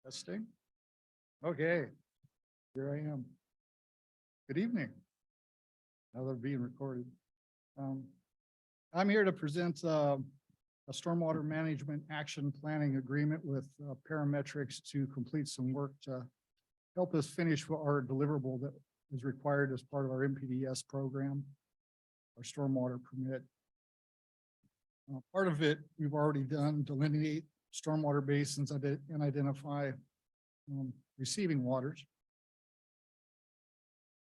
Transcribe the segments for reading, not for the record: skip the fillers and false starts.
Testing. Okay, here I am. Good evening. Now they're being recorded. I'm here to present a stormwater management action planning agreement with parametrics to complete some work to help us finish our deliverable that is required as part of our MPDS program, our stormwater permit. Part of it we've already done, delineate stormwater basins and identify receiving waters.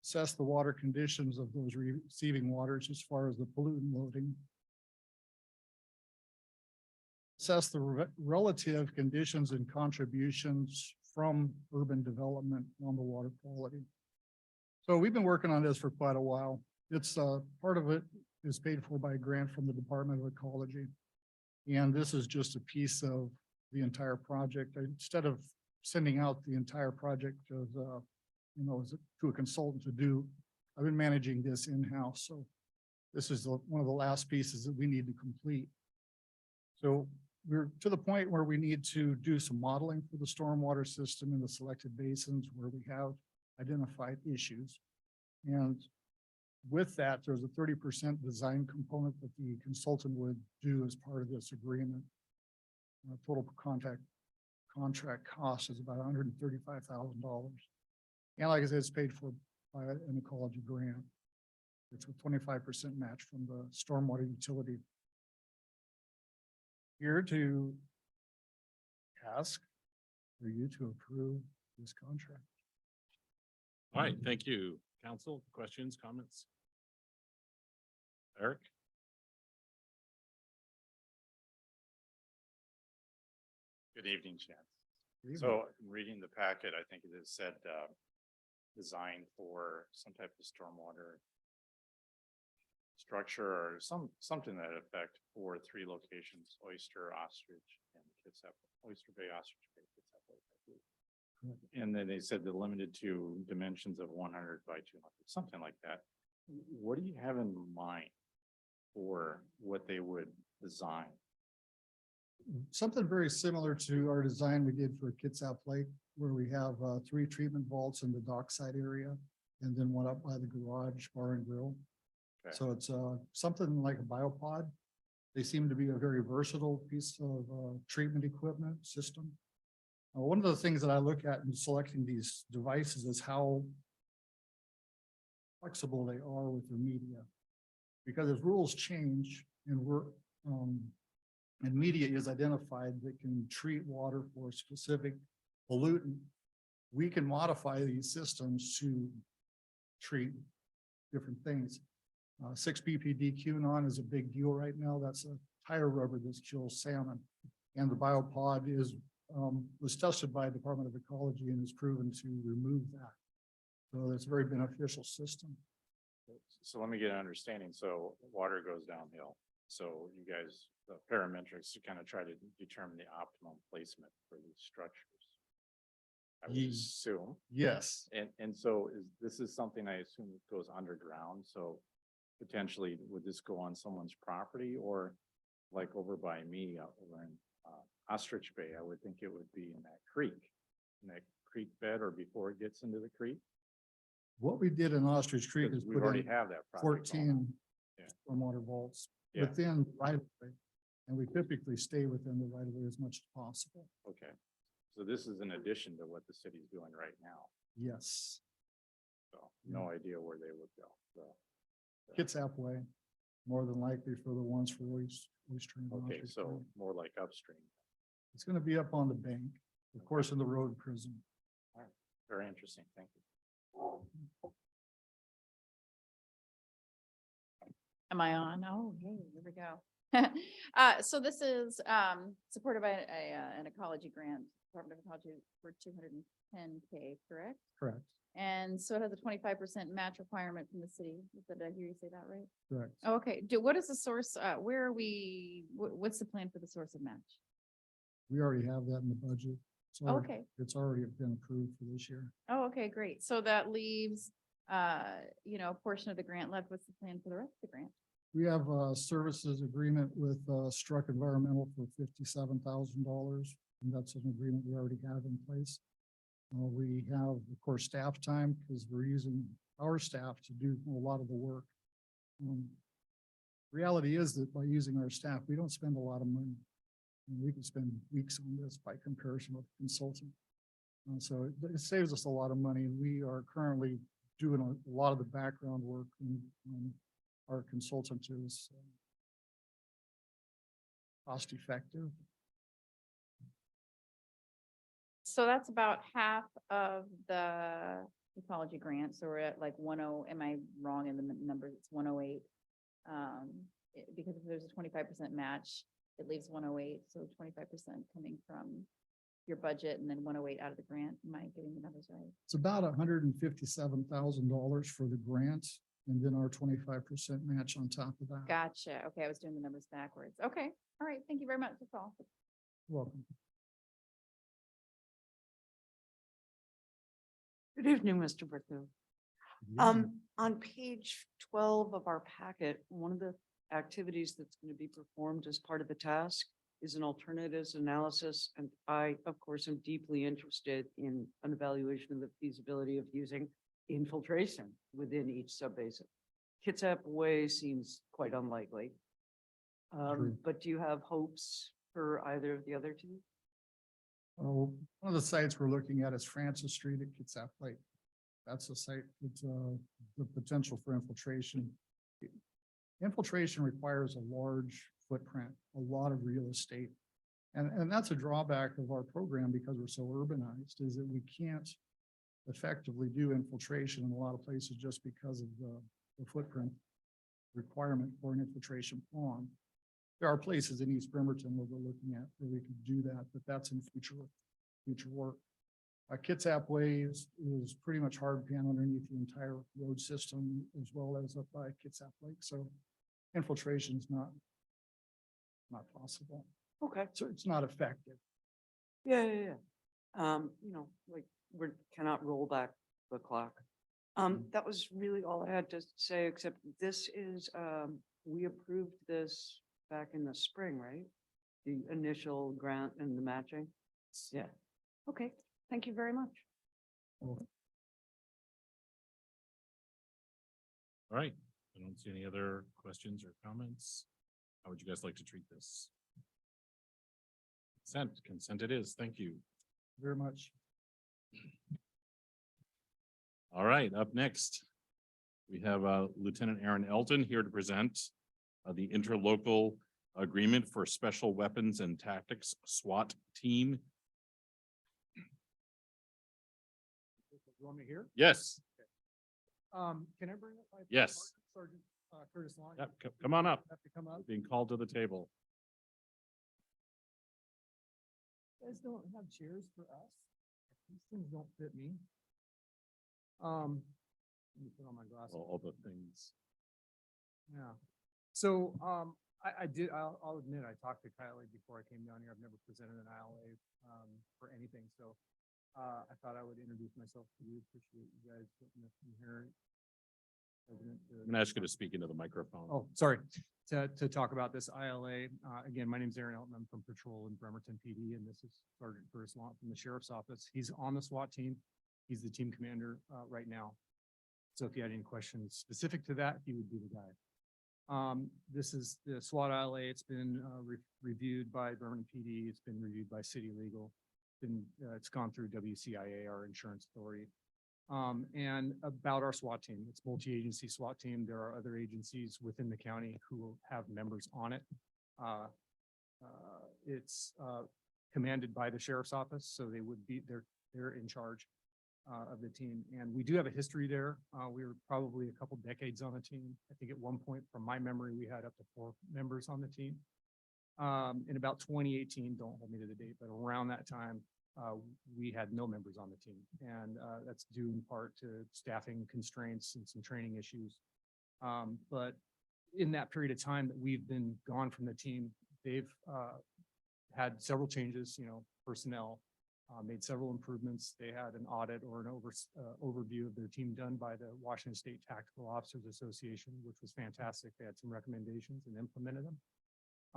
Assess the water conditions of those receiving waters as far as the pollutant loading. Assess the relative conditions and contributions from urban development on the water quality. So we've been working on this for quite a while. It's part of it is paid for by a grant from the Department of Ecology. And this is just a piece of the entire project. Instead of sending out the entire project as to a consultant to do, I've been managing this in-house. So this is one of the last pieces that we need to complete. So we're to the point where we need to do some modeling for the stormwater system in the selected basins where we have identified issues. And with that, there's a 30% design component that the consultant would do as part of this agreement. Total contract cost is about $135,000. And like I said, it's paid for by an ecology grant. It's a 25% match from the stormwater utility. Here to ask for you to approve this contract. All right, thank you. Council, questions, comments? Eric? Good evening, Chance. So reading the packet, I think it is said designed for some type of stormwater structure or something to that effect for 3 locations: Oyster, Ostrich, and Kitsap. Oyster Bay, Ostrich Bay, Kitsap Lake, I believe. And then they said they're limited to dimensions of 100 by 200, something like that. What do you have in mind for what they would design? Something very similar to our design we did for Kitsap Lake, where we have 3 treatment vaults in the dockside area and then one up by the garage bar and grill. Okay. So it's something like a biopod. They seem to be a very versatile piece of treatment equipment system. One of the things that I look at in selecting these devices is how flexible they are with the media, because as rules change and and media is identified that can treat water for a specific pollutant, we can modify these systems to treat different things. 6 ppd QAnon is a big deal right now. That's a tire rubber that kills salmon. And the biopod was tested by the Department of Ecology and is proven to remove that. So it's a very beneficial system. So let me get an understanding. So water goes downhill. So you guys, the parametrics, to kind of try to determine the optimum placement for these structures, I would assume. Yes. And so this is something I assume it goes underground. So potentially would this go on someone's property, or like over by me over in Ostrich Bay, I would think it would be in that creek bed, or before it gets into the creek. What we did in Ostrich Creek is we put already in have that 14 stormwater vaults within the right of way, and we typically stay within the right of way as much as possible. Okay, so this is in addition to what the city's doing right now. Yes. So no idea where they would go. So, Kitsap Way, more than likely for the ones for Oyster. Okay, so more like upstream. It's going to be up on the bank, of course, in the road prison. All right, very interesting. Thank you. Am I on? Oh, hey, here we go. So this is supported by an ecology grant, Department of Ecology, for $210K, correct? Correct. And so it has a 25% match requirement from the city. Did I hear you say that right? Correct. Oh, okay. What is the source? Where are we? What's the plan for the source of match? We already have that in the budget. Okay. It's already been approved for this year. Oh, okay, great. So that leaves, a portion of the grant left. What's the plan for the rest of the grant? We have a services agreement with Struck Environmental for $57,000. And that's an agreement we already have in place. We have, of course, staff time because we're using our staff to do a lot of the work. Reality is that by using our staff, we don't spend a lot of money. And we can spend weeks on this by comparison with consulting. So it saves us a lot of money. We are currently doing a lot of the background work, and our consultant is cost effective. So that's about half of the ecology grant. So we're at like 10, am I wrong in the numbers? It's 108. Because if there's a 25% match, it leaves 108. So 25% coming from your budget and then 108 out of the grant. Am I getting the numbers right? It's about $157,000 for the grant, and then our 25% match on top of that. Gotcha. Okay, I was doing the numbers backwards. Okay, all right. Thank you very much. That's all. Welcome. Good evening, Mr. Brickman. On page 12 of our packet, one of the activities that's going to be performed as part of the task is an alternatives analysis. And I, of course, am deeply interested in an evaluation of the feasibility of using infiltration within each subbasin. Kitsap Way seems quite unlikely. But do you have hopes for either of the other two? Oh, one of the sites we're looking at is Francis Street at Kitsap Lake. That's a site that's the potential for infiltration. Infiltration requires a large footprint, a lot of real estate. And that's a drawback of our program because we're so urbanized, is that we can't effectively do infiltration in a lot of places just because of the footprint requirement for an infiltration pond. There are places in East Bremerton where we're looking at where we can do that, but that's in future work. Kitsap Way is pretty much hard pan underneath the entire road system as well as up by Kitsap Lake. So infiltration is not possible. Okay. So it's not effective. Yeah. You know, like we cannot roll back the clock. That was really all I had to say, except this is, we approved this back in the spring, right? The initial grant and the matching. Yeah. Okay. Thank you very much. All right. I don't see any other questions or comments. How would you guys like to treat this? Consent it is. Thank you. Very much. All right, up next, we have Lieutenant Aaron Elton here to present the interlocal agreement for Special Weapons and Tactics SWAT team. You want me here? Yes, Can I bring up my? Yes. Sergeant Curtis Long? yep, come on up. Have to come up. Being called to the table. You guys don't have chairs for us? These things don't fit me. Let me put on my glasses. All the things. Yeah. So, I'll admit, I talked to Kylie before I came down here. I've never presented an ILA, for anything, so, I thought I would introduce myself to you. Appreciate you guys putting this in here. I'm gonna ask you to speak into the microphone. Oh, sorry, to talk about this ILA. Again, my name's Aaron Elton. I'm from Patrol in Bremerton PD, and this is Sergeant Curtis Long from the Sheriff's Office. He's on the SWAT team. He's the team commander right now. So if you had any questions specific to that, he would be the guy. This is the SWAT ILA. It's been reviewed by Bremerton PD. It's been reviewed by City Legal. It's gone through WCIA, our insurance authority. And about our SWAT team, it's multi-agency SWAT team. There are other agencies within the county who have members on it. It's commanded by the sheriff's office, so they would be, they're in charge of the team. And we do have a history there. We were probably a couple decades on the team. I think at one point, from my memory, we had up to 4 members on the team. In about 2018, don't hold me to the date, but around that time, we had no members on the team. And that's due in part to staffing constraints and some training issues. But in that period of time that we've been gone from the team, they've had several changes, personnel, made several improvements. They had an audit or an overview of their team done by the Washington State Tactical Officers Association, which was fantastic. They had some recommendations and implemented them.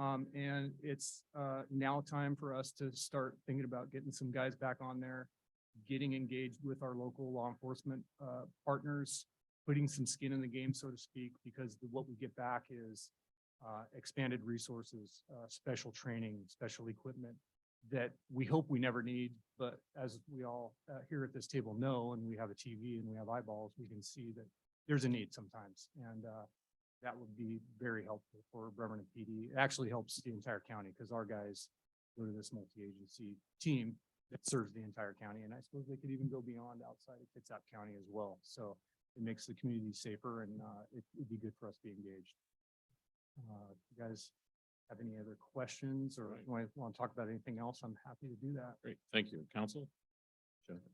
And it's now time for us to start thinking about getting some guys back on there, getting engaged with our local law enforcement partners, putting some skin in the game, so to speak, because what we get back is expanded resources, special training, special equipment that we hope we never need. But as we all here at this table know, and we have a TV and we have eyeballs, we can see that there's a need sometimes. And that would be very helpful for Bremerton PD. It actually helps the entire county because our guys go to this multi-agency team that serves the entire county. And I suppose they could even go beyond outside of Kitsap County as well. So it makes the community safer, and it'd be good for us to be engaged. You guys have any other questions or want to talk about anything else? I'm happy to do that. Great, thank you. Council? Jennifer?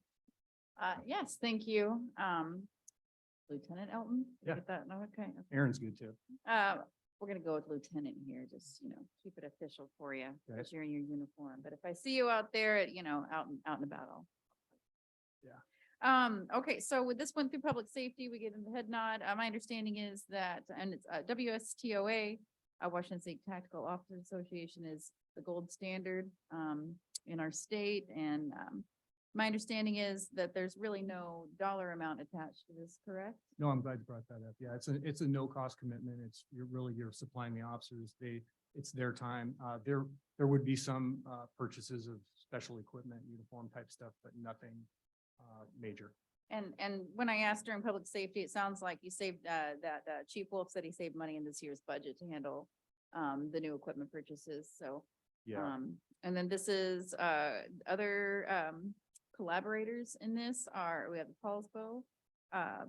Yes, thank you. Lieutenant Elton? Did I Yeah. get that? No, okay. Aaron's good too. We're gonna go with lieutenant here, just, keep it official for you, Okay. because you're in your uniform. But if I see you out there, out and about, I'll. Okay, so with this one through public safety, we get in the head nod. My understanding is that, and it's WSTOA, Washington State Tactical Officers Association, is the gold standard in our state. And my understanding is that there's really no dollar amount attached to this, correct? No, I'm glad you brought that up. Yeah, it's a no cost commitment. You're supplying the officers. It's their time. There would be some purchases of special equipment, uniform type stuff, but nothing major. And when I asked during public safety, it sounds like you saved, Chief Wolf said he saved money in this year's budget to handle the new equipment purchases. So, and then this is other collaborators in this we have the Paulsbo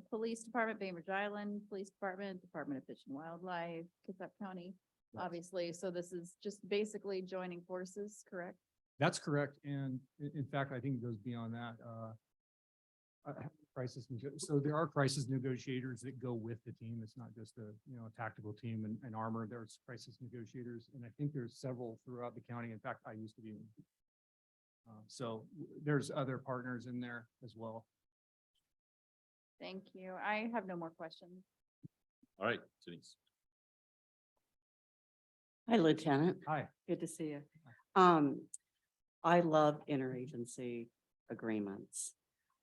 Police Department, Bainbridge Island Police Department, Department of Fish and Wildlife, Kitsap County, obviously. So this is just basically joining forces, correct? That's correct. And in fact, I think it goes beyond that. So there are crisis negotiators that go with the team. It's not just a tactical team and armor. There's crisis negotiators, and I think there's several throughout the county. In fact, I used to be. So there's other partners in there as well. Thank you. I have no more questions. All right, Denise. Hi, Lieutenant. Hi. Good to see you. I love interagency agreements.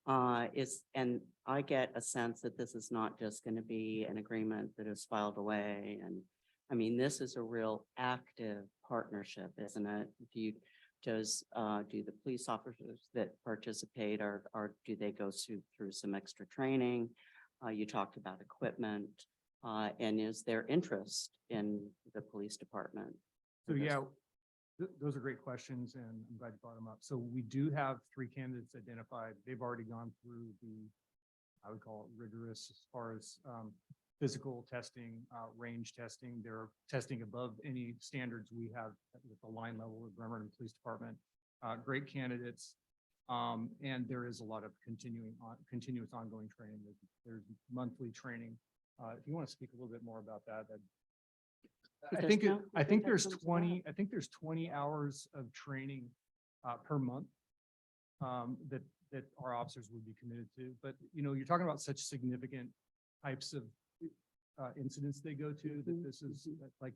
And I get a sense that this is not just going to be an agreement that is filed away. And I mean, this is a real active partnership, isn't it? Do the police officers that participate or do they go through some extra training? You talked about equipment, and is there interest in the police department? So yeah, those are great questions, and I'm glad you brought them up. So we do have 3 candidates identified. They've already gone through I would call it rigorous as far as physical testing, range testing. They're testing above any standards we have at the line level of Bremerton Police Department. Great candidates. And there is a lot of continuous ongoing training. There's monthly training. If you want to speak a little bit more about that, I think there's 20 hours of training per month that our officers would be committed to. But you're talking about such significant types of incidents they go to that this is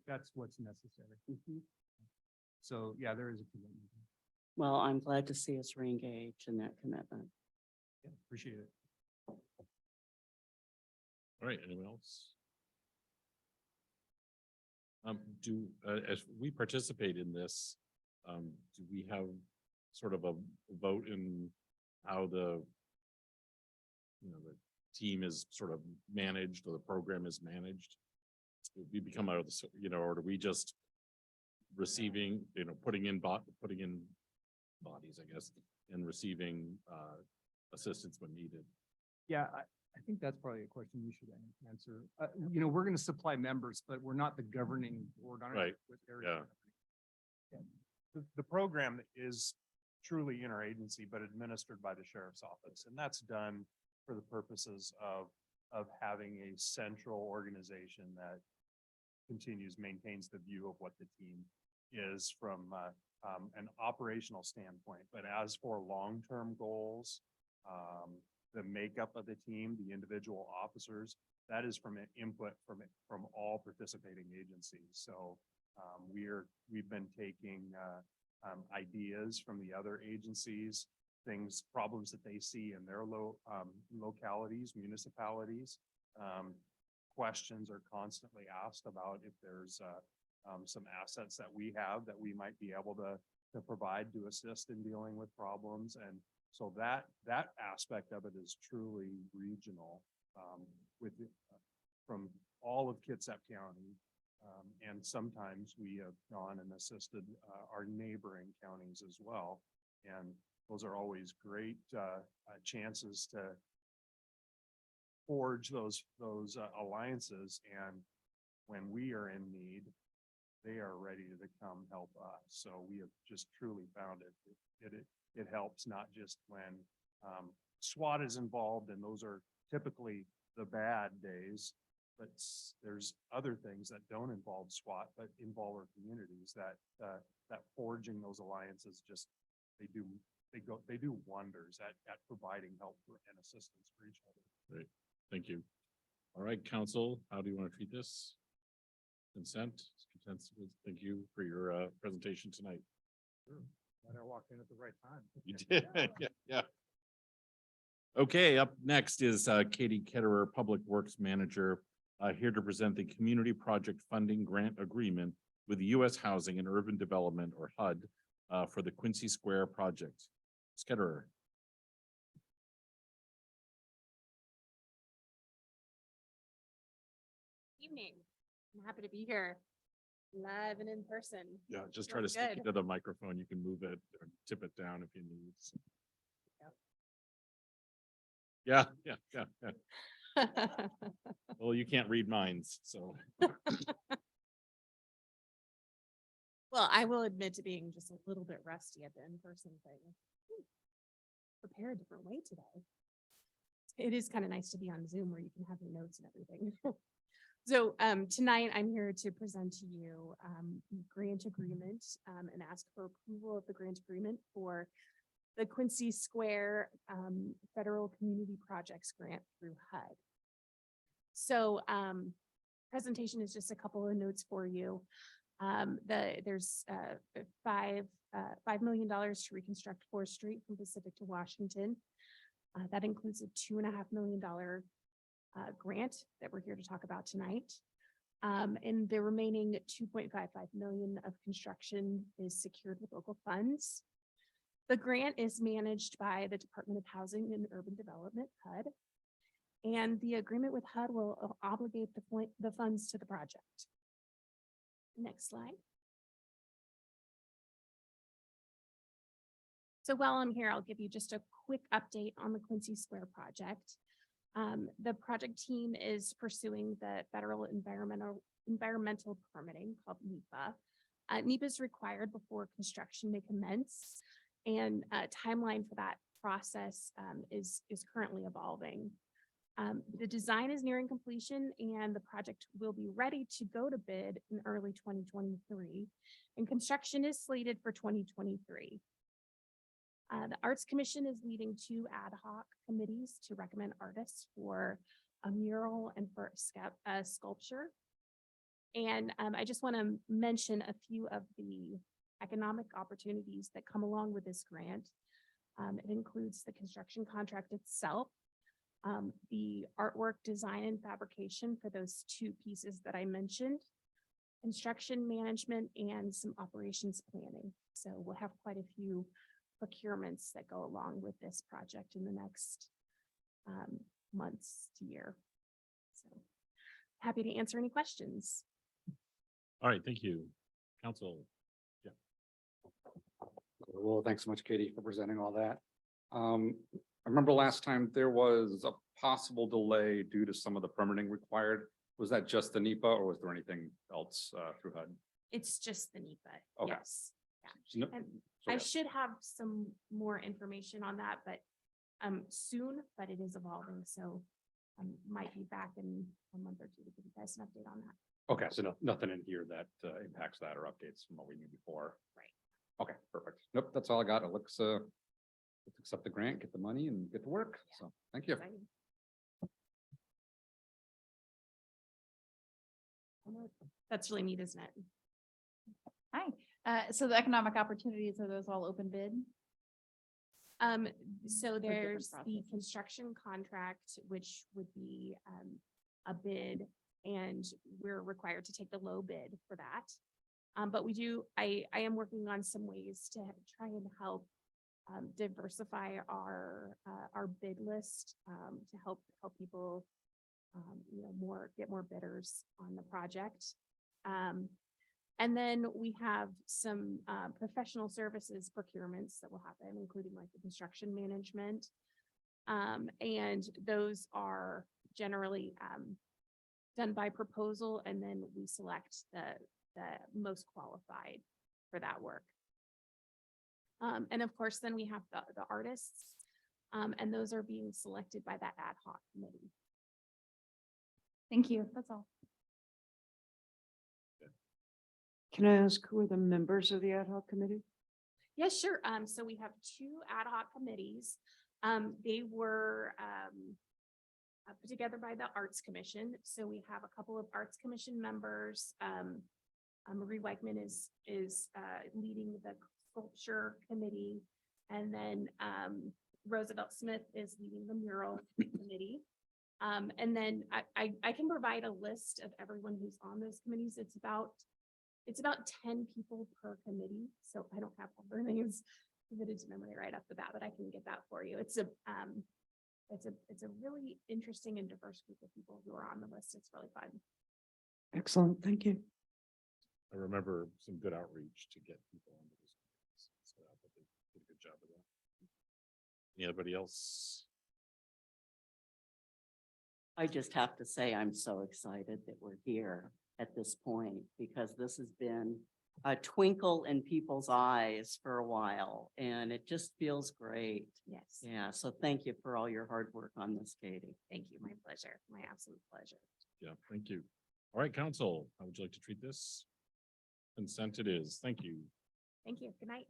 that's what's necessary. So yeah, there is a commitment. Well, I'm glad to see us reengage in that commitment. Yeah, appreciate it. All right, anyone else? As we participate in this, do we have sort of a vote in how the team is sort of managed or the program is managed? Do we become out of the, or do we just receiving, putting in bodies, I guess, and receiving assistance when needed? Yeah, I think that's probably a question you should answer. We're going to supply members, but we're not the governing board on it. Right. Yeah. The program is truly interagency, but administered by the sheriff's office. And that's done for the purposes of having a central organization that maintains the view of what the team is from an operational standpoint. But as for long-term goals, the makeup of the team, the individual officers, that is from an input from all participating agencies. So We've been taking, ideas from the other agencies, things, problems that they see in their localities, municipalities. Questions are constantly asked about if there's, some assets that we have that we might be able to provide to assist in dealing with problems. And so that aspect of it is truly regional, with, from all of Kitsap County. And sometimes we have gone and assisted, our neighboring counties as well. And those are always great, chances to forge those alliances. And when we are in need, they are ready to come help us. So we have just truly found it helps not just when SWAT is involved, and those are typically the bad days, but there's other things that don't involve SWAT, but involve our communities that forging those alliances just, they do wonders at providing help and assistance for each other. Great, thank you. All right, council, how do you want to treat this? Consent, thank you for your presentation tonight. Glad I walked in at the right time. You did, yeah. Okay, up next is Katie Ketterer, Public Works Manager, here to present the Community Project Funding Grant Agreement with the U.S. Housing and Urban Development, or HUD, for the Quincy Square project. Ms. Ketterer. Evening. I'm happy to be here live and in person. Yeah, just try to Feels stick good. it to the microphone. You can move it or tip it down if you need. Yeah. Well, you can't read minds, so. Well, I will admit to being just a little bit rusty at the in-person thing. Prepare a different way today. It is kind of nice to be on Zoom where you can have your notes and everything. So tonight I'm here to present to you the grant agreement and ask for approval of the grant agreement for the Quincy Square Federal Community Projects Grant through HUD. So presentation is just a couple of notes for you. There's $5 million to reconstruct 4th Street from Pacific to Washington. That includes a $2.5 million grant that we're here to talk about tonight. And the remaining 2.55 million of construction is secured with local funds. The grant is managed by the Department of Housing and Urban Development, HUD. And the agreement with HUD will obligate the funds to the project. Next slide. So while I'm here, I'll give you just a quick update on the Quincy Square project. The project team is pursuing the federal environmental permitting called NEPA. NEPA is required before construction may commence, and a timeline for that process is currently evolving. The design is nearing completion, and the project will be ready to go to bid in early 2023, and construction is slated for 2023. The Arts Commission is leading 2 ad hoc committees to recommend artists for a mural and for a sculpture. And I just want to mention a few of the economic opportunities that come along with this grant. It includes the construction contract itself, the artwork design and fabrication for those 2 pieces that I mentioned, construction management, and some operations planning. So we'll have quite a few procurements that go along with this project in the next months to year. So happy to answer any questions. All right, thank you. Council. Yeah. Well, thanks so much, Katie, for presenting all that. I remember last time there was a possible delay due to some of the permitting required. Was that just the NEPA, or was there anything else through HUD? It's just the NEPA, Okay. yes. No- And so I yeah. should have some more information on that, but soon, but it is evolving, so might be back in a month or 2 to give you guys an update on that. Okay, so nothing in here that impacts that or updates from what we knew before. Right. Okay, perfect. Nope, that's all I got. It looks, let's accept the grant, get the money, and get to work. So, thank you. Exciting. That's really neat, isn't it? Hi, so the economic opportunities, are those all open bid? So different there's the processes? construction contract, which would be a bid, and we're required to take the low bid for that. But I am working on some ways to try and help diversify our bid list, to help people, get more bidders on the project. And then we have some professional services procurements that will happen, including like the construction management. And those are generally done by proposal, and then we select the most qualified for that work. And of course, then we have the artists, and those are being selected by that ad hoc committee. Thank you, that's all. Can I ask who are the members of the ad hoc committee? Yes, sure. So we have two ad hoc committees. They were put together by the Arts Commission. So we have a couple of Arts Commission members. Marie Weichman is leading the sculpture committee, and then Roosevelt Smith is leading the mural committee. And then I can provide a list of everyone who's on those committees. It's about 10 people per committee, so I don't have all their names committed to memory right off the bat, but I can get that for you. It's a really interesting and diverse group of people who are on the list. It's really fun. Excellent, thank you. I remember some good outreach to get people on those. So I think they did a good job of that. Anybody else? I just have to say, I'm so excited that we're here at this point, because this has been a twinkle in people's eyes for a while, and it just feels great. Yes. Yeah, so thank you for all your hard work on this, Katie. Thank you. My pleasure. My absolute pleasure. Yeah, thank you. All right, council, how would you like to treat this? Consent it is. Thank you. Thank you. Good night.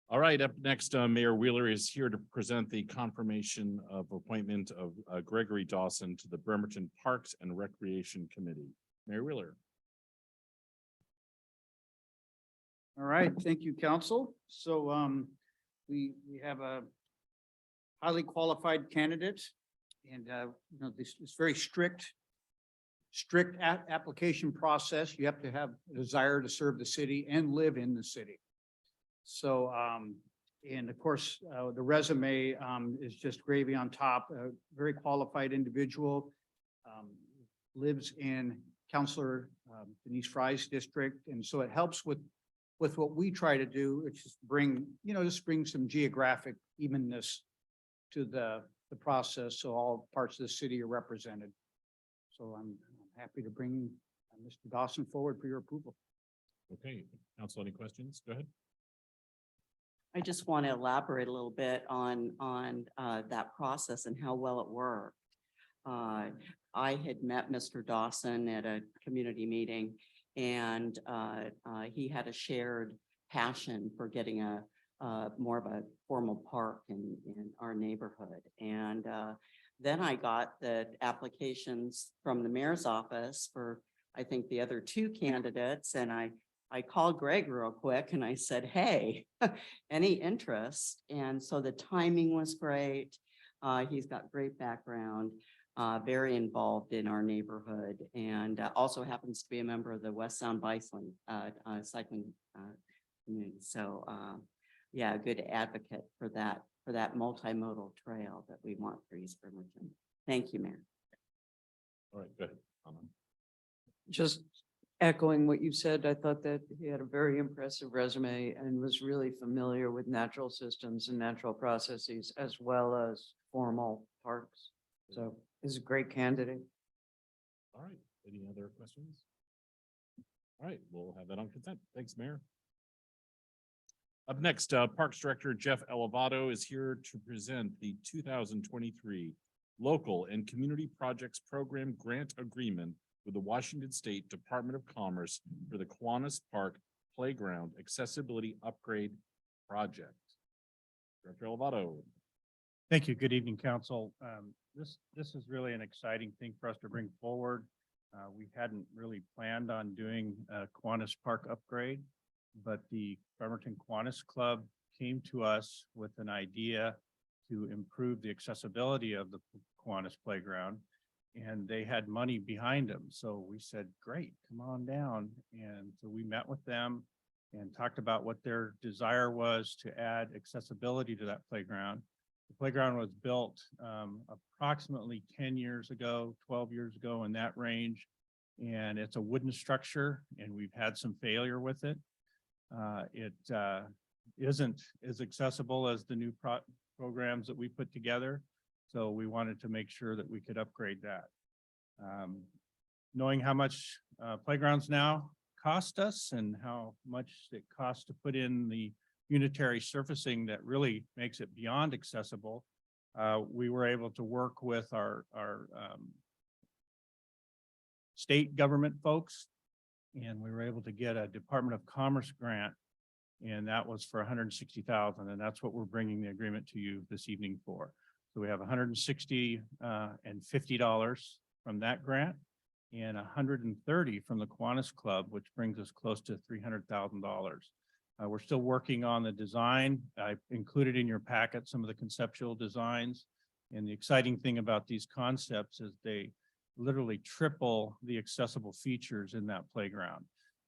All right, up next, Mayor Wheeler is here to present the confirmation of appointment of Gregory Dawson to the Bremerton Parks and Recreation Committee. Mayor Wheeler. All right, thank you, council. So we have a highly qualified candidate, and this is very strict application process. You have to have a desire to serve the city and live in the city. So and of course, the resume is just gravy on top. A very qualified individual, lives in Councilor Denise Fry's district, and so it helps with what we try to do, which is bring some geographic evenness to the process, so all parts of the city are represented. So I'm happy to bring Mr. Dawson forward for your approval. Okay, council, any questions? Go ahead. I just want to elaborate a little bit on that process and how well it worked. I had met Mr. Dawson at a community meeting, and he had a shared passion for getting a more of a formal park in our neighborhood. And then I got the applications from the mayor's office for, I think, the other two candidates, and I called Greg real quick and I said, hey, any interest? And so the timing was great. He's got great background, very involved in our neighborhood, and also happens to be a member of the West Sound Bicycling community. So yeah, a good advocate for that multimodal trail that we want for East Bremerton. Thank you, Mayor. All right, good. Just echoing what you said, I thought that he had a very impressive resume and was really familiar with natural systems and natural processes as well as formal parks. So he's a great candidate. All right, any other questions? All right, we'll have that on consent. Thanks, Mayor. Up next, Parks Director Jeff Elevato is here to present the 2023 Local and Community Projects Program Grant Agreement with the Washington State Department of Commerce for the Kiwanis Park Playground Accessibility Upgrade Project. Director Elevato. Thank you. Good evening, council. This is really an exciting thing for us to bring forward. We hadn't really planned on doing a Kiwanis Park upgrade, but the Bremerton Kiwanis Club came to us with an idea to improve the accessibility of the Kiwanis playground. And they had money behind them. So we said, great, come on down. And so we met with them and talked about what their desire was to add accessibility to that playground. The playground was built approximately 10 years ago, 12 years ago, in that range. And it's a wooden structure, and we've had some failure with it. It isn't as accessible as the new programs that we put together. So we wanted to make sure that we could upgrade that. Knowing how much playgrounds now cost us and how much it costs to put in the unitary surfacing that really makes it beyond accessible, we were able to work with our state government folks, and we were able to get a Department of Commerce grant, and that was for $160,000, and that's what we're bringing the agreement to you this evening for. So we have $160 and $50 from that grant, and $130 from the Kiwanis Club, which brings us close to $300,000. We're still working on the design. I included in your packet some of the conceptual designs. And the exciting thing about these concepts is they literally triple the accessible features in that playground.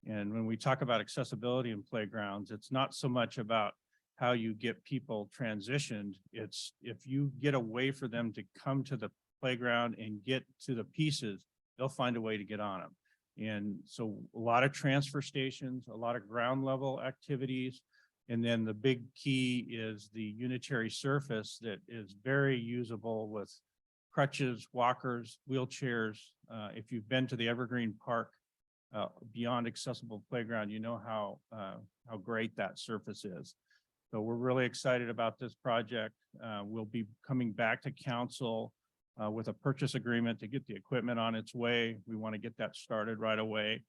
And when we talk about accessibility in playgrounds, it's not so much about how you get people transitioned. It's if you get a way for them to come to the playground and get to the pieces, they'll find a way to get on them. And so a lot of transfer stations, a lot of ground level activities. And then the big key is the unitary surface that is very usable with crutches, walkers, wheelchairs. If you've been to the Evergreen Park Beyond Accessible Playground, you know how great that surface is. So we're really excited about this project. We'll be coming back to council with a purchase agreement to get the equipment on its way. We want to get that started right away.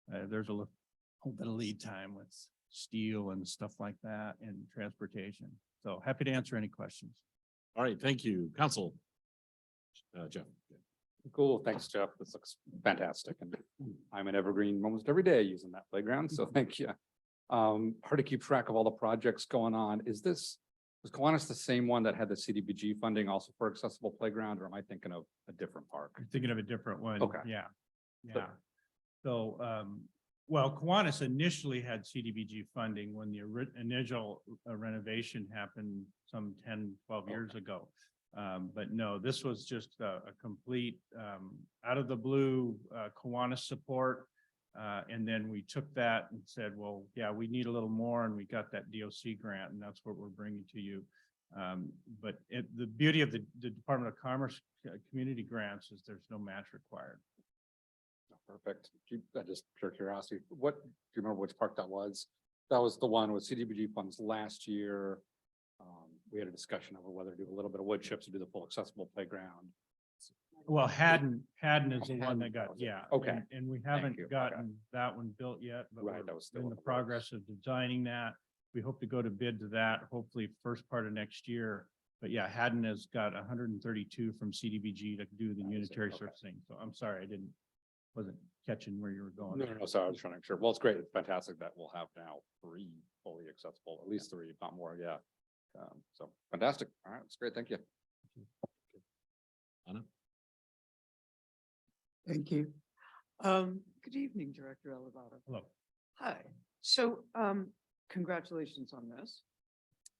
There's a whole bit of lead time with steel and stuff like that and transportation. So happy to answer any questions. All right, thank you. Council. Jeff. Cool, thanks, Jeff. This looks fantastic. And I'm in Evergreen almost every day using that playground, so thank you. Hard to keep track of all the projects going on. Was Kiwanis the same one that had the CDBG funding also for accessible playground, or am I thinking of a different park? I'm thinking of a different one. Okay. Yeah, yeah. So, well, Kiwanis initially had CDBG funding when the initial renovation happened some 10, 12 years ago. But no, this was just a complete out of the blue Kiwanis support. And then we took that and said, well, yeah, we need a little more, and we got that DOC grant, and that's what we're bringing to you. But the beauty of the Department of Commerce community grants is there's no match required. Perfect. Just pure curiosity, do you remember which park that was? That was the one with CDBG funds last year. We had a discussion over whether to do a little bit of wood chips to do the full accessible playground. Well, Haddon is the one that got, Haddon, yeah. okay. And we haven't you. Okay. gotten that one built yet, but Right, we're that was still in in the the works. progress of designing that. We hope to go to bid to that, hopefully first part of next year. But yeah, Haddon has got 132 from CDBG to do the unitary okay. surfacing. So I'm sorry, wasn't catching where you were going. No, sorry, I was trying to make sure. Well, it's great. It's fantastic that we'll have now 3 fully accessible, at least 3, if not more, yeah. So fantastic. All right, it's great. Thank you. Anna? Thank you. Good evening, Director Elevado. Hello. Hi. So, congratulations on this.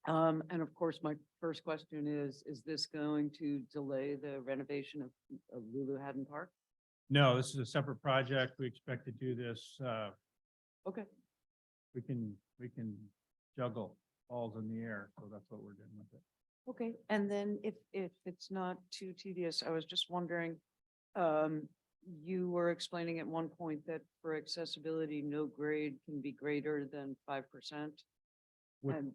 And of course, my first question is this going to delay the renovation of Lulu Haddon Park? No, this is a separate project. We expect to do this. Okay. We can juggle balls in the air. So that's what we're doing with it. Okay, and then if it's not too tedious, I was just wondering, you were explaining at one point that for accessibility, no grade can be greater than 5%.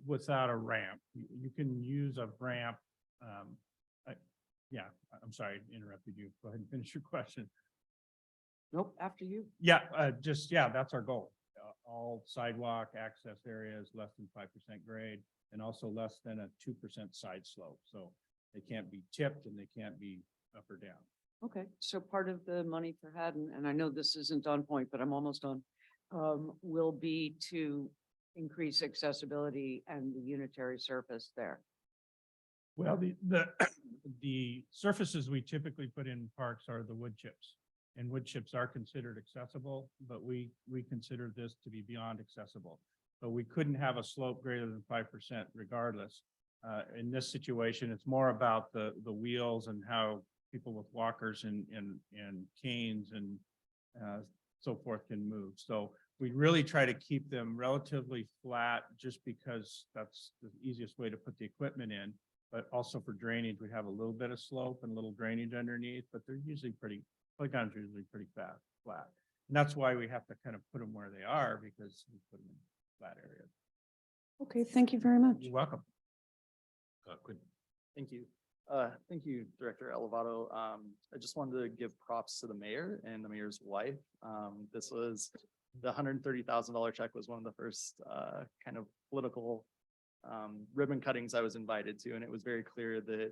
Without a ramp. You can use a ramp. Yeah, I'm sorry, I interrupted you. Go ahead and finish your question. Nope, after you. Yeah, that's our goal. All sidewalk access areas less than 5% grade, and also less than a 2% side slope. So they can't be tipped and they can't be up or down. Okay, so part of the money for Haddon, and I know this isn't on point, but I'm almost on, will be to increase accessibility and the unitary surface there. Well, the surfaces we typically put in parks are the wood chips. And wood chips are considered accessible, but we consider this to be beyond accessible. But we couldn't have a slope greater than 5% regardless. In this situation, it's more about the wheels and how people with walkers and canes and so forth can move. So we really try to keep them relatively flat just because that's the easiest way to put the equipment in. But also for drainage, we have a little bit of slope and a little drainage underneath, but they're usually playgrounds are usually pretty flat. And that's why we have to kind of put them where they are, because we put them in flat areas. Okay, thank you very much. You're welcome. Quinn. Thank you. Thank you, Director Elevato. I just wanted to give props to the mayor and the mayor's wife. This was, the $130,000 check was one of the first kind of political ribbon cuttings I was invited to, and it was very clear that,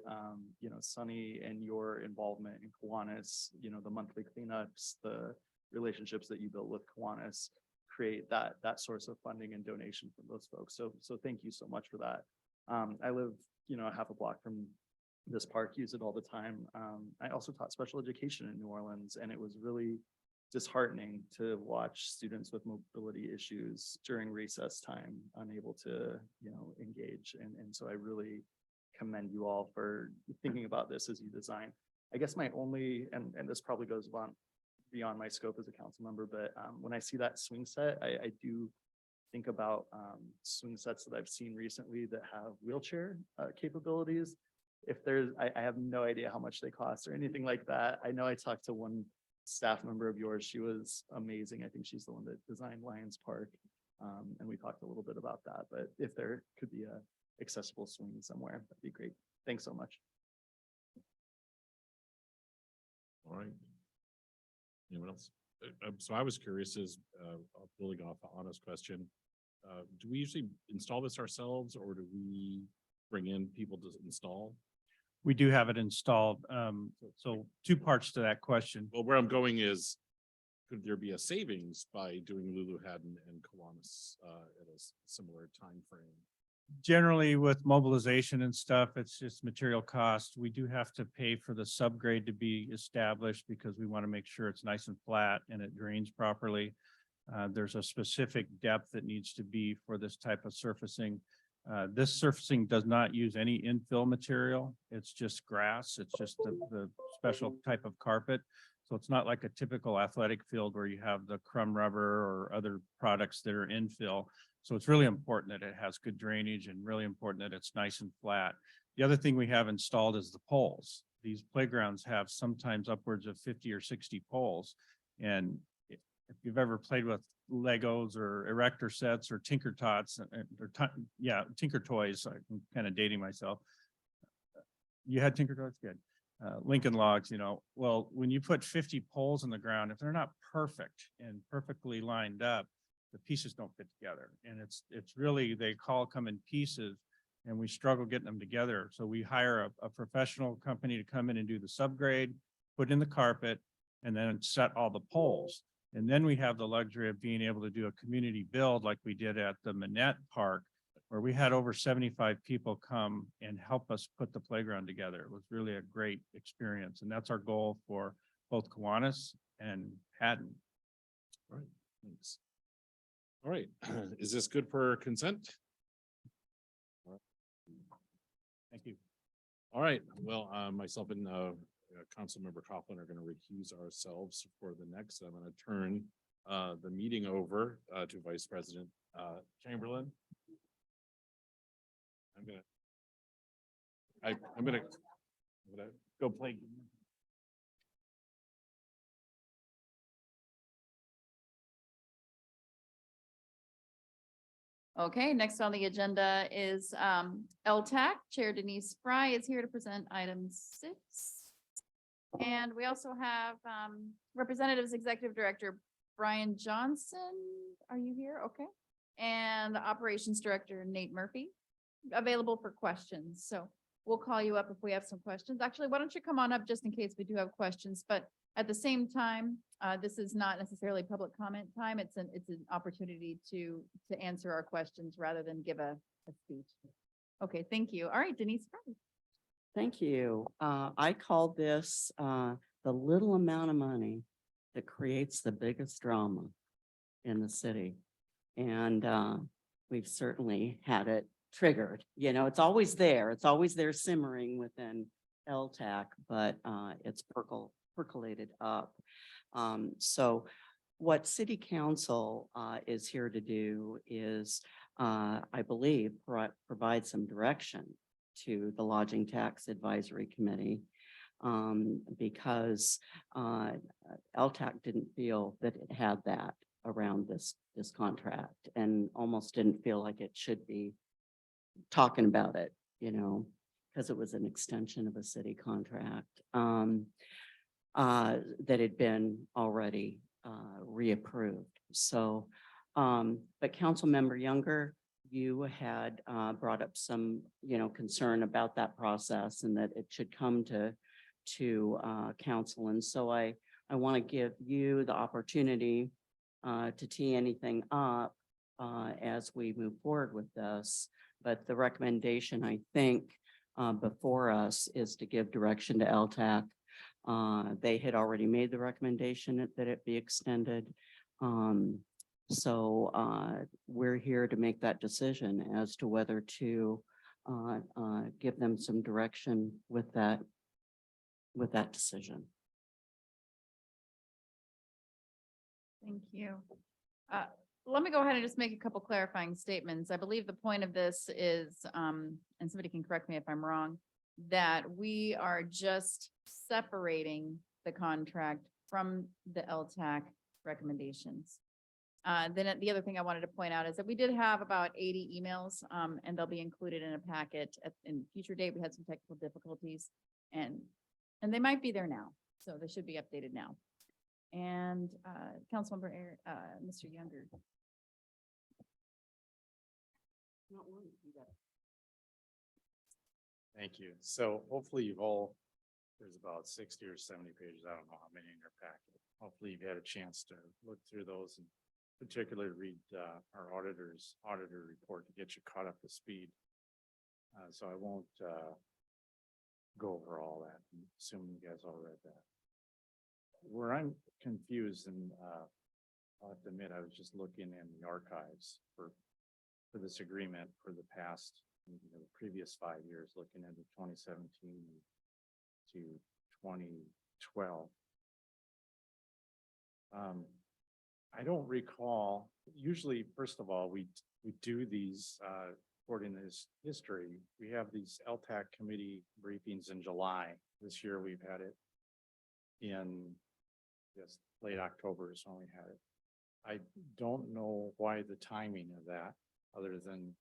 you know, Sunny and your involvement in Kiwanis, you know, the monthly cleanups, the relationships that you built with Kiwanis create that source of funding and donation from those folks. So thank you so much for that. I live, you know, a half a block from this park, use it all the time. I also taught special education in New Orleans, and it was really disheartening to watch students with mobility issues during recess time, unable to, you know, engage. And so I really commend you all for thinking about this as you design. I guess my only, and this probably goes beyond my scope as a council member, but when I see that swing set, I do think about swing sets that I've seen recently that have wheelchair capabilities. If there's, I have no idea how much they cost or anything like that. I know I talked to one staff member of yours. She was amazing. I think she's the one that designed Lions Park. And we talked a little bit about that, but if there could be a accessible swing somewhere, that'd be great. Thanks so much. All right. Anyone else? So I was curious is, building off of Anna's question, do we usually install this ourselves or do we bring in people to install? We do have it installed. So two parts to that question. Well, where I'm going is, could there be a savings by doing Lulu Haddon and Kiwanis at a similar time frame? Generally with mobilization and stuff, it's just material cost. We do have to pay for the subgrade to be established because we want to make sure it's nice and flat and it drains properly. There's a specific depth that needs to be for this type of surfacing. This surfacing does not use any infill material. It's just grass. It's just the special type of carpet. So it's not like a typical athletic field where you have the crumb rubber or other products that are infill. So it's really important that it has good drainage and really important that it's nice and flat. The other thing we have installed is the poles. These playgrounds have sometimes upwards of 50 or 60 poles. And if you've ever played with Legos or erector sets or Tinker Tots, Tinker Toys, I'm kind of dating myself. You had Tinker Toys? Good. Lincoln Logs, you know, well, when you put 50 poles in the ground, if they're not perfect and perfectly lined up, the pieces don't fit together. And it's really, they come in pieces and we struggle getting them together. So we hire a professional company to come in and do the subgrade, put in the carpet, and then set all the poles. And then we have the luxury of being able to do a community build like we did at the Manette Park, where we had over 75 people come and help us put the playground together. It was really a great experience. And that's our goal for both Kiwanis and Haddon. All right, thanks. All right, is this good for consent? Thank you. All right, well, myself and Councilmember Coughlin are going to recuse ourselves for the next. I'm going to turn the meeting over to Vice President Chamberlain. I'm gonna go play. Okay, next on the agenda is LTAC. Chair Denise Fry is here to present item 6. And we also have Representatives Executive Director Brian Johnson. Are you here? Okay. And the Operations Director Nate Murphy available for questions. So we'll call you up if we have some questions. Actually, why don't you come on up just in case we do have questions, but at the same time, this is not necessarily public comment time. It's an opportunity to answer our questions rather than give a speech. Okay, thank you. All right, Denise. Thank you. I call this, the little amount of money that creates the biggest drama in the city. And, we've certainly had it triggered, it's always there. It's always there simmering within LTAC, but, it's percolated up. So what city council, is here to do is, I believe, provide some direction to the Lodging Tax Advisory Committee, because LTAC didn't feel that it had that around this contract, and almost didn't feel like it should be talking about it, because it was an extension of a city contract that had been already reapproved. So, but Councilmember Younger, you had brought up some, concern about that process and that it should come to council. And so I want to give you the opportunity to tee anything up as we move forward with this. But the recommendation, I think, before us is to give direction to LTAC. They had already made the recommendation that it be extended. So we're here to make that decision as to whether to give them some direction with that decision. Thank you. Let me go ahead and just make a couple clarifying statements. I believe the point of this is, and somebody can correct me if I'm wrong, that we are just separating the contract from the LTAC recommendations. Then the other thing I wanted to point out is that we did have about 80 emails, and they'll be included in a packet in future date. We had some technical difficulties, and they might be there now, so they should be updated now. And Councilmember Mr. Younger. Thank you. So hopefully you've all, there's about 60 or 70 pages. I don't know how many in your packet. Hopefully you've had a chance to look through those and particularly read our auditor report to get you caught up to speed. So I won't go over all that, assuming you guys all read that. Where I'm confused, and I'll have to admit, I was just looking in the archives for this agreement for the past, the previous 5 years, looking into 2017 to 2012. I don't recall, usually, first of all, we do these, according to this history, we have these LTAC committee briefings in July. This year we've had it in just late October is when we had it. I don't know why the timing of that, other than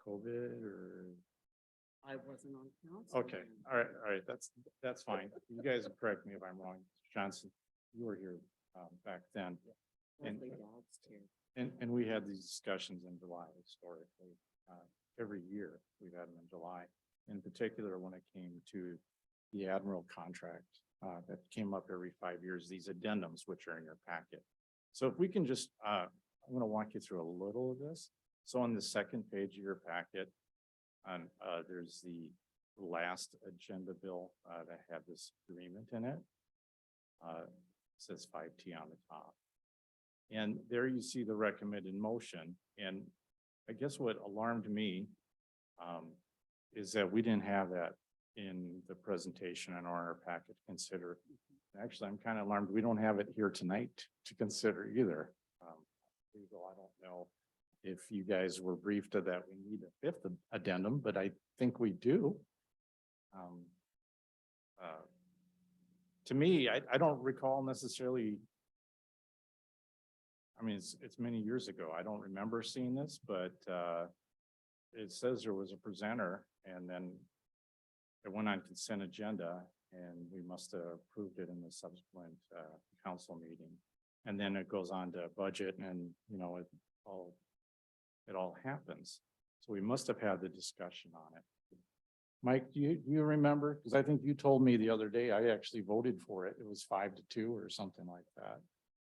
COVID or. I wasn't on council. Okay, all right, that's fine. You guys correct me if I'm wrong. Johnson, you were here back then. Leslie Dobbs too. And we had these discussions in July historically. Every year we've had them in July, in particular when it came to the Admiral contract that came up every 5 years, these addendums, which are in your packet. So if we can just, I'm going to walk you through a little of this. So on the second page of your packet, there's the last agenda bill that had this agreement in it. It says 5T on the top. And there you see the recommended motion. And I guess what alarmed me is that we didn't have that in the presentation and our packet to consider. Actually, I'm kind of alarmed. We don't have it here tonight to consider either. I don't know if you guys were briefed of that we need a fifth addendum, but I think we do. To me, I don't recall necessarily. I mean, it's many years ago. I don't remember seeing this, but it says there was a presenter and then it went on consent agenda and we must have approved it in the subsequent council meeting. And then it goes on to budget and, it all happens. So we must have had the discussion on it. Mike, do you remember? Because I think you told me the other day, I actually voted for it. It was 5-2 or something like that.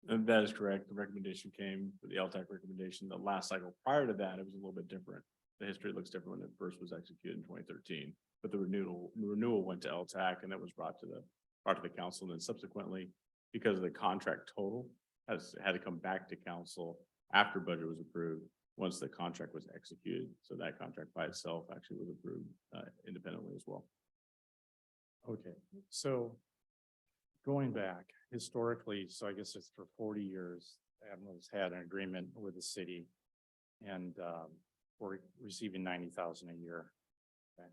And that is correct. The recommendation came, the LTAC recommendation, the last cycle prior to that, it was a little bit different. The history looks different when it first was executed in 2013, but the renewal went to LTAC and it was brought to the council, and then subsequently, because of the contract total, had to come back to council after budget was approved, once the contract was executed. So that contract by itself actually was approved independently as well. Okay, so going back historically, so I guess it's for 40 years, Admiral's had an agreement with the city and we're receiving 90,000 a year. Okay.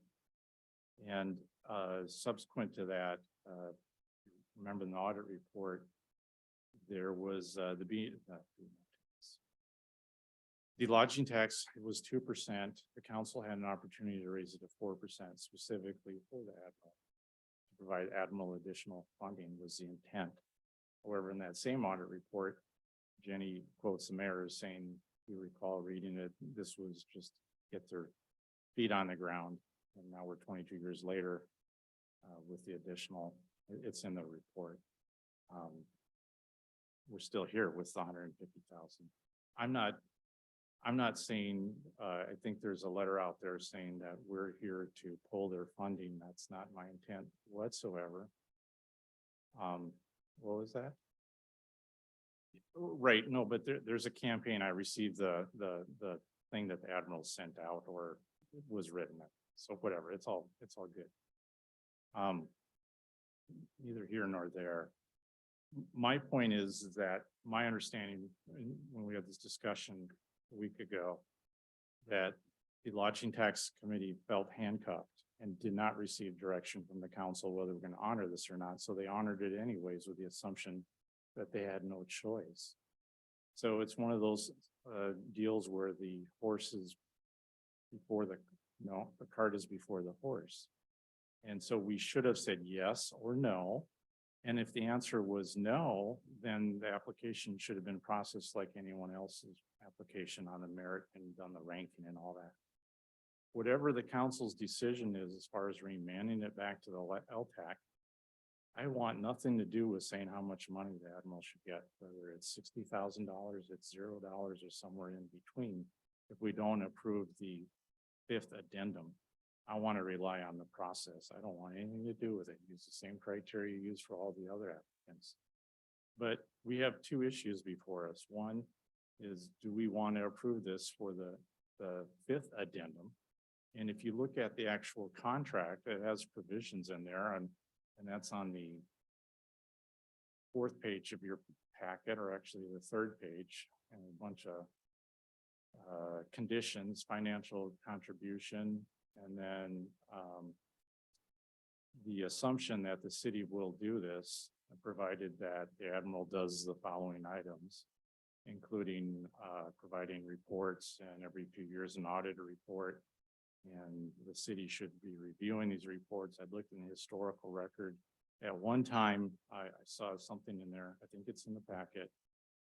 And subsequent to that, remember in the audit report, there was the lodging tax, it was 2%. The council had an opportunity to raise it to 4% specifically for the Admiral. To provide Admiral additional funding was the intent. However, in that same audit report, Jenny quotes the mayor as saying, you recall reading it, this was just get their feet on the ground. And now we're 22 years later with the additional, it's in the report. We're still here with the 150,000. I'm not saying, I think there's a letter out there saying that we're here to pull their funding. That's not my intent whatsoever. What was that? Right, no, but there's a campaign. I received the thing that the Admiral sent out or was written. So whatever, it's all good. Neither here nor there. My point is that my understanding when we had this discussion a week ago, that the lodging tax committee felt handcuffed and did not receive direction from the council whether we're going to honor this or not. So they honored it anyways with the assumption that they had no choice. So it's one of those deals where the horse is before the cart is before the horse. And so we should have said yes or no. And if the answer was no, then the application should have been processed like anyone else's application on the merit and done the ranking and all that. Whatever the council's decision is, as far as remanding it back to the LTAC, I want nothing to do with saying how much money the Admiral should get, whether it's $60,000, it's $0 or somewhere in between. If we don't approve the 5th addendum, I want to rely on the process. I don't want anything to do with it. Use the same criteria you use for all the other applicants. But we have two issues before us. One is, do we want to approve this for the 5th addendum? And if you look at the actual contract, it has provisions in there, and that's on the 4th page of your packet, or actually the 3rd page, and a bunch of conditions, financial contribution, and then the assumption that the city will do this, provided that the Admiral does the following items, including providing reports, and every 2 years an auditor report. And the city should be reviewing these reports. I'd looked in the historical record. At one time, I saw something in there, I think it's in the packet,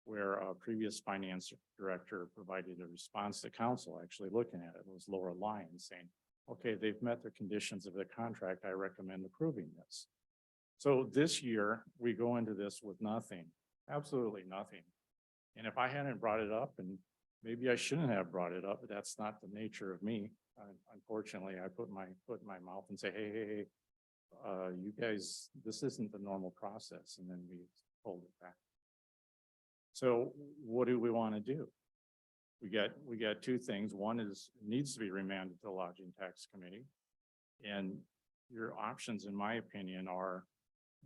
where a previous finance director provided a response to council, actually looking at it. It was Laura Lyons saying, okay, they've met the conditions of the contract. I recommend approving this. So this year we go into this with nothing, absolutely nothing. And if I hadn't brought it up, and maybe I shouldn't have brought it up, but that's not the nature of me. Unfortunately, I put my foot in my mouth and say, hey, you guys, this isn't the normal process. And then we pulled it back. So what do we want to do? We got two things. One is it needs to be remanded to the lodging tax committee. And your options, in my opinion, are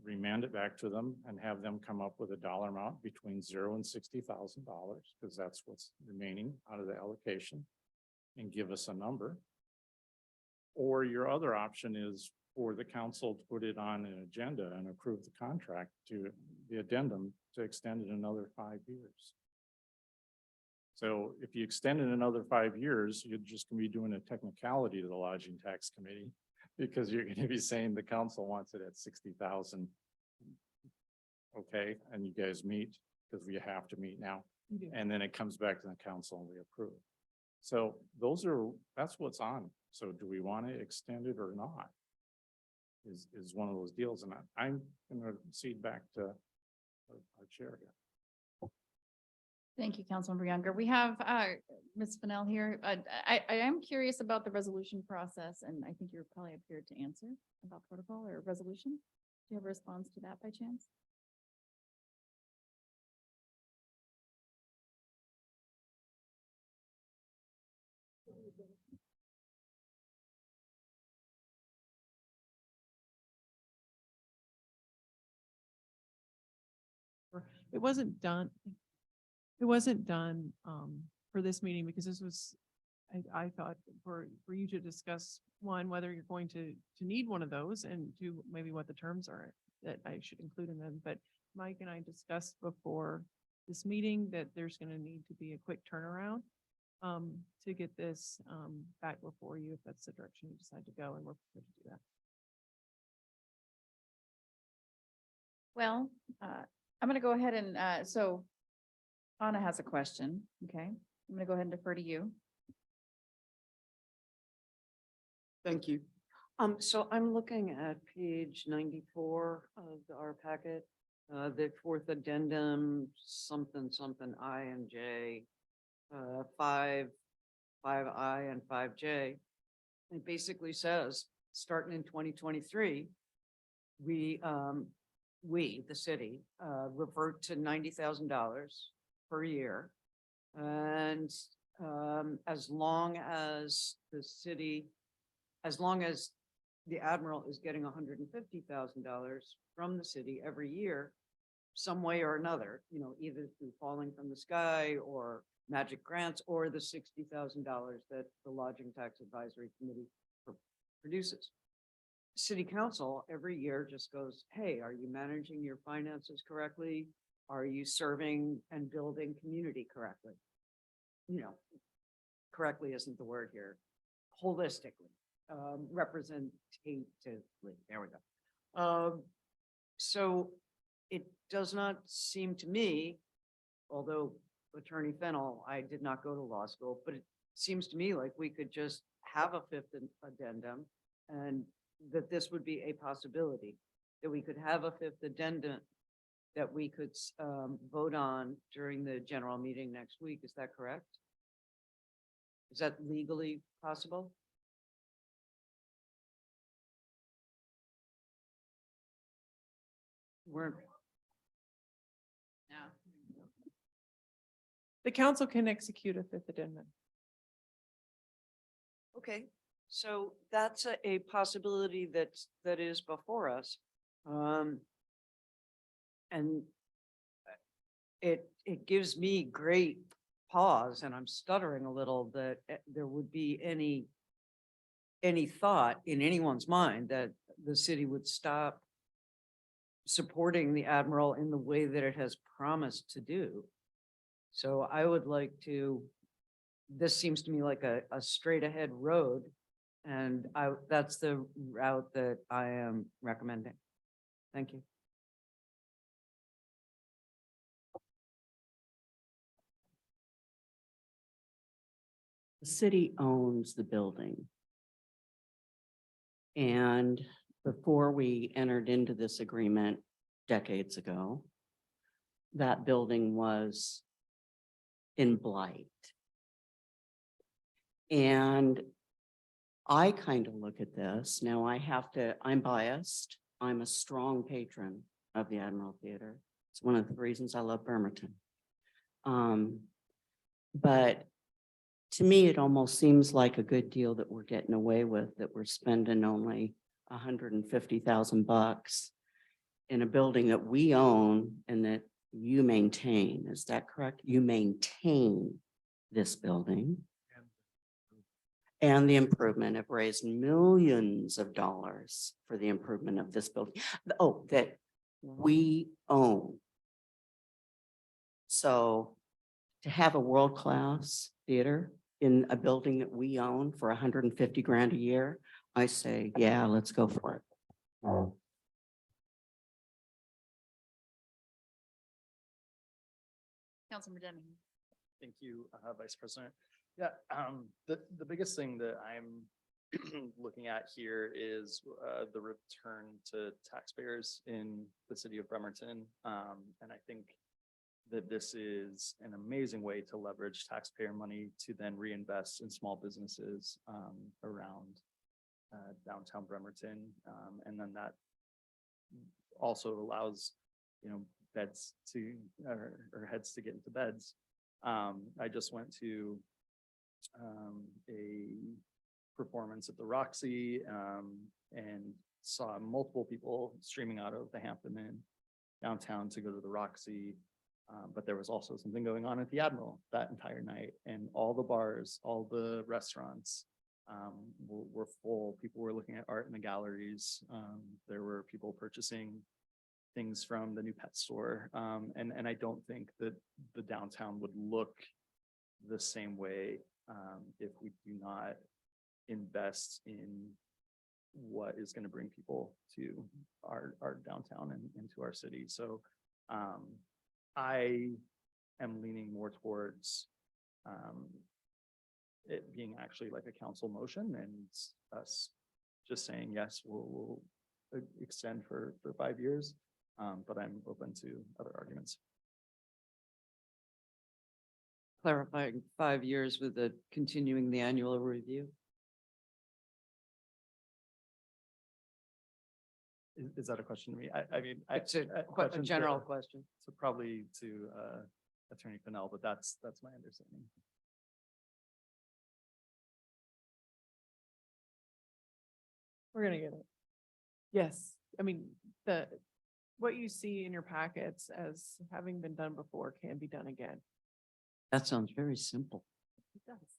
remand it back to them and have them come up with a dollar amount between $0 and $60,000, because that's what's remaining out of the allocation, and give us a number. Or your other option is for the council to put it on an agenda and approve the contract to the addendum to extend it another 5 years. So if you extend it another 5 years, you're just gonna be doing a technicality to the lodging tax committee, because you're gonna be saying the council wants it at 60,000. Okay, and you guys meet, because we have to meet now. And then it comes back to the council and we approve. So that's what's on. So do we want to extend it or not? Is one of those deals, and I'm gonna cede back to our chair here. Thank you, Councilmember Younger. We have Ms. Fennell here. I am curious about the resolution process, and I think you're probably up here to answer about protocol or resolution. Do you have a response to that by chance? It wasn't done. It wasn't done for this meeting because this was, I thought for you to discuss one, whether you're going to need one of those and two, maybe what the terms are that I should include in them. But Mike and I discussed before this meeting that there's going to need to be a quick turnaround to get this back before you, if that's the direction you decide to go, and we're prepared to do that. Well, I'm going to go ahead and, so Anna has a question, okay? I'm going to go ahead and defer to you. Thank you. So I'm looking at page 94 of our packet, the fourth addendum, something, I and J, 5I and 5J. It basically says, starting in 2023, we, the city, revert to $90,000 per year. And as long as the city, as long as the Admiral is getting $150,000 from the city every year, some way or another, you know, either through falling from the sky or magic grants or the $60,000 that the Lodging Tax Advisory Committee produces. City Council every year just goes, hey, are you managing your finances correctly? Are you serving and building community correctly? You know, correctly isn't the word here. Holistically, representatively, there we go. So it does not seem to me, although Attorney Fennell, I did not go to law school, but it seems to me like we could just have a fifth addendum and that this would be a possibility, that we could have a fifth addendum that we could vote on during the general meeting next week. Is that correct? Is that legally possible? We're. The council can execute a fifth addendum. Okay, so that's a possibility that is before us. And it gives me great pause, and I'm stuttering a little, that there would be any thought in anyone's mind that the city would stop supporting the Admiral in the way that it has promised to do. So I would like to, this seems to me like a straight ahead road, and that's the route that I am recommending. Thank you. The city owns the building. And before we entered into this agreement decades ago, that building was in blight. And I kind of look at this, now I'm biased. I'm a strong patron of the Admiral Theater. It's one of the reasons I love Bremerton. But to me, it almost seems like a good deal that we're getting away with, that we're spending only $150,000 in a building that we own and that you maintain. Is that correct? You maintain this building. And the improvement have raised millions of dollars for the improvement of this building. Oh, that we own. So to have a world-class theater in a building that we own for 150 grand a year, I say, yeah, let's go for it. Councilmember Deming. Thank you, Vice President. Yeah, the biggest thing that I'm looking at here is the return to taxpayers in the city of Bremerton. And I think that this is an amazing way to leverage taxpayer money to then reinvest in small businesses around downtown Bremerton. And then that also allows, beds to, or heads to get into beds. I just went to a performance at the Roxy and saw multiple people streaming out of the Hampton Inn downtown to go to the Roxy. But there was also something going on at the Admiral that entire night, and all the bars, all the restaurants were full. People were looking at art in the galleries. There were people purchasing things from the new pet store. And I don't think that the downtown would look the same way if we do not invest in what is going to bring people to our downtown and into our city. So I am leaning more towards it being actually like a council motion and us just saying, yes, we'll extend for 5 years. But I'm open to other arguments. Clarifying 5 years with the continuing the annual review. Is that a question to me? I mean, It's a question to- general question. So probably to Attorney Fennell, but that's my understanding. We're gonna get it. Yes, I mean, what you see in your packets as having been done before can be done again. That sounds very simple. It does.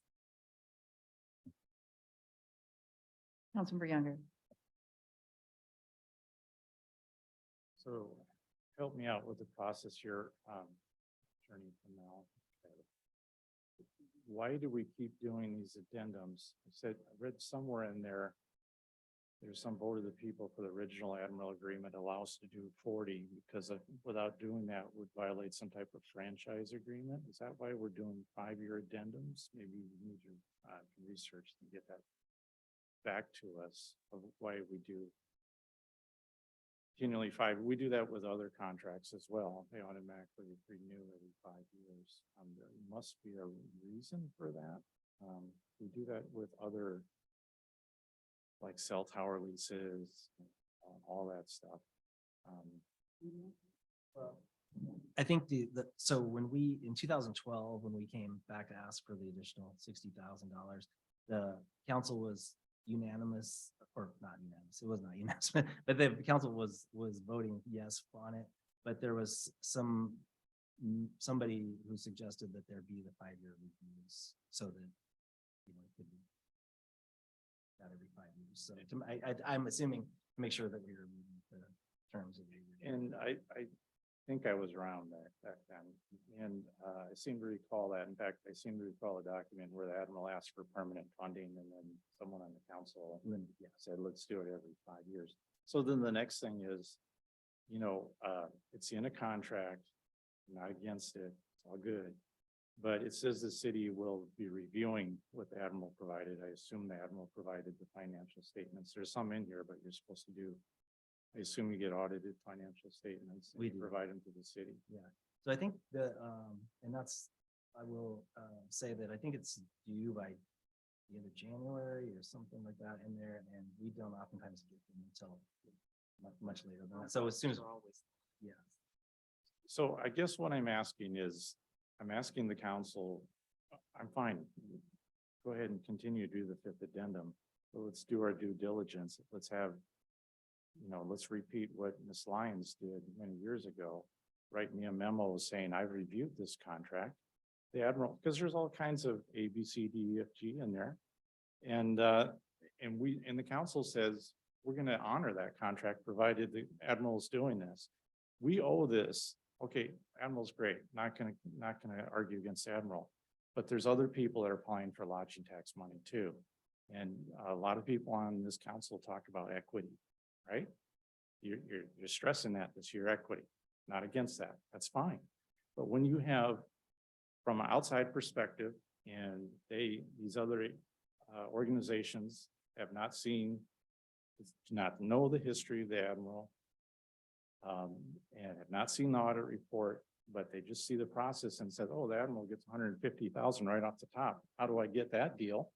Councilmember Younger. So help me out with the process here, Attorney Fennell. Why do we keep doing these addendums? I read somewhere in there, there's some vote of the people for the original Admiral agreement allow us to do 40 because without doing that would violate some type of franchise agreement. Is that why we're doing 5-year addendums? Maybe we need to research and get that back to us of why we do continually 5. We do that with other contracts as well. They automatically renew every 5 years. There must be a reason for that. We do that with other like cell tower leases, all that stuff. I think so when we, in 2012, when we came back to ask for the additional $60,000, the council was unanimous, or not unanimous, it was not unanimous, but the council was voting yes on it. But there was somebody who suggested that there be the 5-year reviews so that, it could be not every 5 years. So I'm assuming to make sure that we are meeting the terms of the agreement. And I think I was around back then. And I seem to recall that. In fact, I seem to recall a document where the Admiral asked for permanent funding and then someone on the council said, let's do it every 5 years. So then the next thing is, it's in a contract, not against it, it's all good. But it says the city will be reviewing what the Admiral provided. I assume the Admiral provided the financial statements. There's some in here, but you're supposed to do, I assume you get audited financial statements. We do. Provide them to the city. Yeah. So I think and I will say that I think it's due by the end of January or something like that in there. And we don't oftentimes get them until much later than that. So as soon as, yeah. So I guess what I'm asking is, I'm asking the council, I'm fine. Go ahead and continue to do the 5th addendum, but let's do our due diligence. Let's have, let's repeat what Ms. Lyons did many years ago. Write me a memo saying, I've reviewed this contract. The Admiral, because there's all kinds of A, B, C, D, E, F, G in there. And the council says, we're going to honor that contract provided the Admiral is doing this. We owe this. Okay, Admiral's great. Not gonna argue against Admiral, but there's other people that are applying for lodging tax money too. And a lot of people on this council talk about equity, right? You're stressing that this year equity, not against that. That's fine. But when you have, from an outside perspective, And these other organizations have not seen, do not know the history of the admiral. And have not seen the audit report, but they just see the process and said, oh, the admiral gets 150,000 right off the top. How do I get that deal?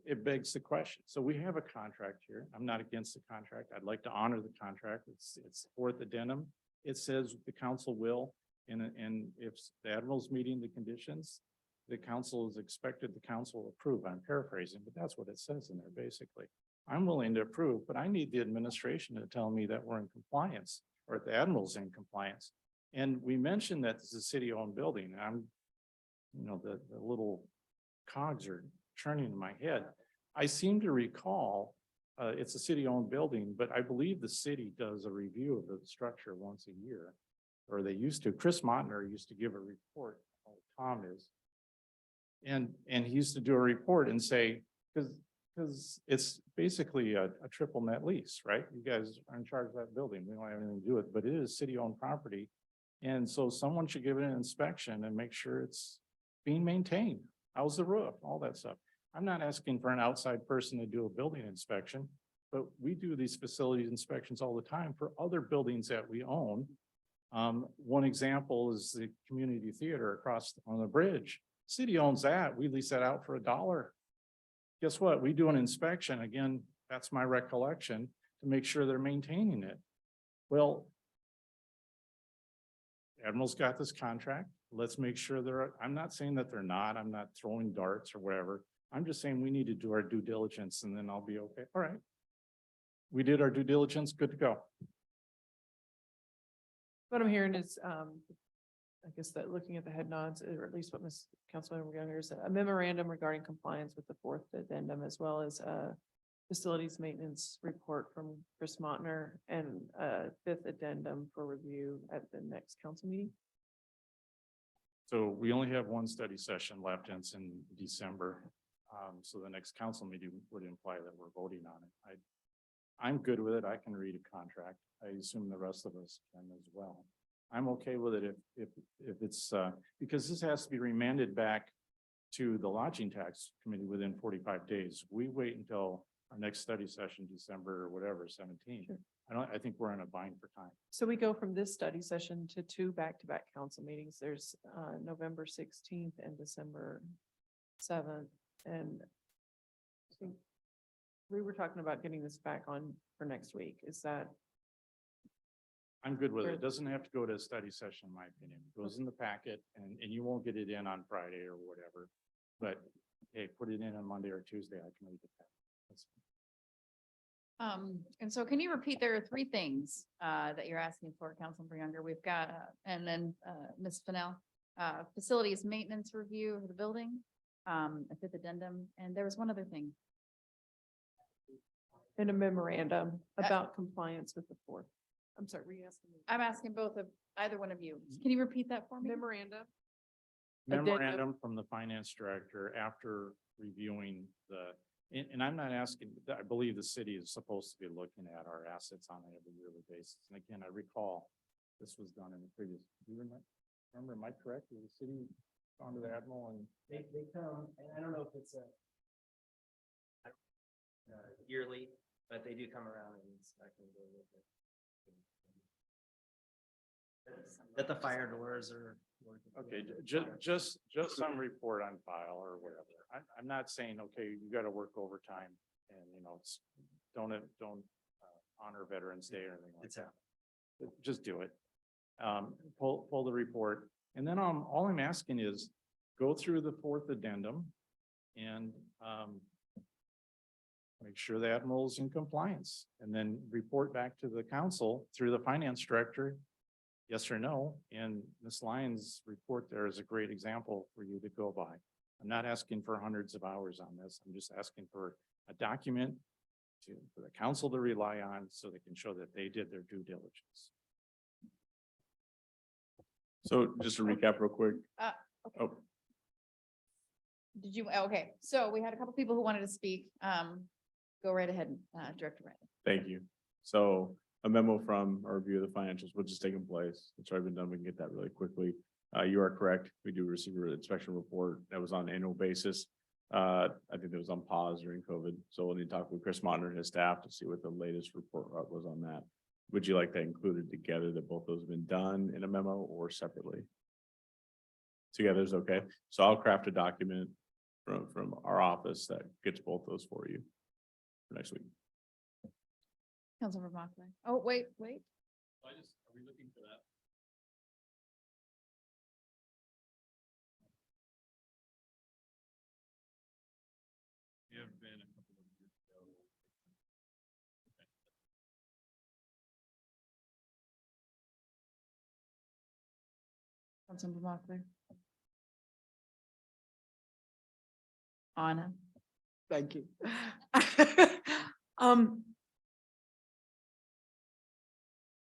It begs the question. So we have a contract here. I'm not against the contract. I'd like to honor the contract. It's fourth addendum. It says the council will, and if the admiral's meeting the conditions, the council is expected, the council will approve. I'm paraphrasing, but that's what it says in there, basically. I'm willing to approve, but I need the administration to tell me that we're in compliance or the admiral's in compliance. And we mentioned that this is a city-owned building. And I'm, the little cogs are churning in my head. I seem to recall, it's a city-owned building, but I believe the city does a review of the structure once a year, or they used to. Chris Montner used to give a report, Tom is. And he used to do a report and say, because it's basically a triple net lease, right? You guys are in charge of that building. We don't have anything to do with it, but it is city-owned property. And so someone should give it an inspection and make sure it's being maintained. How's the roof, all that stuff. I'm not asking for an outside person to do a building inspection, but we do these facility inspections all the time for other buildings that we own. One example is the community theater across on the bridge. City owns that. We lease that out for $1. Guess what? We do an inspection. Again, that's my recollection, to make sure they're maintaining it. Well, Admiral's got this contract. Let's make sure I'm not saying that they're not. I'm not throwing darts or whatever. I'm just saying we need to do our due diligence and then I'll be okay. All right. We did our due diligence. Good to go. What I'm hearing is, I guess that looking at the head nods, or at least what Ms. Councilmember Younger is, a memorandum regarding compliance with the fourth addendum, as well as a facilities maintenance report from Chris Montner, and a fifth addendum for review at the next council meeting. So we only have one study session left and it's in December. So the next council meeting would imply that we're voting on it. I'm good with it. I can read a contract. I assume the rest of us can as well. I'm okay with it if it's, because this has to be remanded back to the lodging tax committee within 45 days. We wait until our next study session, December or whatever, 17. Sure. I think we're in a bind for time. So we go from this study session to two back-to-back council meetings. There's November 16th and December 7th. And I think we were talking about getting this back on for next week. Is that? I'm good with it. It doesn't have to go to a study session, in my opinion. It goes in the packet and you won't get it in on Friday or whatever. But hey, put it in on Monday or Tuesday. I can read the packet. That's And so can you repeat, there are three things that you're asking for, Councilmember Younger. We've got, and then Ms. Fennell, facilities maintenance review of the building, a fifth addendum, and there was one other thing. In a memorandum about compliance with the fourth. I'm sorry, were you asking me? I'm asking both of, either one of you. Can you repeat that for me? Memorandum. memorandum from the finance director after reviewing and I'm not asking, I believe the city is supposed to be looking at our assets on an every yearly basis. And again, I recall this was done in the previous, you remember, am I correct? Is the city gone to the Admiral and? They come, and I don't know if it's yearly, but they do come around and inspect and go with it. That the fire doors are. Okay, just some report on file or whatever. I'm not saying, okay, you gotta work overtime and, don't honor Veterans Day or anything like that. Just do it. Pull the report. And then all I'm asking is go through the fourth addendum and, make sure the Admiral's in compliance and then report back to the council through the finance director. Yes or no, and Ms. Lyons' report there is a great example for you to go by. I'm not asking for hundreds of hours on this. I'm just asking for a document for the council to rely on so they can show that they did their due diligence. So just to recap real quick. Okay. Oh, Did you, okay, so we had a couple people who wanted to speak. Go right ahead, Director Riley. thank you. So a memo from our review of the financials, which is taking place. It's already been done. We can get that really quickly. You are correct. We do receive an inspection report that was on an annual basis. I think that was on pause during COVID. So we'll need to talk with Chris Monitor and his staff to see what the latest report was on that. Would you like that included together, that both those have been done in a memo or separately? Together is okay. So I'll craft a document from our office that gets both those for you for next week. Councilmember Mochler. Oh, wait. Are we looking for that? Have been a couple of years ago. Councilmember Mochler. Anna. Thank you. Um,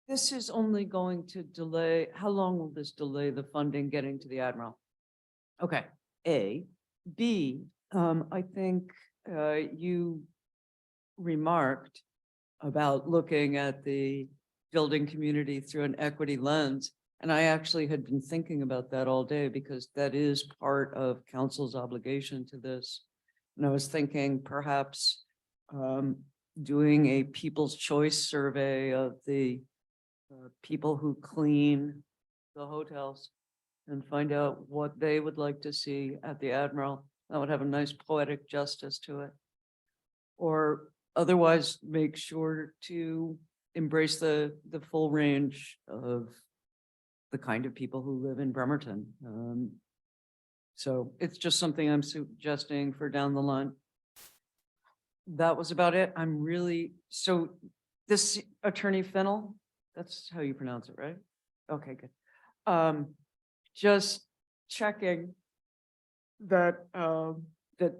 this is only going to delay, how long will this delay the funding getting to the Admiral? Okay, A. B, I think, you remarked about looking at the building community through an equity lens. And I actually had been thinking about that all day because that is part of council's obligation to this. And I was thinking perhaps doing a people's choice survey of the people who clean the hotels and find out what they would like to see at the Admiral. That would have a nice poetic justice to it. Or otherwise make sure to embrace the full range of the kind of people who live in Bremerton. So it's just something I'm suggesting for down the line. That was about it. I'm really, so this Attorney Fennel, that's how you pronounce it, right? Okay, good. Just checking that, that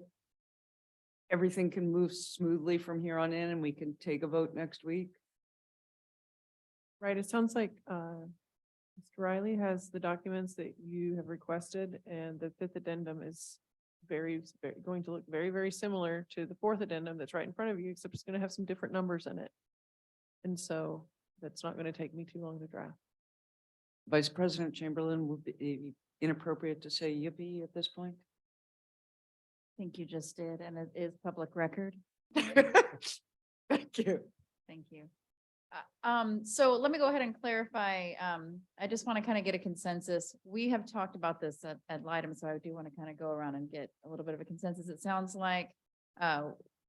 everything can move smoothly from here on in and we can take a vote next week. Right, it sounds like Mr. Riley has the documents that you have requested, and the fifth addendum is going to look very, very similar to the fourth addendum that's right in front of you, except it's going to have some different numbers in it. And so that's not going to take me too long to draft. Vice President Chamberlain, would be inappropriate to say yippee at this point? I think you just did, and it is public record. Thank you. Thank you. So let me go ahead and clarify. I just want to kind of get a consensus. We have talked about this at Litem, so I do want to kind of go around and get a little bit of a consensus. It sounds like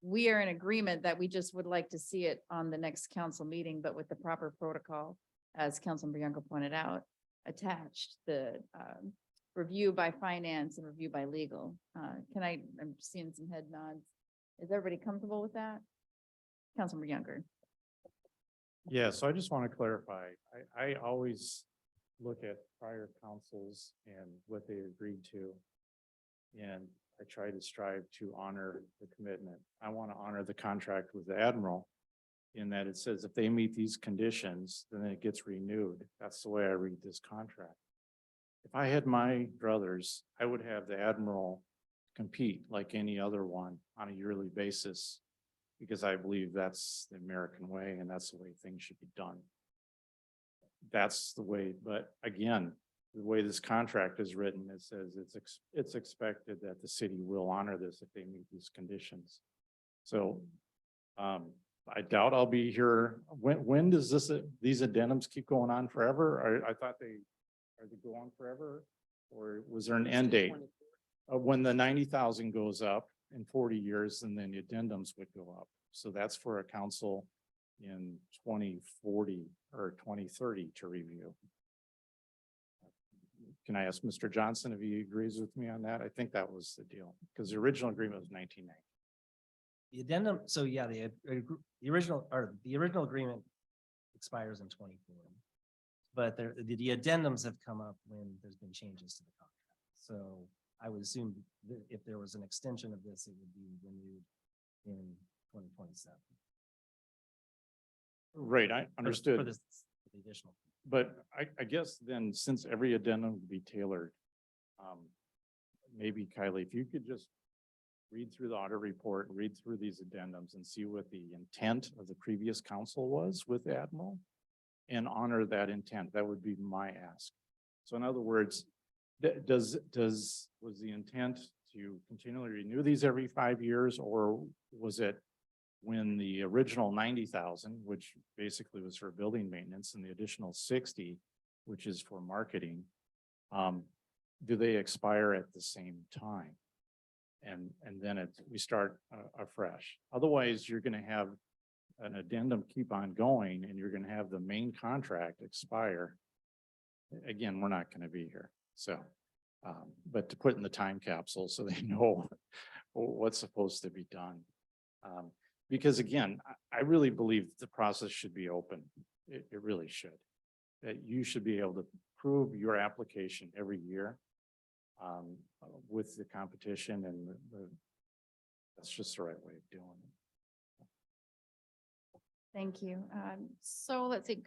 we are in agreement that we just would like to see it on the next council meeting, but with the proper protocol, as Councilmember Younger pointed out, attached the review by finance and review by legal. I'm seeing some head nods. Is everybody comfortable with that? Councilmember Younger. Yeah, so I just want to clarify. I always look at prior councils and what they agreed to. And I try to strive to honor the commitment. I want to honor the contract with the Admiral in that it says if they meet these conditions, then it gets renewed. That's the way I read this contract. If I had my druthers, I would have the Admiral compete like any other one on a yearly basis, because I believe that's the American way and that's the way things should be done. That's the way, but again, the way this contract is written, it says it's expected that the city will honor this if they meet these conditions. So I doubt I'll be here. When does these addendums keep going on forever? I thought they go on forever, or was there an end date? When the 90,000 goes up in 40 years, and then the addendums would go up. So that's for a council in 2040 or 2030 to review. Can I ask Mr. Johnson if he agrees with me on that? I think that was the deal, because the original agreement was 1990. The addendum, so yeah, the original agreement expires in 2040. But the addendums have come up when there's been changes to the contract. So I would assume that if there was an extension of this, it would be renewed in 2027. Right, I understood. For the additional. But I guess then, since every addendum would be tailored, maybe Kylie, if you could just read through the audit report, read through these addendums and see what the intent of the previous council was with the Admiral and honor that intent. That would be my ask. So in other words, was the intent to continually renew these every 5 years, or was it when the original 90,000, which basically was for building maintenance, and the additional 60, which is for marketing, do they expire at the same time? And then we start afresh. Otherwise, you're gonna have an addendum keep on going, and you're gonna have the main contract expire. Again, we're not gonna be here, so. But to put in the time capsule so they know what's supposed to be done. Because again, I really believe the process should be open. It really should. That you should be able to prove your application every year with the competition, and that's just the right way of doing it. Thank you. So let's see,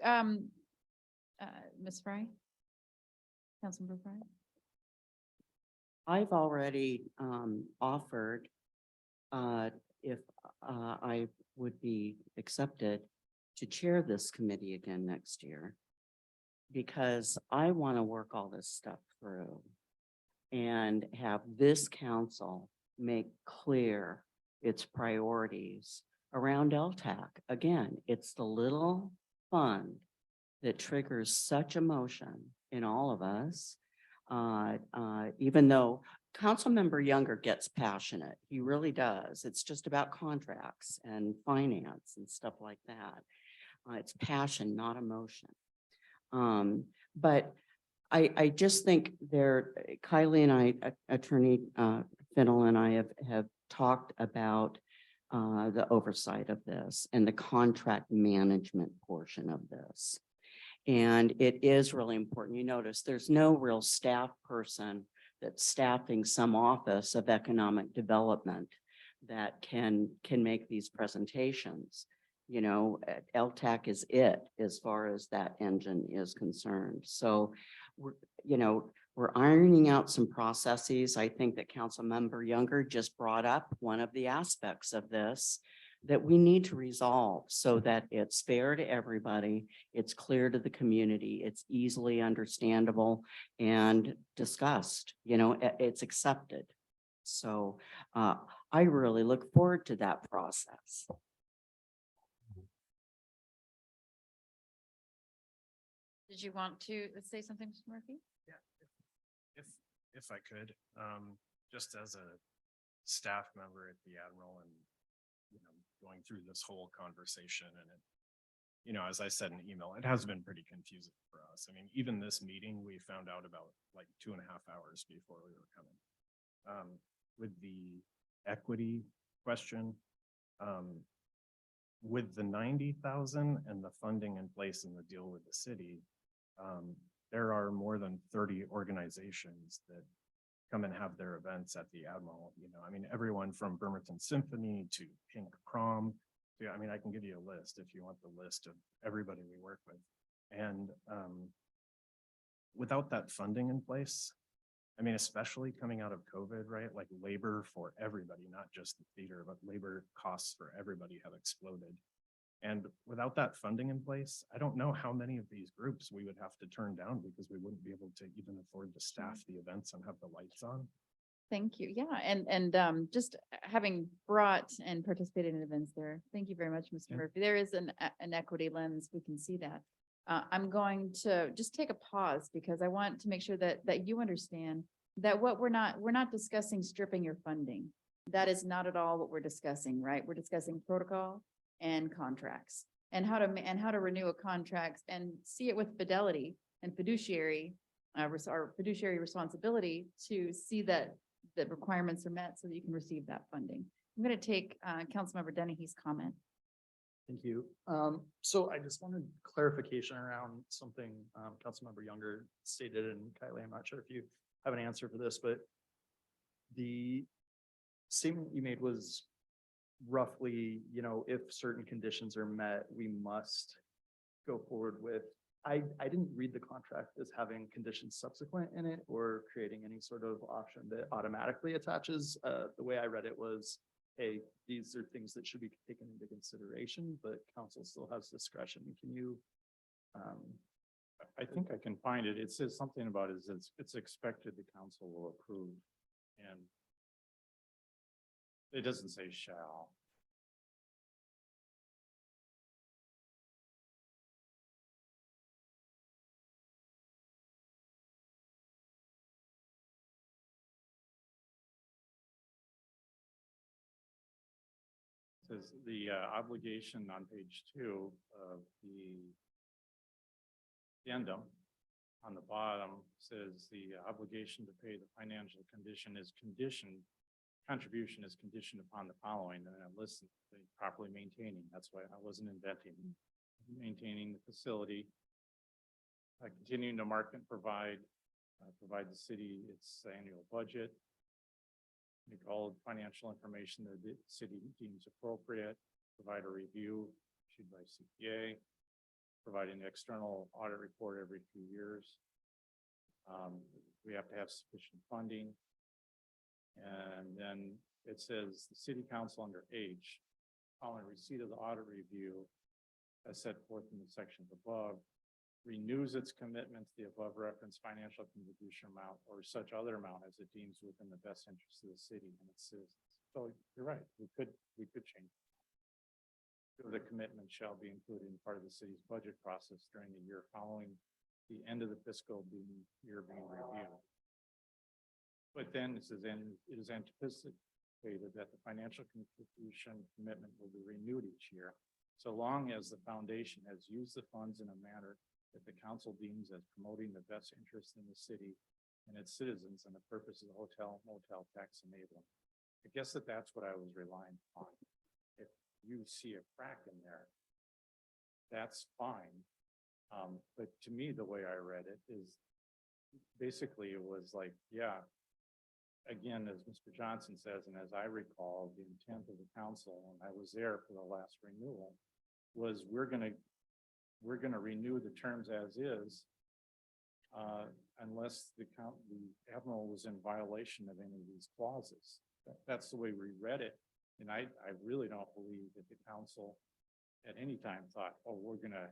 Ms. Fry? Councilmember Fry? I've already offered if I would be accepted to chair this committee again next year, because I want to work all this stuff through and have this council make clear its priorities around LTAC. Again, it's the little fund that triggers such emotion in all of us. Even though Councilmember Younger gets passionate, he really does. It's just about contracts and finance and stuff like that. It's passion, not emotion. But I just think Kylie and I, Attorney Finnell and I have talked about the oversight of this and the contract management portion of this. And it is really important. You notice there's no real staff person that's staffing some office of economic development that can make these presentations. You know, LTAC is it as far as that engine is concerned. So, we're ironing out some processes. I think that Councilmember Younger just brought up one of the aspects of this that we need to resolve so that it's fair to everybody, it's clear to the community, it's easily understandable and discussed, it's accepted. So I really look forward to that process. Did you want to say something, Mr. Murphy? If I could, just as a staff member at the Admiral and, going through this whole conversation and it, as I said in the email, it has been pretty confusing for us. I mean, even this meeting, we found out about like 2.5 hours before we were coming. With the equity question, with the 90,000 and the funding in place in the deal with the city, there are more than 30 organizations that come and have their events at the Admiral. I mean, everyone from Bremerton Symphony to Pink Prom. I can give you a list if you want the list of everybody we work with. And without that funding in place, especially coming out of COVID, right? Like labor for everybody, not just the theater, but labor costs for everybody have exploded. And without that funding in place, I don't know how many of these groups we would have to turn down because we wouldn't be able to even afford to staff the events and have the lights on. Thank you. Yeah, and just having brought and participated in events there, thank you very much, Mr. Murphy. There is an equity lens. We can see that. I'm going to just take a pause because I want to make sure that you understand that we're not discussing stripping your funding. That is not at all what we're discussing, right? We're discussing protocol and contracts and how to renew a contract and see it with fidelity and fiduciary responsibility to see that the requirements are met so that you can receive that funding. I'm going to take Councilmember Dennehy's comment. Thank you. So I just wanted clarification around something Councilmember Younger stated, and Kylie, I'm not sure if you have an answer for this, but the statement you made was roughly, if certain conditions are met, we must go forward with. I didn't read the contract as having conditions subsequent in it or creating any sort of option that automatically attaches. The way I read it was, hey, these are things that should be taken into consideration, but council still has discretion. Can you I think I can find it. It says something about it's expected the council will approve, and it doesn't say shall. Says the obligation on page 2 of the addendum on the bottom says the obligation to pay the financial condition is conditioned, contribution is conditioned upon the following, and I listen, properly maintaining, that's why I wasn't inventing, maintaining the facility, continuing to market and provide the city its annual budget, make all financial information that the city deems appropriate, provide a review issued by CPA, provide an external audit report every 2 years. We have to have sufficient funding. And then it says the city council under H, following receipt of the audit review, as set forth in the sections above, renews its commitment to the above referenced financial contribution amount or such other amount as it deems within the best interest of the city. And it says, so you're right, we could change. The commitment shall be included in part of the city's budget process during the year following the end of the fiscal year being reviewed. But then it says, and it is anticipated that the financial contribution commitment will be renewed each year, so long as the foundation has used the funds in a manner that the council deems as promoting the best interest in the city and its citizens and the purpose of the hotel motel tax enabling. I guess that's what I was relying on. If you see a crack in there, that's fine. But to me, the way I read it is basically it was like, yeah, again, as Mr. Johnson says, and as I recall, the intent of the council, and I was there for the last renewal, was we're gonna renew the terms as is, unless the admiral was in violation of any of these clauses. That's the way we read it. And I really don't believe that the council at any time thought, oh, we're gonna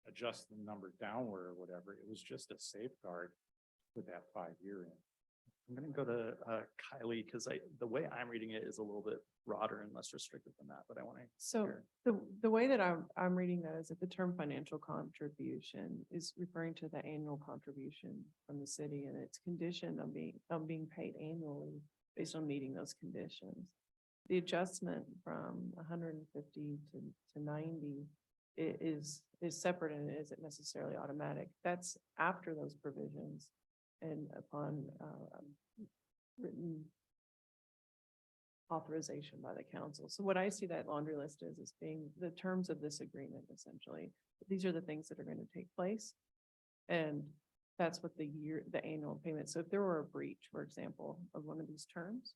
adjust the number downward or whatever. It was just a safeguard with that 5-year in. I'm gonna go to Kylie, because the way I'm reading it is a little bit broader and less restrictive than that, but I want to. So the way that I'm reading that is that the term financial contribution is referring to the annual contribution from the city, and it's conditioned on being paid annually based on meeting those conditions. The adjustment from 150 to 90 is separate and it isn't necessarily automatic. That's after those provisions and upon written authorization by the council. So what I see that laundry list is being the terms of this agreement, essentially. These are the things that are going to take place. And that's what the annual payment. So if there were a breach, for example, of one of these terms,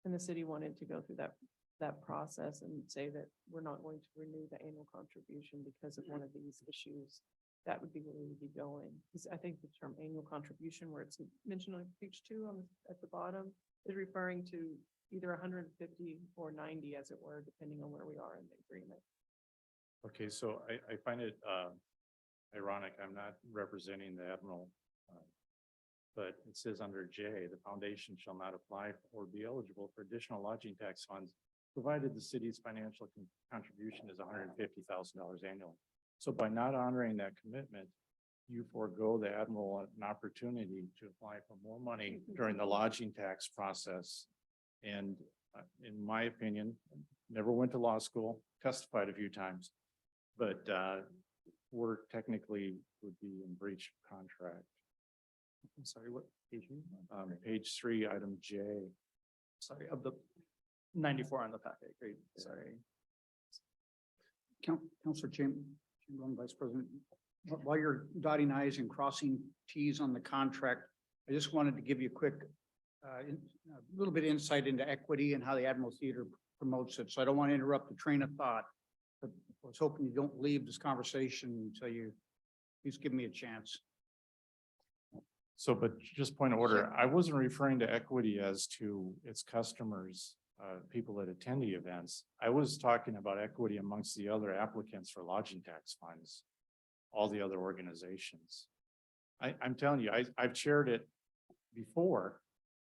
and the city wanted to go through that process and say that we're not going to renew the annual contribution because of one of these issues, that would be where we would be going. Because I think the term annual contribution, where it's mentioned on page 2 at the bottom, is referring to either 150 or 90, as it were, depending on where we are in the agreement. Okay, so I find it ironic. I'm not representing the admiral, but it says under J, the foundation shall not apply or be eligible for additional lodging tax funds, provided the city's financial contribution is $150,000 annually. So by not honoring that commitment, you forego the admiral an opportunity to apply for more money during the lodging tax process. And in my opinion, never went to law school, testified a few times, but we're technically would be in breach of contract. I'm sorry, what page? Page 3, item J. Sorry, of the 94 on the packet. Great, sorry. Councilor Chamberlain, Vice President, while you're dotting i's and crossing t's on the contract, I just wanted to give you a quick, a little bit of insight into equity and how the Admiral Theater promotes it. So I don't want to interrupt the train of thought, but I was hoping you don't leave this conversation until you please give me a chance. So, but just point of order, I wasn't referring to equity as to its customers, people that attend the events. I was talking about equity amongst the other applicants for lodging tax funds. all the other organizations. I'm telling you, I've chaired it before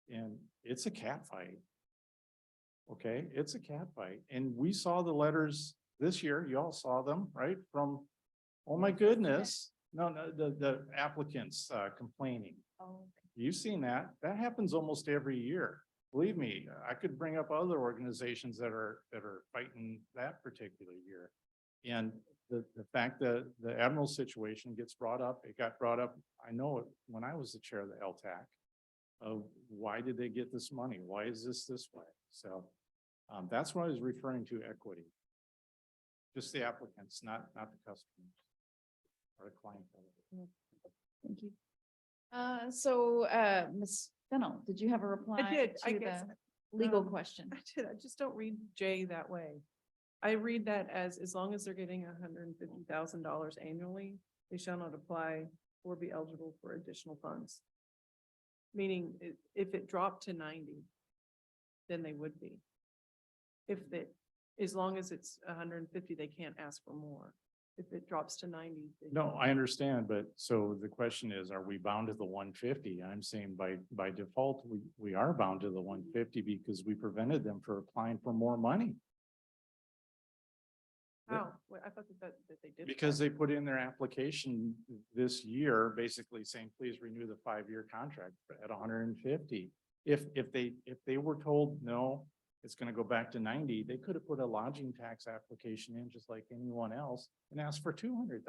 and it's a cat fight. Okay, it's a cat fight. And we saw the letters this year. You all saw them, right? From, oh my goodness. No, the applicants complaining. Oh, You've seen that. That happens almost every year. Believe me, I could bring up other organizations that are fighting that particular year. And the fact that the Admiral situation gets brought up, it got brought up, I know it when I was the chair of the LTAC. Of why did they get this money? Why is this way? So that's what I was referring to, equity. Just the applicants, not the customers or the client. thank you. Ms. Fennel, did you have a reply? I to guess. the Legal Um, question. I did, I just don't read J that way. I read that as long as they're getting $150,000 annually, they shall not apply or be eligible for additional funds. Meaning if it dropped to 90, then they would be. As long as it's 150, they can't ask for more. If it drops to 90. No, I understand, but so the question is, are we bound to the 150? I'm saying by default, we are bound to the 150 because we prevented them from applying for more money. How? Well, I thought that they did. Because they put in their application this year, basically saying, please renew the 5-year contract at 150. If they were told, no, it's gonna go back to 90, they could have put a lodging tax application in just like anyone else and asked for $200,000.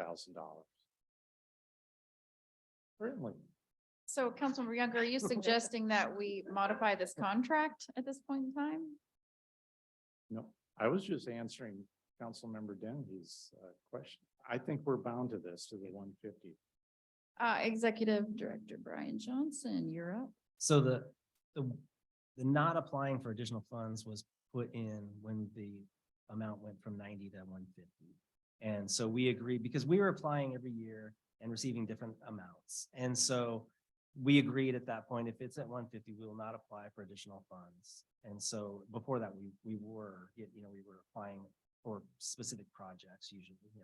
Certainly. So Councilmember Younger, are you suggesting that we modify this contract at this point in time? No, I was just answering Councilmember Dennehy's question. I think we're bound to this, to the 150. Executive Director Brian Johnson, you're up. So the not applying for additional funds was put in when the amount went from 90 to 150. And so we agreed because we were applying every year and receiving different amounts. And so we agreed at that point, if it's at 150, we will not apply for additional funds. And so before that, we were applying for specific projects usually, yeah.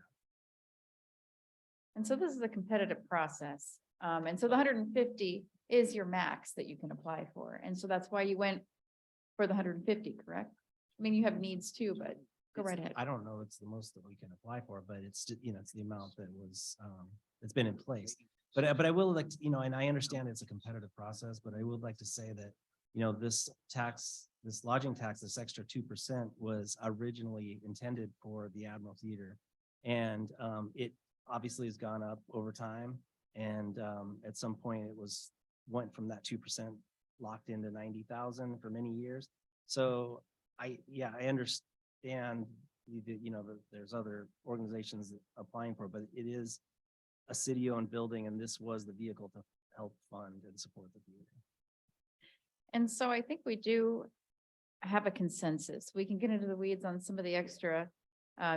And so this is a competitive process. And so the 150 is your max that you can apply for. And so that's why you went for the 150, correct? I mean, you have needs too, but go right ahead. I don't know, it's the most that we can apply for, but it's, it's the amount that was, that's been in place. But I will like, and I understand it's a competitive process, but I would like to say that, this tax, this lodging tax, this extra 2% was originally intended for the Admiral Theater. And it obviously has gone up over time. And at some point it went from that 2% locked into 90,000 for many years. So I understand that there's other organizations applying for it, but it is a city-owned building, and this was the vehicle to help fund and support the theater. And so I think we do have a consensus. We can get into the weeds on some of the extra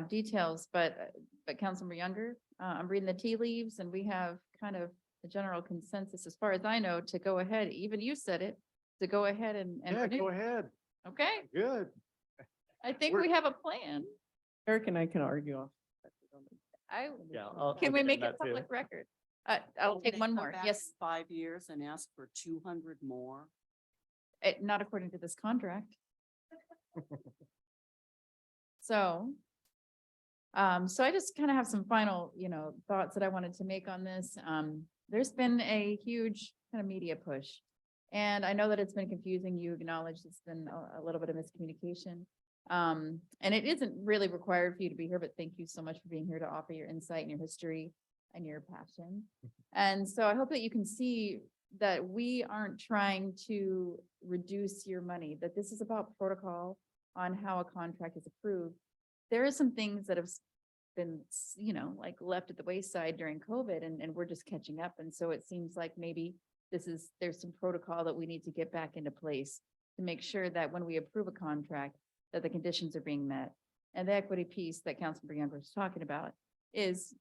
details, but Councilmember Younger, I'm reading the tea leaves and we have kind of a general consensus, as far as I know, to go ahead. Even you said it, to go ahead and Yeah, renew. go ahead. Okay, Good. I think we have a plan. Eric and I can argue off. Can we make it public record? I'll Will take they one come more. back Yes, in 5 years and ask for 200 more? not according to this contract. So I just kind of have some final, thoughts that I wanted to make on this. There's been a huge kind of media push. And I know that it's been confusing. You acknowledged it's been a little bit of miscommunication. And it isn't really required for you to be here, but thank you so much for being here to offer your insight and your history and your passion. And so I hope that you can see that we aren't trying to reduce your money, that this is about protocol on how a contract is approved. There are some things that have been, like left at the wayside during COVID, and we're just catching up. And so it seems like maybe there's some protocol that we need to get back into place to make sure that when we approve a contract, that the conditions are being met. And the equity piece that Councilmember Younger was talking about is,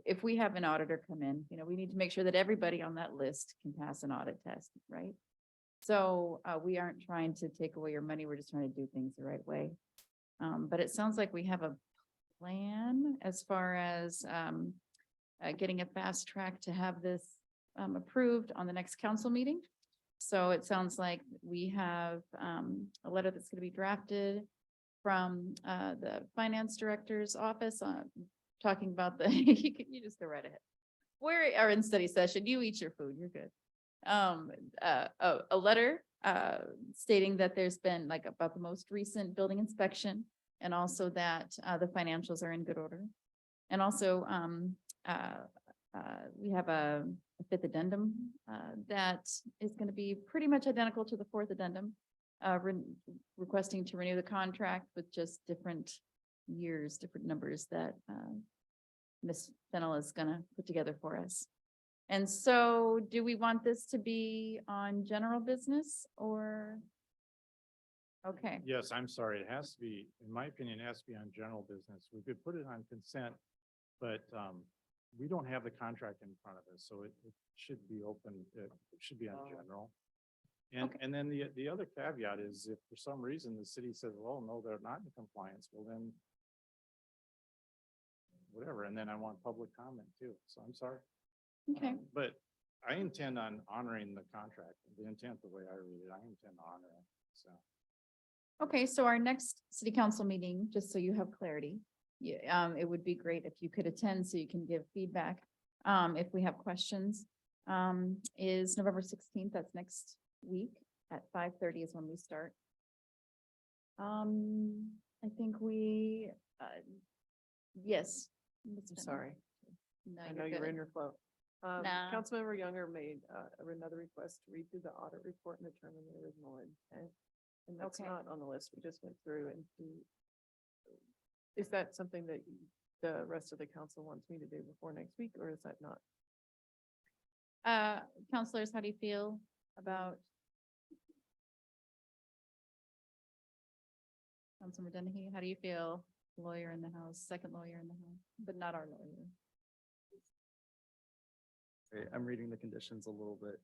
if we have an auditor come in, we need to make sure that everybody on that list can pass an audit test, right? So we aren't trying to take away your money. We're just trying to do things the right way. But it sounds like we have a plan as far as getting a fast track to have this approved on the next council meeting. So it sounds like we have a letter that's going to be drafted from the finance director's office talking about the, you just go right ahead. We are in study session. You eat your food. You're good. A letter stating that there's been like about the most recent building inspection and also that the financials are in good order. And also we have a fifth addendum that is going to be pretty much identical to the fourth addendum, requesting to renew the contract with just different years, different numbers that Ms. Fennell is going to put together for us. And so do we want this to be on general business or? Okay, Yes, I'm sorry. It has to be, in my opinion, it has to be on general business. We could put it on consent, but we don't have the contract in front of us, so it should be open. It should be on general. And, Okay. and then the other caveat is if for some reason the city says, well, no, they're not in compliance, well then whatever. And then I want public comment too. So I'm sorry. okay. But I intend on honoring the contract, the intent, the way I read it, I intend to honor it. So. Okay, so our next city council meeting, just so you have clarity, it would be great if you could attend so you can give feedback. If we have questions, is November 16th, that's next week at 5:30 is when we start. I think we, yes. Ms. I'm Fennell. sorry. No, I know you're you're in good. your flow. Nah. Councilmember Younger made another request to read through the audit report and determine the original intent. And that's Okay. not on the list. We just went through and is that something that the rest of the council wants me to do before next week, or is that not? Counselors, how do you feel about? Councilmember Dennehy, how do you feel? Lawyer in the house, second lawyer in the house, but not our lawyer. I'm reading the conditions a little bit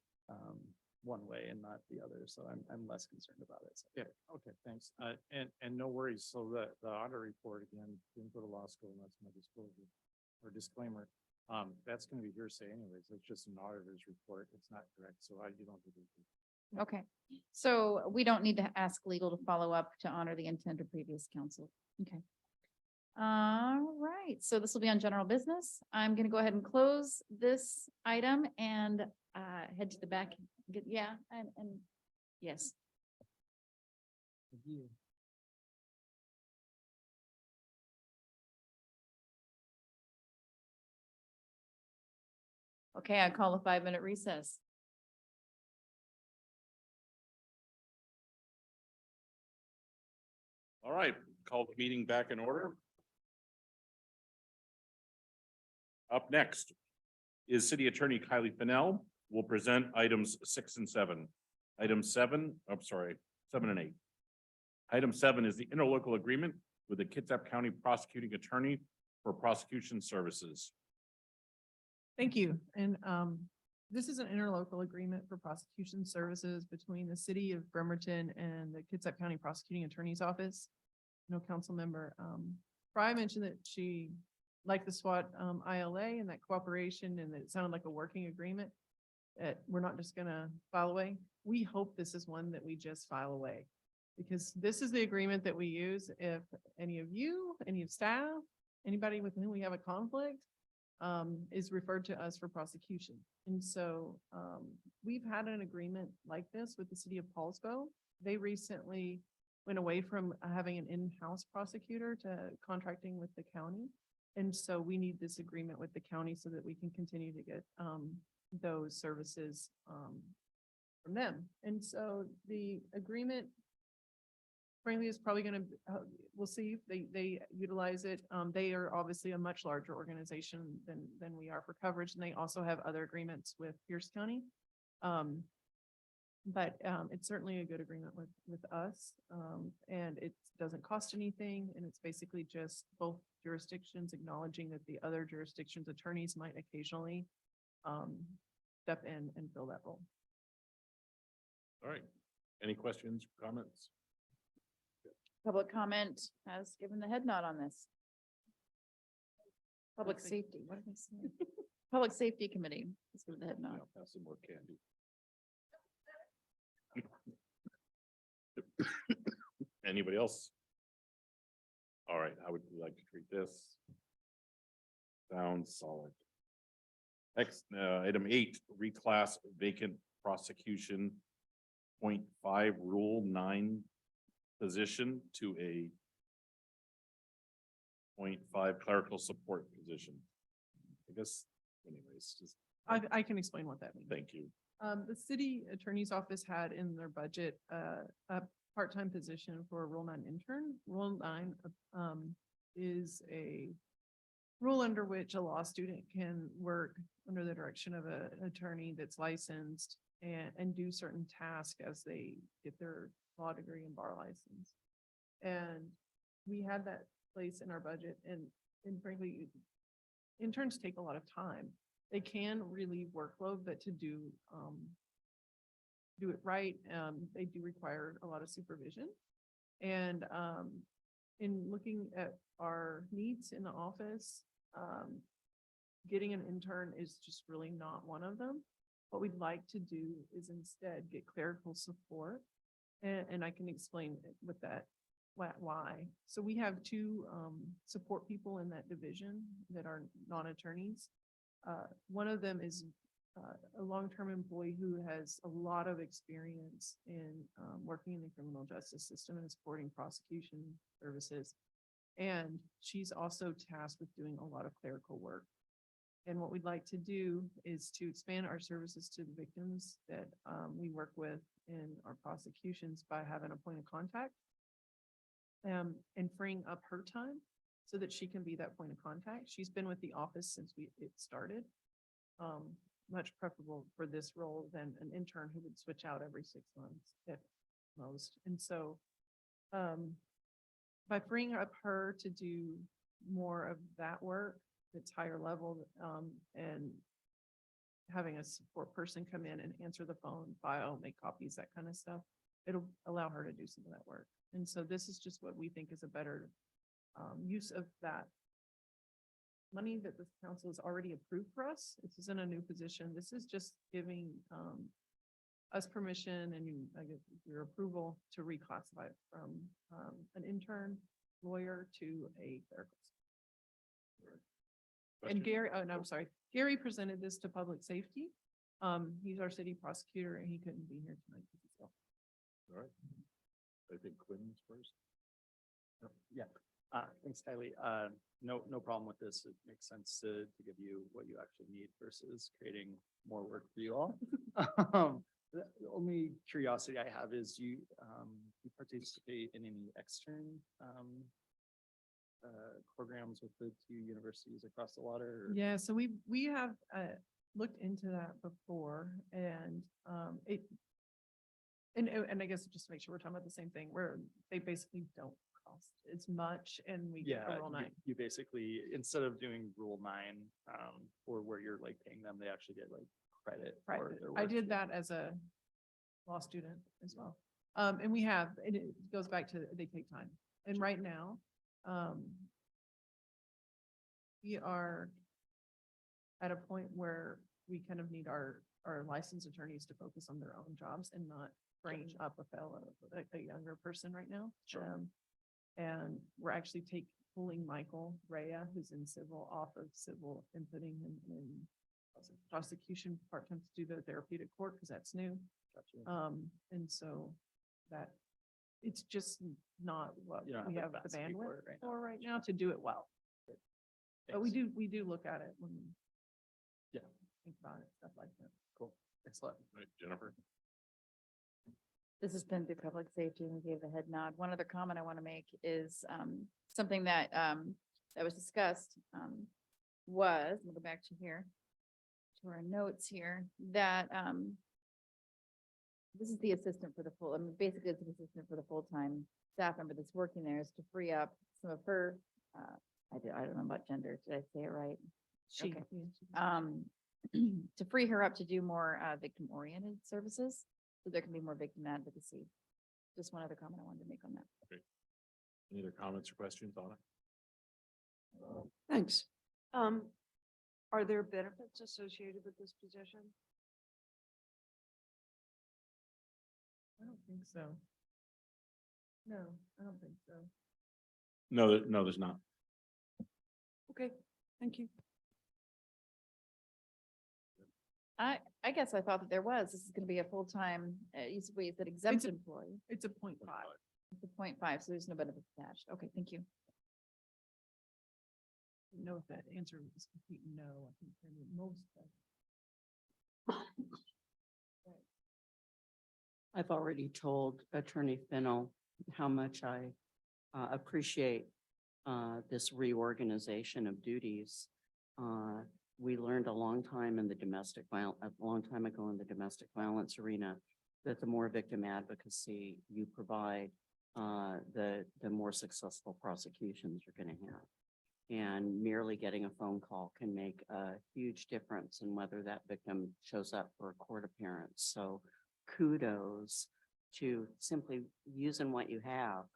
one way and not the other, so I'm less concerned about it. So. Yeah, okay, thanks. And no worries. So the audit report, again, didn't go to law school, and that's my disclosure or disclaimer. That's gonna be hearsay anyways. It's just an auditor's report. It's not correct, so you don't do it. Okay, so we don't need to ask legal to follow up to honor the intent of previous council. Okay. All right, so this will be on general business. I'm gonna go ahead and close this item and head to the back. Yeah, and yes. Thank you. Okay, I call a 5-minute recess. All right, call the meeting back in order. Up next is City Attorney Kylie Fennell will present items 6 and 7. Item 7, I'm sorry, 7 and 8. Item 7 is the interlocal agreement with the Kitsap County Prosecuting Attorney for prosecution services. Thank you. And this is an interlocal agreement for prosecution services between the city of Bremerton and the Kitsap County Prosecuting Attorney's Office. No council member. Fry mentioned that she liked the SWAT ILA and that cooperation, and that it sounded like a working agreement that we're not just gonna file away. We hope this is one that we just file away, because this is the agreement that we use if any of you, any of staff, anybody with whom we have a conflict is referred to us for prosecution. And so we've had an agreement like this with the city of Paulsbo. They recently went away from having an in-house prosecutor to contracting with the county. And so we need this agreement with the county so that we can continue to get those services from them. And so the agreement frankly is probably going to, we'll see if they utilize it. They are obviously a much larger organization than we are for coverage, and they also have other agreements with Pierce County. But it's certainly a good agreement with us, and it doesn't cost anything, and it's basically just both jurisdictions acknowledging that the other jurisdictions' attorneys might occasionally step in and fill that role. All right, any questions, comments? Public comment has given the head nod on this. Public safety, what did I say? Public Safety Committee. Let's give it the head nod. Have some more candy. Anybody else? All right, how would you like to treat this? Sounds solid. Next, item 8, reclass vacant prosecution 0.5 rule 9 position to a 0.5 clerical support position. I guess, anyways, just I can explain what that means. thank you. The city attorney's office had in their budget, a part-time position for a Rule 9 intern. Rule 9, is a rule under which a law student can work under the direction of an attorney that's licensed and do certain tasks as they get their law degree and bar license. And we had that place in our budget and frankly, interns take a lot of time. They can relieve workload, but to do it right, they do require a lot of supervision. And in looking at our needs in the office, getting an intern is just really not one of them. What we'd like to do is instead get clerical support. And I can explain with that why. So we have 2 support people in that division that are non-attorneys. One of them is a long-term employee who has a lot of experience in working in the criminal justice system and supporting prosecution services. And she's also tasked with doing a lot of clerical work. And what we'd like to do is to expand our services to the victims that we work with in our prosecutions by having a point of contact and freeing up her time so that she can be that point of contact. She's been with the office since it started. Much preferable for this role than an intern who would switch out every 6 months at most. And so by freeing up her to do more of that work that's higher level and having a support person come in and answer the phone, file, make copies, that kind of stuff, it'll allow her to do some of that work. And so this is just what we think is a better use of that money that the council has already approved for us. This isn't a new position. This is just giving us permission and I guess your approval to reclassify it from an intern lawyer to a clerical. And Gary, oh, no, I'm sorry. Gary presented this to public safety. He's our city prosecutor and he couldn't be here tonight. So. All right. I think Quinn's first. Yeah, thanks, Kylie. No problem with this. It makes sense to give you what you actually need versus creating more work for you all. The only curiosity I have is you participate in any extern programs with the 2 universities across the water? Or? Yeah, so we have looked into that before and and I guess just to make sure we're talking about the same thing, where they basically don't cost as much and we get the Rule 9. You basically, instead of doing Rule 9 or where you're like paying them, they actually get like credit for their work. I did that as a law student as well. And we have, and it goes back to, they take time. And right now, we are at a point where we kind of need our licensed attorneys to focus on their own jobs and not bring up a younger person right now. Sure. And we're actually pulling Michael Rea, who's in civil, off of civil and putting him in prosecution part-time to do the therapeutic court because that's new. Gotcha. And so that it's just not what we have the bandwidth for right now to do it well. But we do look at it when we think about it, stuff like that. Cool. Thanks a lot. Right, Jennifer. This has been through public safety and we gave the head nod. One other comment I want to make is something that that was discussed was, we'll go back to here, to our notes here, that this is the assistant for the full, I mean, basically it's an assistant for the full-time staff member that's working there, is to free up some of her, I don't know about gender, did I say it right? She, Okay. yeah, To free her up to do more victim-oriented services, so there can be more victim advocacy. Just one other comment I wanted to make on that. Any other comments or questions on it? Thanks. Are there benefits associated with this position? I don't think so. No, I don't think so. No, no, there's not. Okay, thank you. I guess I thought that there was. This is gonna be a full-time, you said exempt employee. It's a 0.5. It's a 0.5, so there's no benefits attached. Okay, thank you. Didn't know if that answer was complete no. I think there were most. I've already told Attorney Fennell how much I appreciate this reorganization of duties. We learned a long time in the a long time ago in the domestic violence arena, that the more victim advocacy you provide, the more successful prosecutions you're going to have. And merely getting a phone call can make a huge difference in whether that victim shows up for a court appearance. So kudos to simply using what you have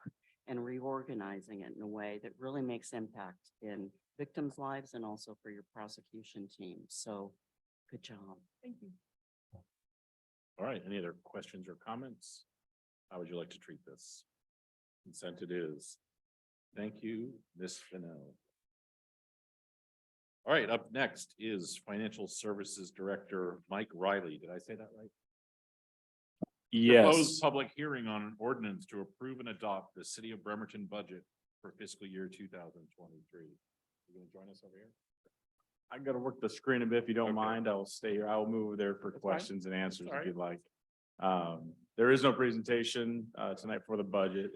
and reorganizing it in a way that really makes impact in victims' lives and also for your prosecution team. So good job. Thank you. All right, any other questions or comments? How would you like to treat this? Consent it is. Thank you, Ms. Fennell. All right, up next is Financial Services Director Mike Riley. Did I say that right? Proposed public hearing on an ordinance to approve and adopt the City of Bremerton budget for fiscal year 2023. You gonna join us over here? I gotta work the screen a bit. If you don't Okay. mind, I'll stay here. I'll move there for That's fine. questions and answers All if you'd like. There is no presentation tonight for the budget.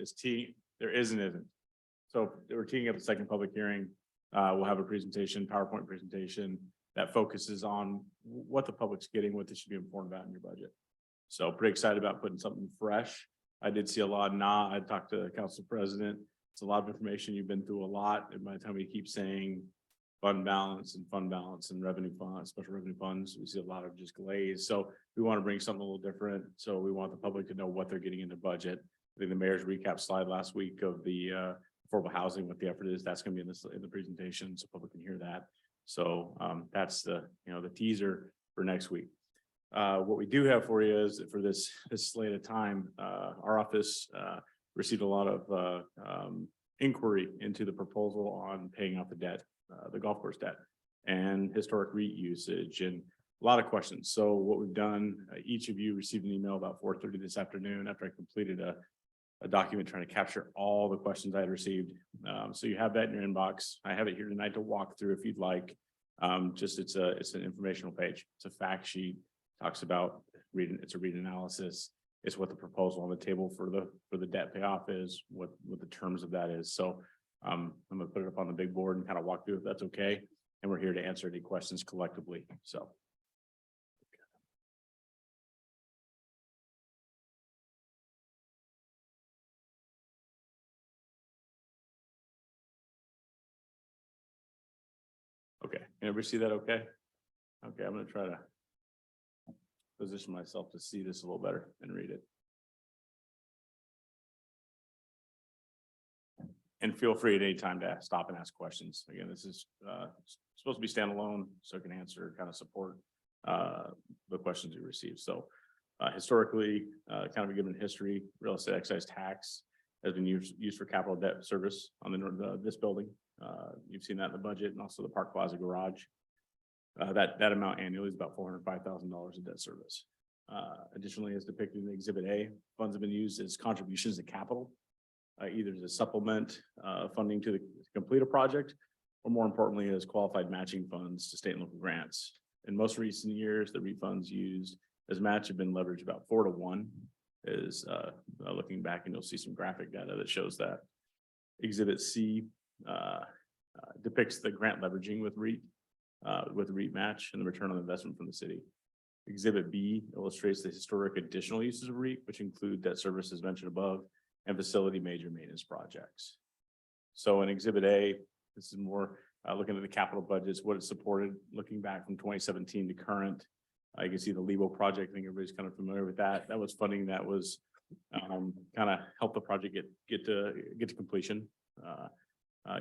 There isn't. So we're teeing up the second public hearing. We'll have a presentation, PowerPoint presentation that focuses on what the public's getting, what they should be informed about in your budget. So pretty excited about putting something fresh. I did see a lot of I talked to the council president. It's a lot of information. You've been through a lot. And by the time we keep saying fund balance and revenue funds, special revenue funds, we see a lot of just glaze. So we want to bring something a little different. So we want the public to know what they're getting in their budget. I think the mayor's recap slide last week of the affordable housing, what the effort is, that's going to be in the presentation, so public can hear that. So that's the teaser for next week. What we do have for you is for this slate of time, our office received a lot of inquiry into the proposal on paying off the debt, the golf course debt, and historic REIT usage, and a lot of questions. So what we've done, each of you received an email about 4:30 this afternoon after I completed a document trying to capture all the questions I had received. So you have that in your inbox. I have it here tonight to walk through if you'd like. It's an informational page. It's a fact sheet. Talks about it's a read analysis. It's what the proposal on the table for the debt payoff is, what the terms of that is. So I'm gonna put it up on the big board and kind of walk through if that's okay. And we're here to answer any questions collectively. So. Okay, everybody see that okay? Okay, I'm gonna try to position myself to see this a little better and read it. And feel free at any time to stop and ask questions. Again, this is supposed to be standalone, so it can answer, kind of support the questions you receive. So historically, kind of a given history, real estate excise tax has been used for capital debt service on this building. You've seen that in the budget and also the Park Plaza garage. That amount annually is about $405,000 of debt service. Additionally, as depicted in Exhibit A, funds have been used as contributions to capital, either as a supplement funding to complete a project, or more importantly, as qualified matching funds to state and local grants. In most recent years, the refunds used as match have been leveraged about 4-to-1. Is looking back, and you'll see some graphic data that shows that. Exhibit C depicts the grant leveraging with REIT match and the return on investment from the city. Exhibit B illustrates the historic additional uses of REIT, which include debt services mentioned above and facility major maintenance projects. So in Exhibit A, this is more looking at the capital budgets, what it supported, looking back from 2017 to current. You can see the Lebo project. I think everybody's kind of familiar with that. That was funding that was kind of helped the project get to completion.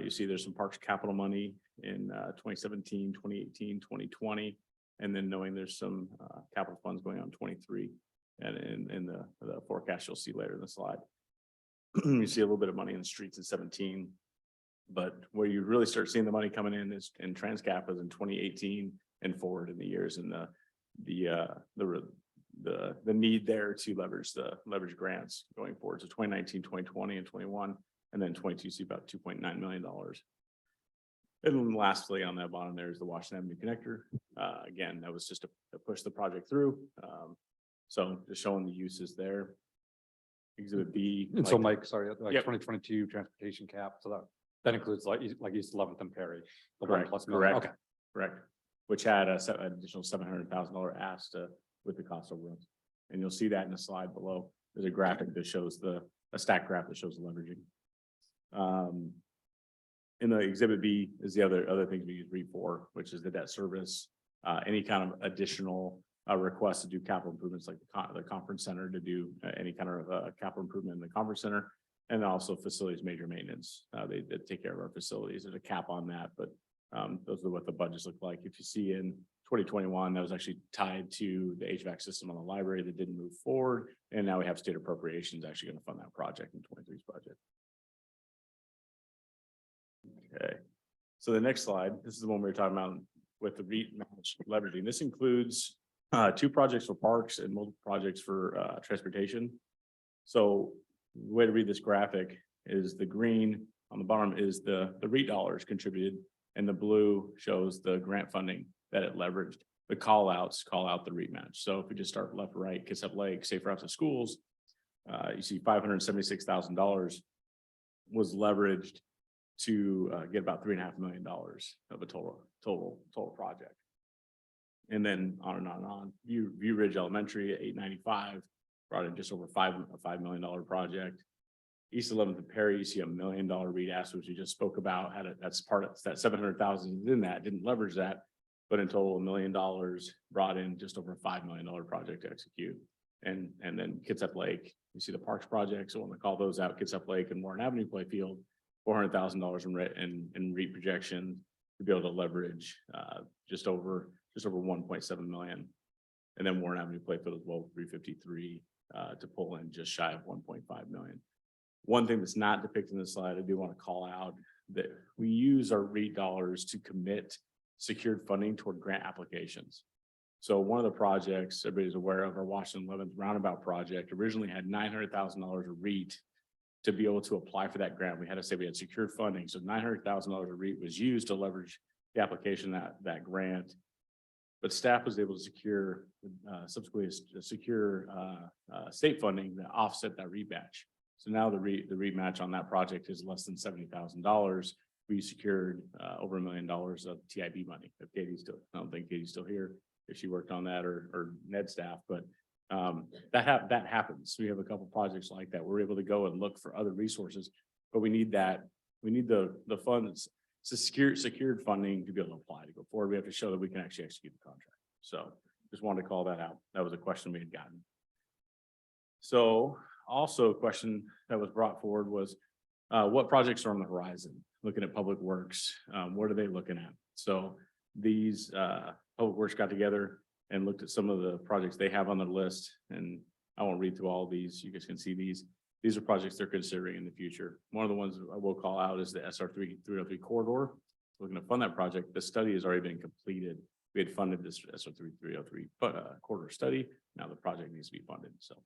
You see there's some parks capital money in 2017, 2018, 2020. And then knowing there's some capital funds going on 23. And in the forecast you'll see later in the slide. You see a little bit of money in the streets in 17. But where you really start seeing the money coming in is in Transcap is in 2018 and forward in the years, and the need there to leverage grants going forward. So 2019, 2020, and 21, and then 22 see about $2.9 million. And then lastly, on that bottom there is the Washington Avenue connector. Again, that was just to push the project through. So just showing the uses there. Exhibit B. And so Mike, sorry, like Yep. 2022 transportation cap, so that includes like East 11th and Perry. The $1 Correct, plus million. correct. Okay. Correct, which had an additional $700,000 asked with the cost overruns. And you'll see that in the slide below. There's a graphic that shows a stack graph that shows the leveraging. In the exhibit B is the other things we use REIT for, which is the debt service, any kind of additional request to do capital improvements like the conference center to do any kind of capital improvement in the conference center. And also facilities major maintenance. They take care of our facilities. There's a cap on that, but those are what the budgets look like. If you see in 2021, that was actually tied to the HVAC system on the library that didn't move forward. And now we have state appropriations actually going to fund that project in 23's budget. Okay, so the next slide, this is the one we were talking about with the REIT managed leveraging. This includes 2 projects for parks and multiple projects for transportation. So the way to read this graphic is the green on the bottom is the REIT dollars contributed, and the blue shows the grant funding that it leveraged. The call outs call out the REIT match. So if we just start left to right, Kitsap Lake, Safe Routes to Schools, you see $576,000 was leveraged to get about $3.5 million of a total project. And then on and on and on. View Ridge Elementary at 895 brought in just over a $5 million project. East 11th and Perry, you see $1 million REIT ask, which we just spoke about. That's part of that 700,000 in that, didn't leverage that, but in total $1 million brought in just over a $5 million project to execute. And then Kitsap Lake, you see the parks projects. So I want to call those out: Kitsap Lake and Warren Avenue Playfield, $400,000 in REIT projection to be able to leverage just over 1.7 million. And then Warren Avenue Playfield as well, 353 to pull in just shy of 1.5 million. One thing that's not depicted in the slide, I do want to call out that we use our REIT dollars to commit secured funding toward grant applications. So one of the projects everybody's aware of, our Washington 11th roundabout project, originally had $900,000 of REIT to be able to apply for that grant. We had to say we had secured funding. So $900,000 of REIT was used to leverage the application that grant. But staff was able to secure subsequently secure state funding that offset that REIT match. So now the REIT match on that project is less than $70,000. We secured over $1 million of TIB money. If Katie's still, I don't think Katie's still here, if she worked on that or Ned staff, but that happens. We have a couple projects like that. We're able to go and look for other resources, but we need that. We need the funds, secured funding to be able to apply to go forward. We have to show that we can actually execute the contract. So just wanted to call that out. That was a question we had gotten. So also a question that was brought forward was what projects are on the horizon? Looking at Public Works, what are they looking at? So these Public Works got together and looked at some of the projects they have on their list. And I won't read through all of these. You guys can see these. These are projects they're considering in the future. One of the ones I will call out is the SR 303 corridor. Looking to fund that project. The study has already been completed. We had funded this SR 303 corridor study. Now the project needs to be funded. So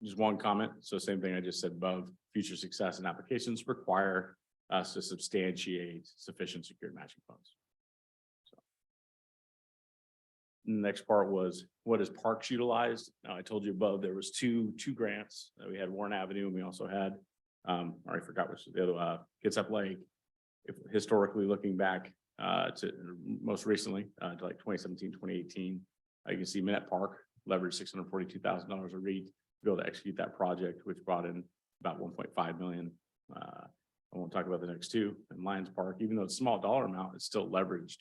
just one comment. So same thing I just said above, future success and applications require us to substantiate sufficient secured matching funds. So the next part was, what is parks utilized? Now I told you above, there was two grants. We had Warren Avenue and we also had, I already forgot which the other, Kitsap Lake. If historically looking back to most recently to like 2017, 2018, you can see Minette Park leveraged $642,000 of REIT to be able to execute that project, which brought in about 1.5 million. I won't talk about the next two. And Lions Park, even though it's a small dollar amount, it's still leveraged.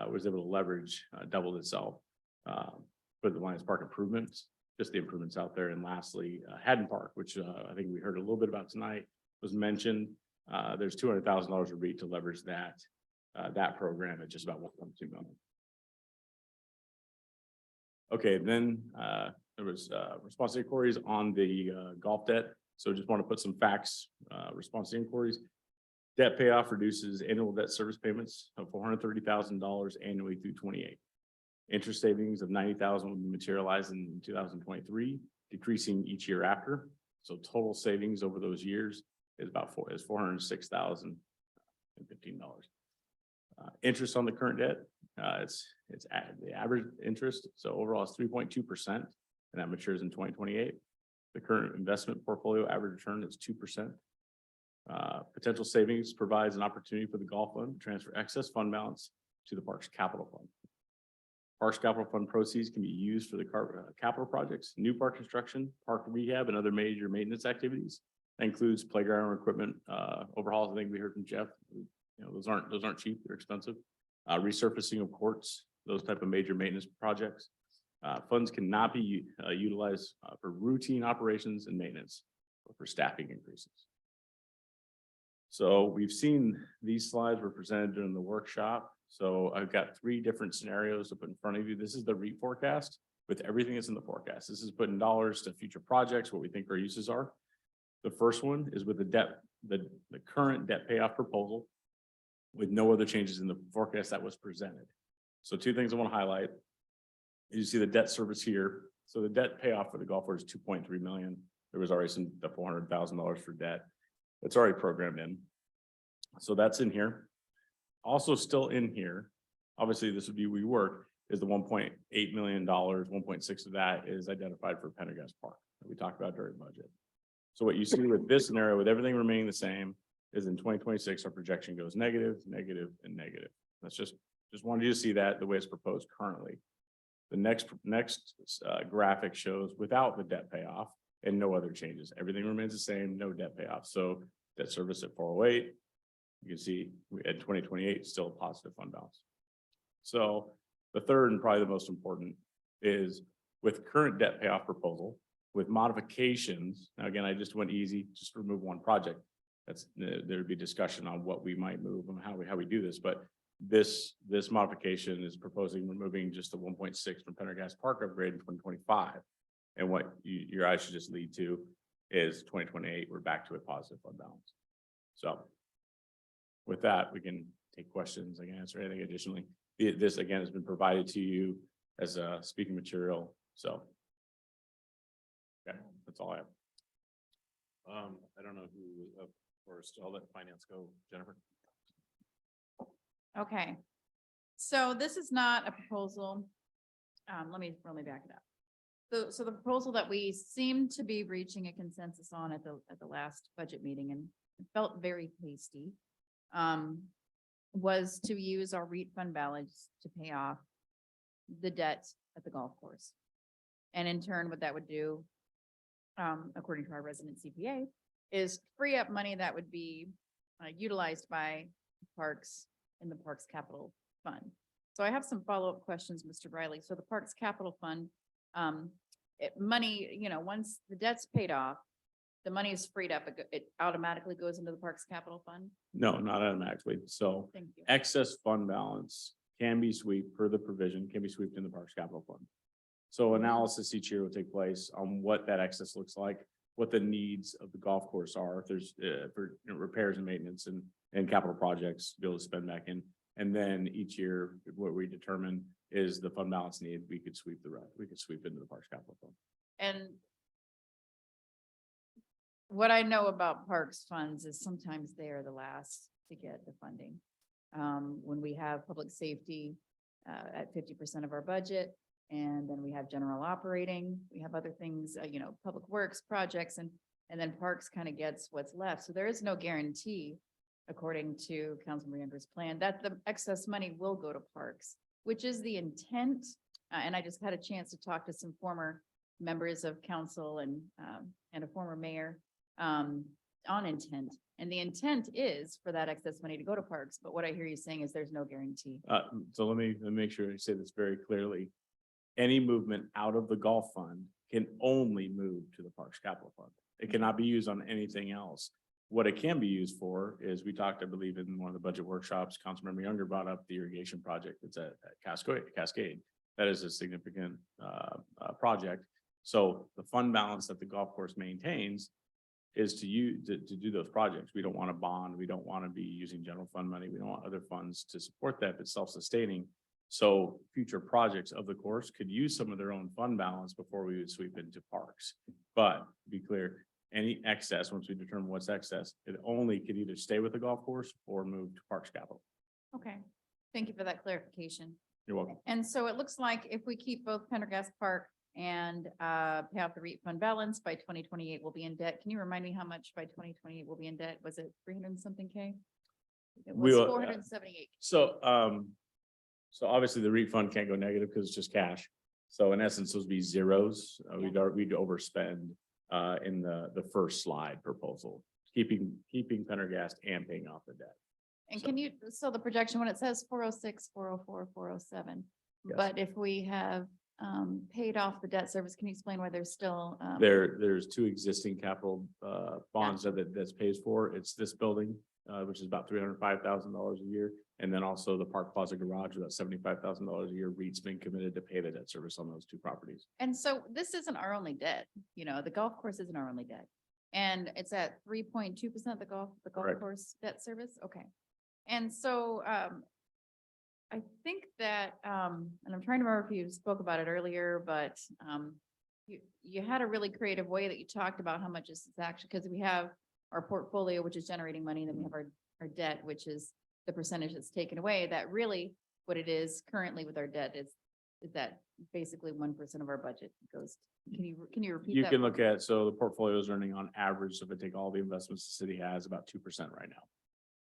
Was able to leverage, doubled itself for the Lions Park improvements, just the improvements out there. And lastly, Haddon Park, which I think we heard a little bit about tonight. was mentioned. There's $200,000 a REIT to leverage that program at just about 1.2 million. Okay, then there was response to inquiries on the golf debt. So just want to put some facts, response to inquiries. Debt payoff reduces annual debt service payments of $430,000 annually through 28. Interest savings of 90,000 will be materialized in 2023, decreasing each year after. So total savings over those years is about $406,015. Interest on the current debt, it's the average interest. So overall it's 3.2%, and that matures in 2028. The current investment portfolio average return is 2%. Potential savings provides an opportunity for the golf fund to transfer excess fund balance to the Parks Capital Fund. Parks Capital Fund proceeds can be used for the capital projects, new park construction, park rehab, and other major maintenance activities. That includes playground equipment overhauls. I think we heard from Jeff. You know, those aren't cheap; they're expensive. Resurfacing of courts, those type of major maintenance projects. Funds cannot be utilized for routine operations and maintenance or for staffing increases. So we've seen these slides were presented during the workshop. So I've got 3 different scenarios to put in front of you. This is the REIT forecast with everything that's in the forecast. This is putting dollars to future projects, what we think our uses are. The first one is with the current debt payoff proposal with no other changes in the forecast that was presented. So 2 things I want to highlight. You see the debt service here. So the debt payoff for the golf course is 2.3 million. There was already the $400,000 for debt. It's already programmed in. So that's in here. Also still in here, obviously this would be WeWork, is the $1.8 million, 1.6 of that is identified for Pendergast Park that we talked about during budget. So what you see with this scenario, with everything remaining the same, is in 2026, our projection goes negative, negative, and negative. That's just wanted you to see that the way it's proposed currently. The next graphic shows without the debt payoff and no other changes. Everything remains the same, no debt payoff. So debt service at 408. You can see at 2028, still a positive fund balance. So the third and probably the most important is with current debt payoff proposal with modifications. Now, again, I just went easy, just remove one project. There'd be discussion on what we might move and how we do this, but this modification is proposing removing just the 1.6 from Pendergast Park upgrade in 2025. And what your eyes should just lead to is 2028, we're back to a positive fund balance. So with that, we can take questions. I can answer anything additionally. This again has been provided to you as a speaking material. So okay, that's all I have. I don't know who, of course, I'll let finance go, Jennifer. Okay, so this is not a proposal. Let me back it up. So the proposal that we seem to be reaching a consensus on at the last budget meeting, and it felt very hasty, was to use our REIT fund balance to pay off the debt at the golf course. And in turn, what that would do, according to our resident CPA, is free up money that would be utilized by parks in the Parks Capital Fund. So I have some follow-up questions, Mr. Briley. So the Parks Capital Fund, money, once the debt's paid off, the money is freed up, it automatically goes into the Parks Capital Fund? No, not automatically. So Thank you. excess fund balance can be swept per the provision, can be swept in the Parks Capital Fund. So analysis each year will take place on what that excess looks like, what the needs of the golf course are, if there's for repairs and maintenance and capital projects to be able to spend back in. And then each year, what we determine is the fund balance need, we could sweep into the Parks Capital Fund. And what I know about parks funds is sometimes they are the last to get the funding. When we have public safety at 50% of our budget, and then we have general operating, we have other things, public works projects, and then parks kind of gets what's left. So there is no guarantee, according to Councilman Andrews' plan, that the excess money will go to parks, which is the intent. And I just had a chance to talk to some former members of council and a former mayor on intent. And the intent is for that excess money to go to parks. But what I hear you saying is there's no guarantee. So let me make sure I say this very clearly. Any movement out of the golf fund can only move to the Parks Capital Fund. It cannot be used on anything else. What it can be used for is, we talked, I believe, in one of the budget workshops, Councilmember Younger brought up the irrigation project that's at Cascade. That is a significant project. So the fund balance that the golf course maintains is to do those projects. We don't want to bond. We don't want to be using general fund money. We don't want other funds to support that. It's self-sustaining. So future projects of the course could use some of their own fund balance before we would sweep into parks. But to be clear, any excess, once we determine what's excess, it only could either stay with the golf course or move to Parks Capital. Okay, thank you for that clarification. You're welcome. And so it looks like if we keep both Pendergast Park and pay off the REIT fund balance by 2028, we'll be in debt. Can you remind me how much by 2028 we'll be in debt? Was it 300 and something K? It was We'll- 478. So, so obviously the REIT fund can't go negative because it's just cash. So in essence, those would be zeros. We'd overspend in the first slide proposal, keeping Pendergast and paying off the debt. And can you, so the projection, when it says 406, 404, 407, Yes. but if we have paid off the debt service, can you explain why there's still? There's two existing capital bonds that's pays for. It's this building, which is about $305,000 a year. And then also the Park Plaza Garage, about $75,000 a year. REIT's been committed to pay the debt service on those two properties. And so this isn't our only debt, the golf course isn't our only debt. And it's at 3.2% the golf Correct. course debt service, okay. And so I think that, and I'm trying to remember if you spoke about it earlier, but you had a really creative way that you talked about how much is actually, because we have our portfolio, which is generating money, and then we have our debt, which is the percentage that's taken away. That really what it is currently with our debt is that basically 1% of our budget goes. Can you repeat You that? can look at, so the portfolio is earning on average, so if I take all the investments the city has, about 2% right now.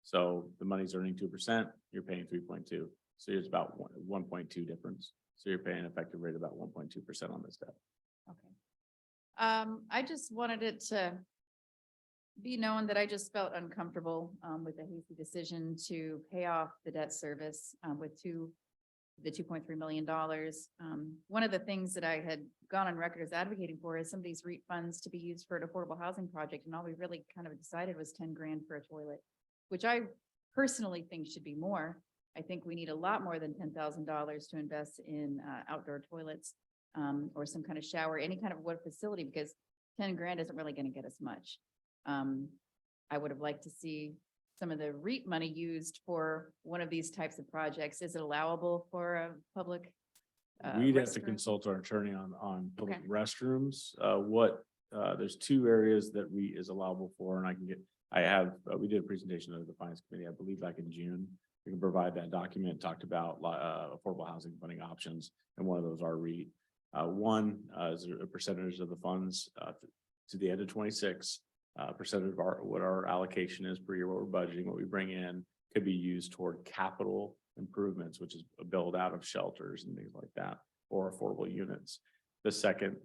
So the money's earning 2%, you're paying 3.2. So it's about 1.2 difference. So you're paying an effective rate about 1.2% on this debt. Okay. I just wanted it to be known that I just felt uncomfortable with the hasty decision to pay off the debt service with the $2.3 million. One of the things that I had gone on record as advocating for is some of these REIT funds to be used for an affordable housing project. And all we really kind of decided was 10 grand for a toilet, which I personally think should be more. I think we need a lot more than $10,000 to invest in outdoor toilets or some kind of shower, any kind of water facility, because 10 grand isn't really going to get us much. I would have liked to see some of the REIT money used for one of these types of projects. Is it allowable for a public? We'd have to restroom? consult our attorney on public Okay. restrooms. There's two areas that REIT is allowable for, and we did a presentation to the Finance Committee, I believe back in June. We can provide that document, talked about affordable housing funding options, and one of those are REIT. One is a percentage of the funds to the end of 26. Percentage of what our allocation is per year, what we're budgeting, what we bring in could be used toward capital improvements, which is a build out of shelters and things like that, or affordable units. The second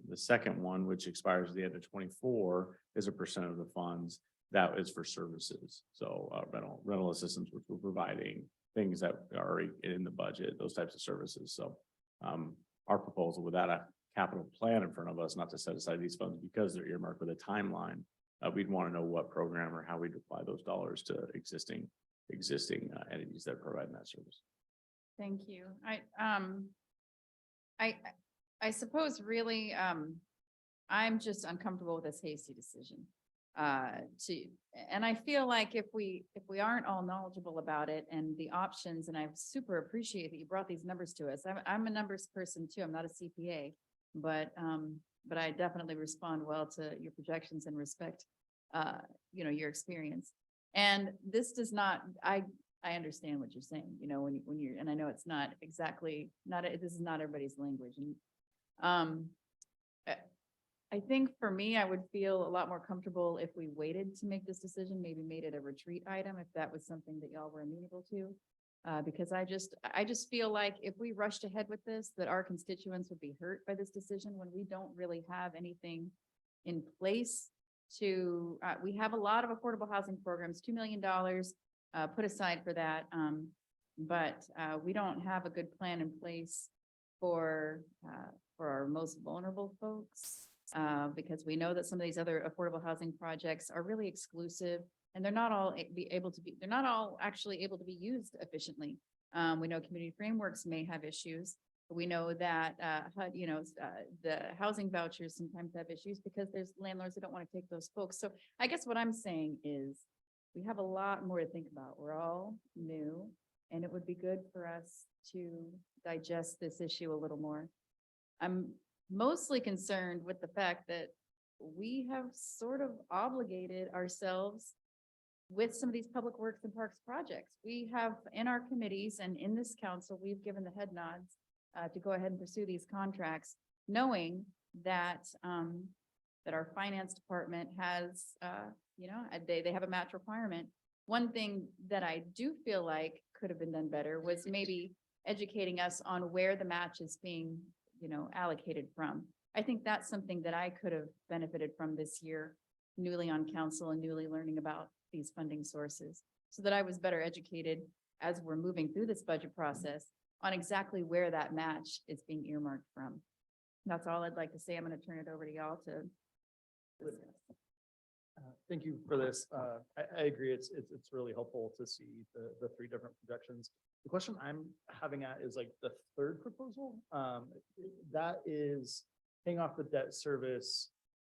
one, which expires at the end of 24, is a percent of the funds that is for services. So rental assistance, which we're providing, things that are in the budget, those types of services. So our proposal without a capital plan in front of us, not to set aside these funds because they're earmarked with a timeline. We'd want to know what program or how we'd apply those dollars to existing entities that are providing that service. Thank you. I suppose really, I'm just uncomfortable with this hasty decision. And I feel like if we aren't all knowledgeable about it and the options, and I super appreciate that you brought these numbers to us. I'm a numbers person too. I'm not a CPA, but I definitely respond well to your projections and respect, your experience. And this does not, I understand what you're saying, when you're, and I know it's not exactly, this is not everybody's language. And I think for me, I would feel a lot more comfortable if we waited to make this decision, maybe made it a retreat item, if that was something that y'all were amenable to. Because I just feel like if we rushed ahead with this, that our constituents would be hurt by this decision when we don't really have anything in place to, we have a lot of affordable housing programs, $2 million put aside for that. But we don't have a good plan in place for our most vulnerable folks. Because we know that some of these other affordable housing projects are really exclusive. And they're not all they're not all actually able to be used efficiently. We know community frameworks may have issues. We know that, HUD, the housing vouchers sometimes have issues because there's landlords that don't want to take those folks. So I guess what I'm saying is we have a lot more to think about. We're all new, and it would be good for us to digest this issue a little more. I'm mostly concerned with the fact that we have sort of obligated ourselves with some of these public works and parks projects. We have in our committees and in this council, we've given the head nods to go ahead and pursue these contracts, knowing that that our finance department has, they have a match requirement. One thing that I do feel like could have been done better was maybe educating us on where the match is being, allocated from. I think that's something that I could have benefited from this year, newly on council and newly learning about these funding sources, so that I was better educated as we're moving through this budget process on exactly where that match is being earmarked from. That's all I'd like to say. I'm going to turn it over to y'all to discuss. Thank you for this. I agree. It's really helpful to see the three different projections. The question I'm having at is like the third proposal. That is paying off the debt service,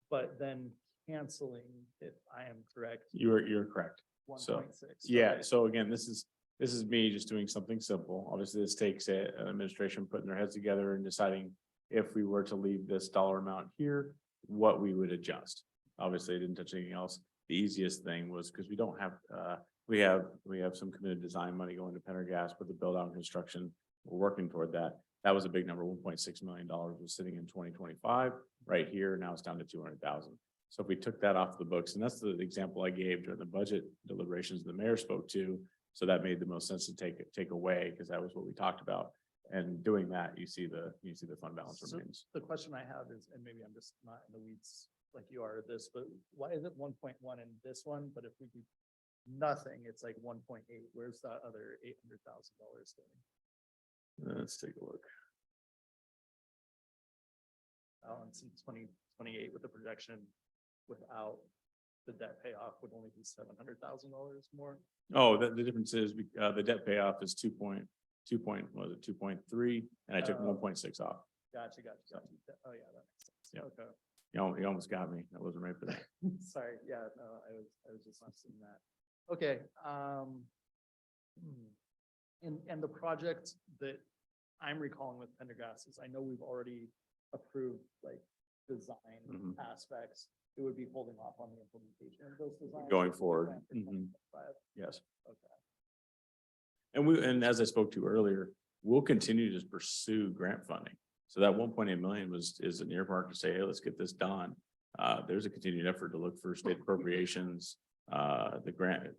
but then canceling, if I am correct. You're correct. 1.6. Yeah, so again, this is me just doing something simple. Obviously, this takes an administration putting their heads together and deciding if we were to leave this dollar amount here, what we would adjust. Obviously, I didn't touch anything else. The easiest thing was because we don't have, we have some committed design money going to Pendergast with the build out and construction. We're working toward that. That was a big number. $1.6 million was sitting in 2025 right here. Now it's down to 200,000. So if we took that off the books, and that's the example I gave during the budget deliberations the mayor spoke to. So that made the most sense to take away, because that was what we talked about. And doing that, you see the fund balance So remains. the question I have is, and maybe I'm just not in the weeds like you are at this, but why is it 1.1 in this one? But if we do nothing, it's like 1.8. Where's that other $800,000 going? Let's take a look. Balance in 2028 with the projection without the debt payoff would only be $700,000 more. Oh, the difference is the debt payoff is 2.3, and I took Oh. 1.6 off. Gotcha. Oh, yeah, that makes sense. Yeah. Okay. You almost got me. I wasn't ready for that. Sorry, yeah, no, I was just not seeing that. Okay, and the project that I'm recalling with Pendergast is, I know we've already approved like design Mhm. aspects. It would be holding off on the implementation of those designs. Going forward. For Mhm. 2025. Yes. Okay. And as I spoke to earlier, we'll continue to pursue grant funding. So that 1.8 million is an earmark to say, hey, let's get this done. There's a continued effort to look for state appropriations, the grant.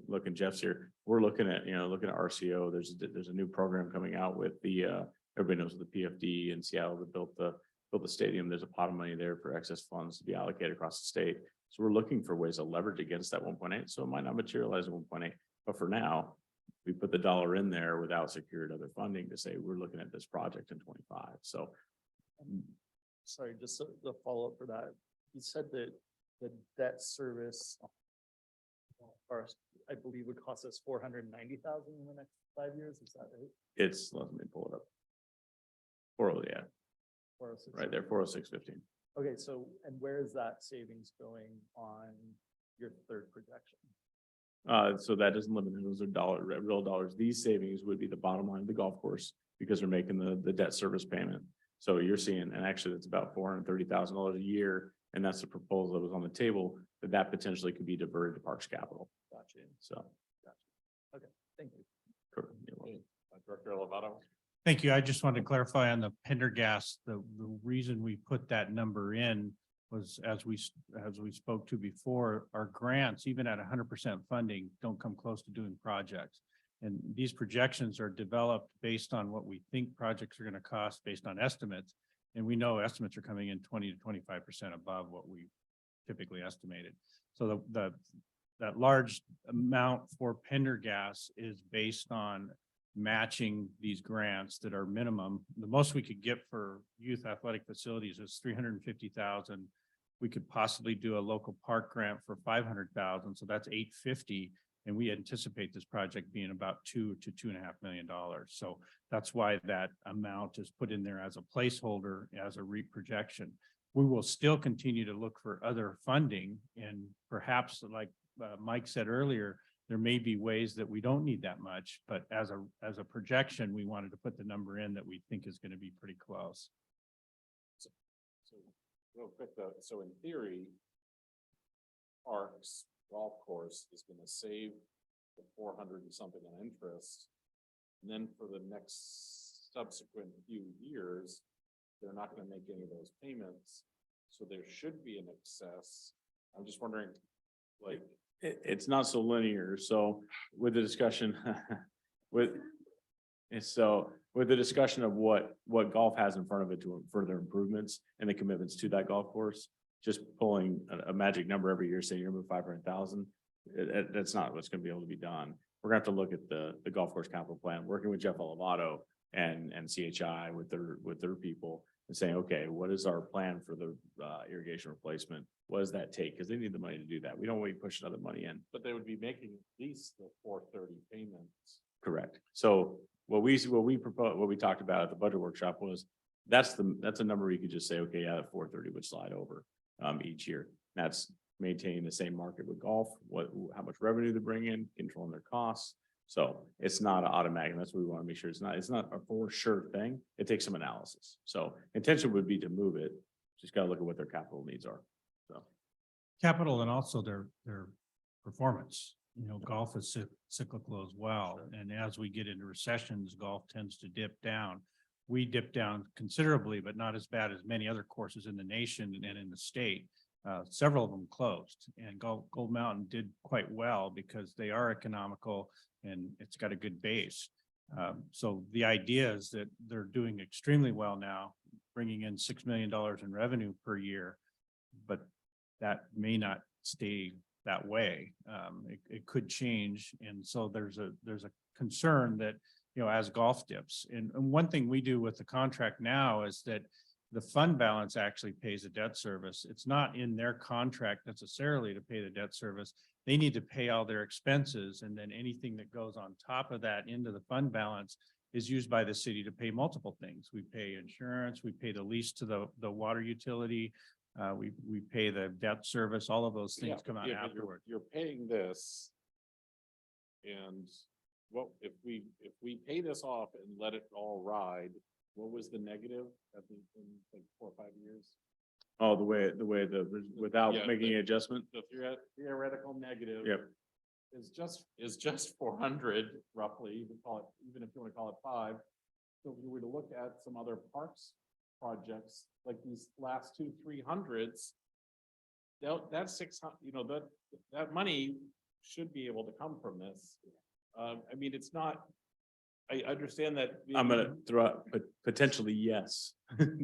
Looking Jeff's here. We're looking at RCO. There's a new program coming out with everybody knows the PFD in Seattle that built the stadium. There's a pot of money there for excess funds to be allocated across the state. So we're looking for ways to leverage against that 1.8. So it might not materialize at 1.8, but for now, we put the dollar in there without secured other funding to say, we're looking at this project in 25. So Sorry, just the follow-up for that. You said that the debt service or I believe would cost us 490,000 in the next 5 years. Is that right? let me pull it up. 40, yeah, 406. right there, 406.15. Okay, so, and where is that savings going on your third projection? So that doesn't limit it. Those are real dollars. These savings would be the bottom line of the golf course because they're making the debt service payment. So you're seeing, and actually it's about $430,000 a year. And that's the proposal that was on the table, that potentially could be diverted to Parks Capital. Gotcha. So. Okay, thank you. Director Lovato. Thank you. I just wanted to clarify on the Pendergast, the reason we put that number in was as we spoke to before, our grants, even at 100% funding, don't come close to doing projects. And these projections are developed based on what we think projects are going to cost based on estimates. And we know estimates are coming in 20 to 25% above what we typically estimated. So that large amount for Pendergast is based on matching these grants that are minimum. The most we could get for youth athletic facilities is 350,000 we could possibly do a local park grant for 500,000, so that's 850. And we anticipate this project being about $2 to $2.5 million. So that's why that amount is put in there as a placeholder, as a projection. We will still continue to look for other funding, and perhaps like Mike said earlier, there may be ways that we don't need that much, but as a projection, we wanted to put the number in that we think is going to be pretty close. So real quick though, so in theory, Parks golf course is gonna save the 400 and something on interest. And then for the next subsequent few years, they're not gonna make any of those payments. So there should be an excess. I'm just wondering, like, it's not so linear. So with the discussion with the discussion of what golf has in front of it to further improvements and the commitments to that golf course, just pulling a magic number every year, saying you're gonna move 500,000, that's not what's gonna be able to be done. We're gonna have to look at the golf course capital plan, working with Jeff Elevato and CHI with their people, and saying, okay, what is our plan for the irrigation replacement? What does that take? Because they need the money to do that. We don't want to push another money in. But they would be making at least the 430 payments. Correct. So what we proposed, what we talked about at the budget workshop was that's a number where you could just say, okay, yeah, 430 would slide over each year. That's maintaining the same market with golf, how much revenue to bring in, controlling their costs. So it's not automatic. And that's what we want to make sure it's not a for sure thing. It takes some analysis. So intention would be to move it. Just got to look at what their capital needs are. So Capital and also their performance. You know, golf is cyclical as well. And as we get into recessions, golf tends to dip down. We dip down considerably, but not as bad as many other courses in the nation and in the state. Several of them closed, and Gold Mountain did quite well because they are economical and it's got a good base. So the idea is that they're doing extremely well now, bringing in $6 million in revenue per year, but that may not stay that way. It could change. And so there's a concern that, you know, as golf dips, and one thing we do with the contract now is that the fund balance actually pays a debt service. It's not in their contract necessarily to pay the debt service. They need to pay all their expenses, and then anything that goes on top of that into the fund balance is used by the city to pay multiple things. We pay insurance, we pay the lease to the water utility, we pay the debt service, all of those things come out afterward. You're paying this. And what if we pay this off and let it all ride? What was the negative in like 4 or 5 years? Oh, without making an adjustment? The theoretical negative. Yep. Is just 400 roughly, even if you want to call it 5. So if you were to look at some other parks projects, like these last 200-300s, that's 600, you know, that money should be able to come from this. I mean, it's not, I understand that. I'm gonna throw out, but potentially yes.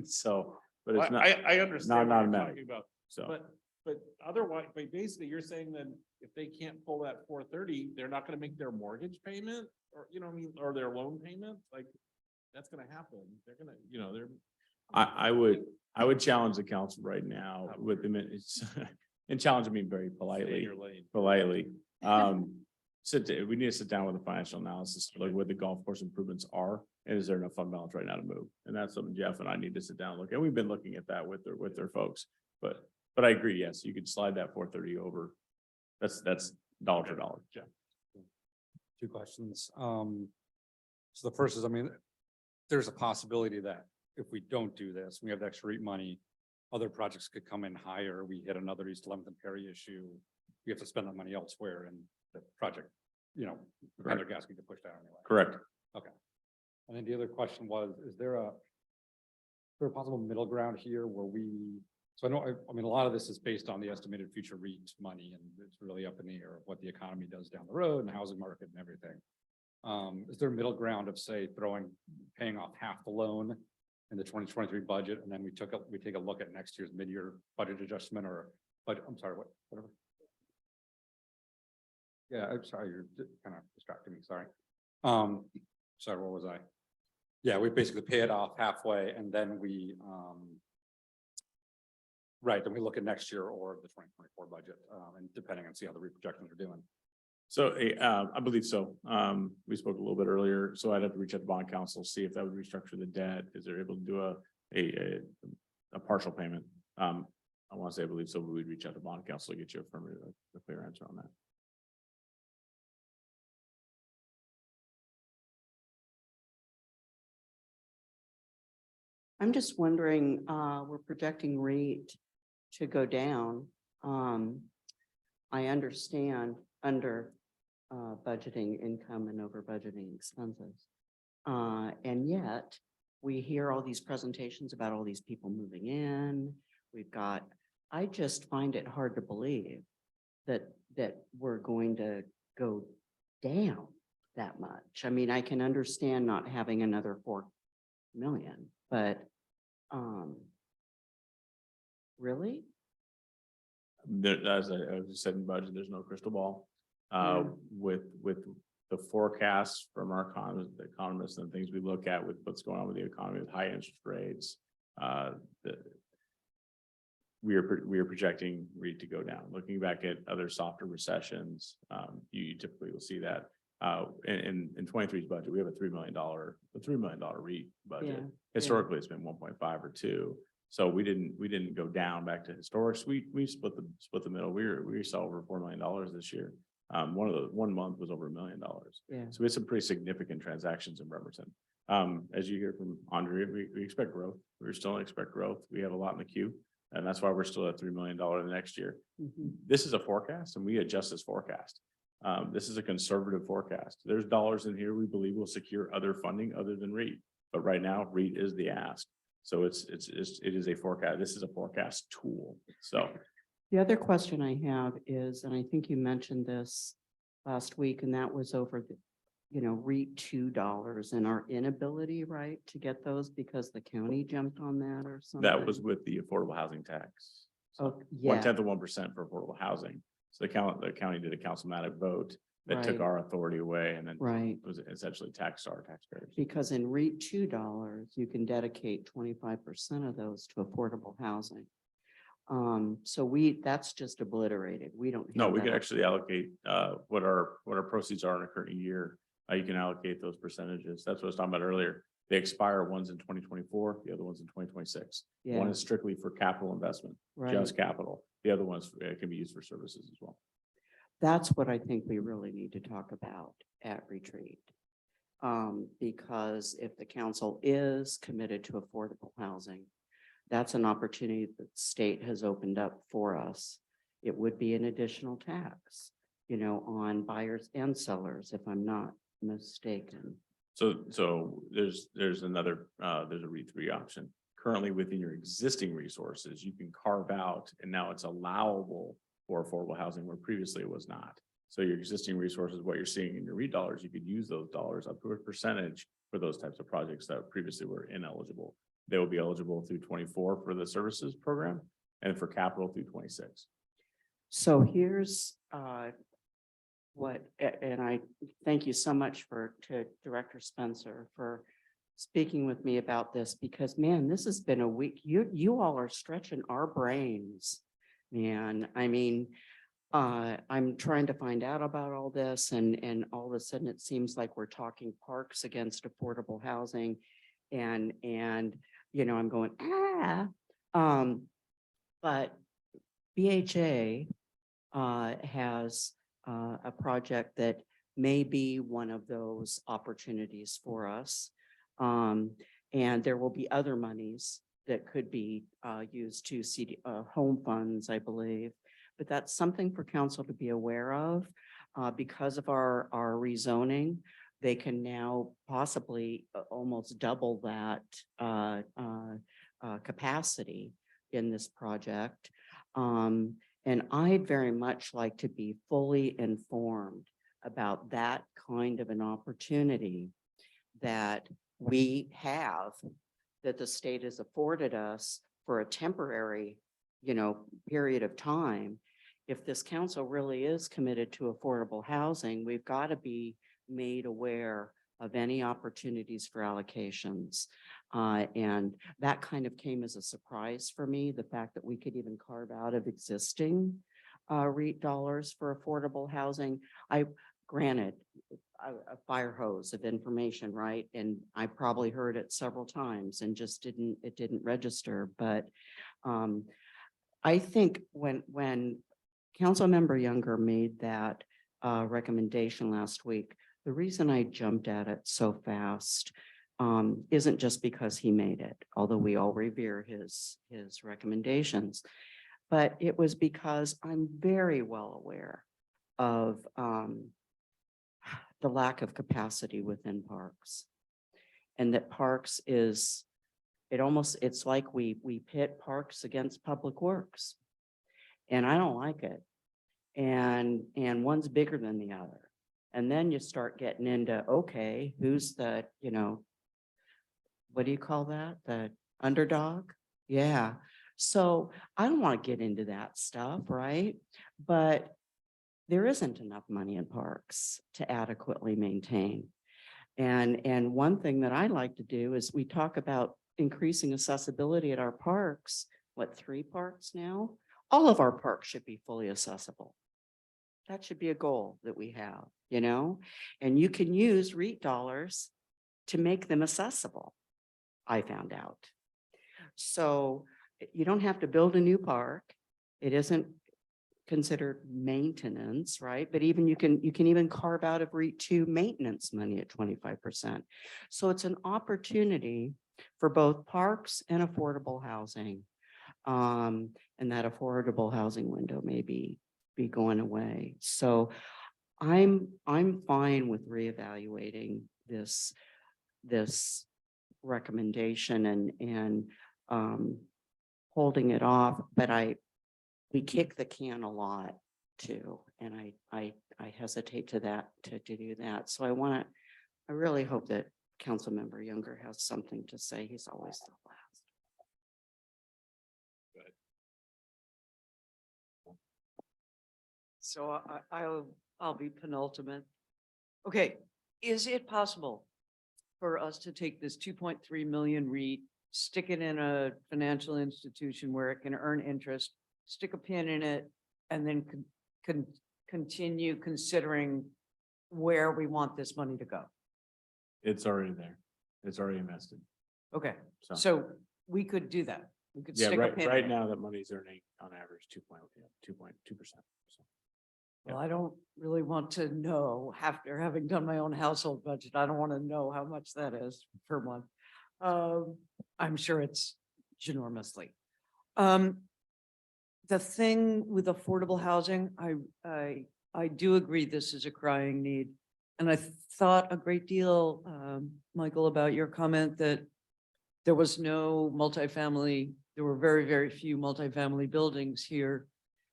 So, but it's not. I understand what you're talking about. So, but otherwise, but basically you're saying that if they can't pull that 430, they're not gonna make their mortgage payment, or, you know, what I mean, or their loan payment, like, that's gonna happen. They're gonna, you know, I would challenge the council right now with the minutes and challenge me very politely. We need to sit down with a financial analysis, like what the golf course improvements are, and is there enough fund balance right now to move? And that's something Jeff and I need to sit down and look at. We've been looking at that with their folks, but I agree. Yes, you could slide that 430 over. That's dollar for dollar. Jeff. 2 questions. So the first is, I mean, there's a possibility that if we don't do this, we have the extra REIT money, other projects could come in higher. We hit another East 11th and Perry issue. We have to spend that money elsewhere, and the project, you know, another gas can get pushed out anyway. Correct. Okay. And then the other question was, is there a possible middle ground here where so I mean, a lot of this is based on the estimated future REIT money, and it's really up in the air of what the economy does down the road and the housing market and everything. Is there a middle ground of, say, paying off half the loan in the 2023 budget, and then we take a look at next year's mid-year budget adjustment, I'm sorry, whatever. Yeah, I'm sorry, you're kind of distracting me, sorry. Sorry, what was I? Yeah, we basically pay it off halfway, and then we Right, then we look at next year or the 2024 budget, and depending on see how the reprojections are doing. So, I believe so. We spoke a little bit earlier, so I'd have to reach out to bond council, see if that would restructure the debt. Is they're able to do a partial payment? I want to say I believe so, but we'd reach out to bond council to get you a clear answer on that. I'm just wondering, we're projecting rate to go down. I understand under budgeting income and over budgeting expenses. And yet we hear all these presentations about all these people moving in. I just find it hard to believe that we're going to go down that much. I mean, I can understand not having another 4 million, but really? There, as I was said in budget, there's no crystal ball. Yeah. With the forecasts from our economists and things we look at with what's going on with the economy with high interest rates, we are projecting REIT to go down. Looking back at other softer recessions, you typically will see that. In 23's budget, we have a $3 million REIT budget. Yeah, Historically, it's been 1.5 or 2. So we didn't go down back to historics. We split the middle. We saw over $4 million this year. One month was over $1 million. Yeah. So we had some pretty significant transactions in Bremerton. As you hear from Andrea, we expect growth. We're still expect growth. We have a lot in the queue. And that's why we're still at $3 million the next year. Mhm. This is a forecast and we adjust this forecast. This is a conservative forecast. There's dollars in here we believe will secure other funding other than REIT. But right now, REIT is the ask. So it is a forecast. This is a forecast tool. So The other question I have is, and I think you mentioned this last week, and that was over the, REIT $2 and our inability, right, to get those because the county jumped on that or something. that was with the affordable housing tax. Oh, 1/10 yeah, of 1% for affordable housing. So the county did a councilmatic vote that took Right. our authority away and then right. was essentially taxed our taxpayers. Because in REIT $2, you can dedicate 25% of those to affordable housing. So that's just obliterated. We don't. No, have we that. can actually allocate what our proceeds are in a current year. You can allocate those percentages. That's what I was talking about earlier. They expire, one's in 2024, the other one's in 2026. One Yeah, is strictly for capital investment, right. just capital. The other ones can be used for services as well. That's what I think we really need to talk about at retreat. Because if the council is committed to affordable housing, that's an opportunity that the state has opened up for us. It would be an additional tax, on buyers and sellers, if I'm not mistaken. So there's another, there's a REIT 3 option. Currently within your existing resources, you can carve out, and now it's allowable for affordable housing where previously it was not. So your existing resources, what you're seeing in your REIT dollars, you could use those dollars up to a percentage for those types of projects that previously were ineligible. They will be eligible through 24 for the services program and for capital through 26. So here's and I thank you so much to Director Spencer for speaking with me about this, because man, this has been a week. You all are stretching our brains, man. I mean, I'm trying to find out about all this and all of a sudden it seems like we're talking parks against affordable housing and I'm going, but BHA has a project that may be one of those opportunities for us. And there will be other monies that could be used to seed home funds, I believe. But that's something for council to be aware of because of our rezoning. They can now possibly almost double that capacity in this project. And I'd very much like to be fully informed about that kind of an opportunity that we have, that the state has afforded us for a temporary, period of time. If this council really is committed to affordable housing, we've got to be made aware of any opportunities for allocations. And that kind of came as a surprise for me, the fact that we could even carve out of existing REIT dollars for affordable housing. Granted, a fire hose of information, right? And I probably heard it several times and just it didn't register. But I think when Councilmember Younger made that recommendation last week, the reason I jumped at it so fast isn't just because he made it, although we all revere his recommendations, but it was because I'm very well aware of the lack of capacity within parks. And that parks is, it's like we pit parks against public works. And I don't like it. And one's bigger than the other. And then you start getting into, okay, who's the, what do you call that? The underdog? Yeah. So I don't want to get into that stuff, right? But there isn't enough money in parks to adequately maintain. And one thing that I like to do is we talk about increasing accessibility at our parks. What, 3 parks now? All of our parks should be fully accessible. That should be a goal that we have, and you can use REIT dollars to make them accessible, I found out. So you don't have to build a new park. It isn't considered maintenance, right? But even you can even carve out of REIT 2 maintenance money at 25%. So it's an opportunity for both parks and affordable housing. And that affordable housing window may be going away. So I'm fine with reevaluating this recommendation and holding it off, but we kick the can a lot too. And I hesitate to do that. So I really hope that Councilmember Younger has something to say. He's always the last. So I'll be penultimate. Okay, is it possible for us to take this 2.3 million REIT, stick it in a financial institution where it can earn interest, stick a pin in it, and then continue considering where we want this money to go? It's already there. It's already invested. Okay, So, so we could do that. We could yeah, stick a right, pin in right it. now that money's earning on average 2.2%. So, Well, I don't really want to know after having done my own household budget. I don't want to know how much that is per month. I'm sure it's ginormously. The thing with affordable housing, I do agree this is a crying need. And I thought a great deal, Michael, about your comment that there was no multifamily, there were very, very few multifamily buildings here.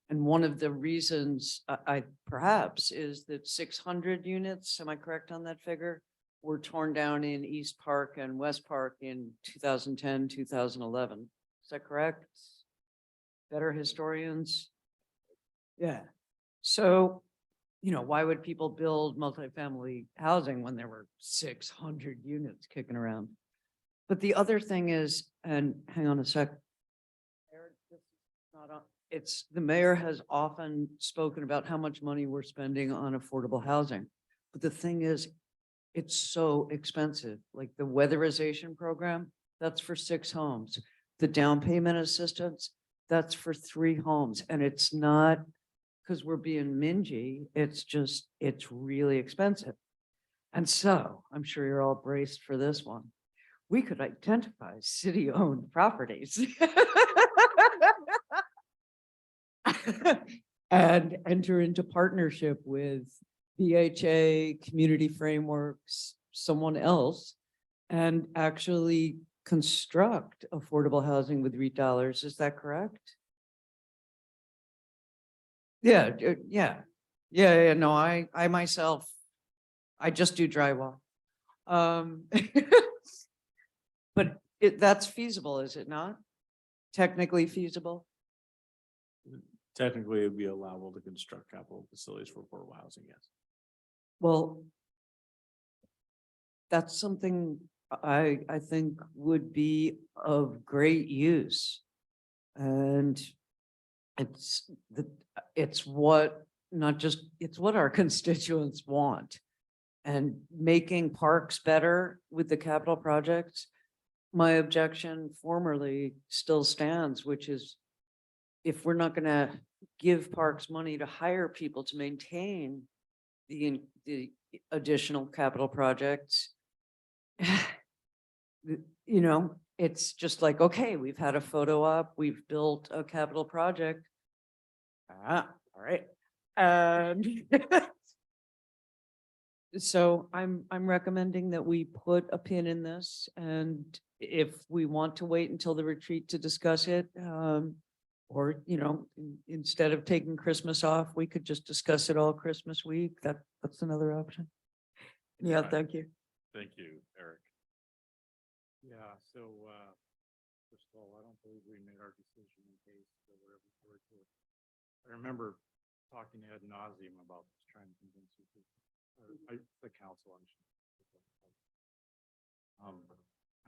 And one of the reasons I perhaps is that 600 units, am I correct on that figure, were torn down in East Park and West Park in 2010, 2011. Is that correct? Better historians? Yeah. So, why would people build multifamily housing when there were 600 units kicking around? But the other thing is, and hang on a sec. It's the mayor has often spoken about how much money we're spending on affordable housing. But the thing is, it's so expensive. Like the weatherization program, that's for 6 homes. The down payment assistance, that's for 3 homes. And it's not because we're being mingy. It's just, it's really expensive. And so I'm sure you're all braced for this one. We could identify city-owned properties and enter into partnership with BHA, Community Frameworks, someone else, and actually construct affordable housing with REIT dollars. Is that correct? Yeah, yeah. No, I myself, I just do drywall. But that's feasible, is it not? Technically feasible? technically it'd be allowable to construct capital facilities for affordable housing, yes. Well, that's something I think would be of great use. And it's what, not just, it's what our constituents want. And making parks better with the capital projects, my objection formerly still stands, which is if we're not gonna give parks money to hire people to maintain the additional capital projects, you know, it's just like, okay, we've had a photo op, we've built a capital project. All right. So I'm recommending that we put a pin in this, and if we want to wait until the retreat to discuss it, or, you know, instead of taking Christmas off, we could just discuss it all Christmas week. That's another option. Yeah, Right. thank you. Thank you, Eric. Yeah, so, first of all, I don't believe we made our decision in case or whatever. I remember talking ad nauseum about this, trying to convince you to, the council, I'm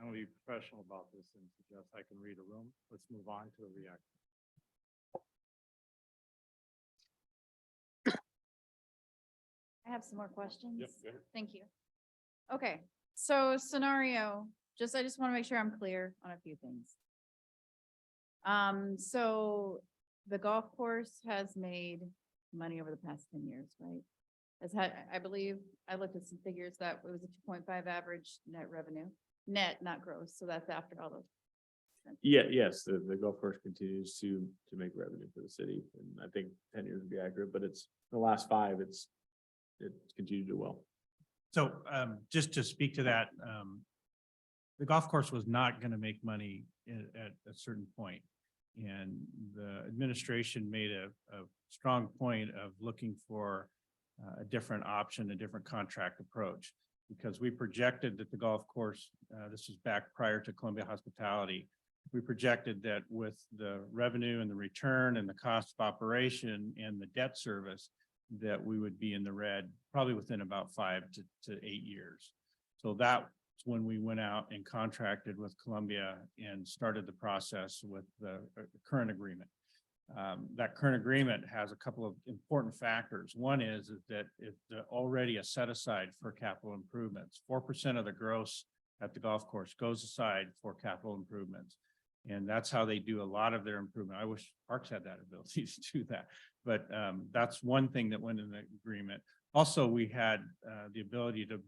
gonna be professional about this and suggest I can read a room. Let's move on to a reaction. I have some more questions. Yep, go ahead. Thank you. Okay, so scenario, I just want to make sure I'm clear on a few things. So the golf course has made money over the past 10 years, right? Has had, I believe, I looked at some figures that it was a 2.5 average net revenue, net, not gross. So that's after all those. Yeah, yes, the golf course continues to make revenue for the city, and I think 10 years would be accurate, but it's the last 5, it continued to do well. So just to speak to that, the golf course was not going to make money at a certain point. And the administration made a strong point of looking for a different option, a different contract approach. Because we projected that the golf course, this was back prior to Columbia Hospitality, we projected that with the revenue and the return and the cost of operation and the debt service, that we would be in the red probably within about 5 to 8 years. So that's when we went out and contracted with Columbia and started the process with the current agreement. That current agreement has a couple of important factors. One is that it's already a set aside for capital improvements. 4% of the gross at the golf course goes aside for capital improvements. And that's how they do a lot of their improvement. I wish parks had that ability to do that. But that's one thing that went in the agreement. Also, we had the ability to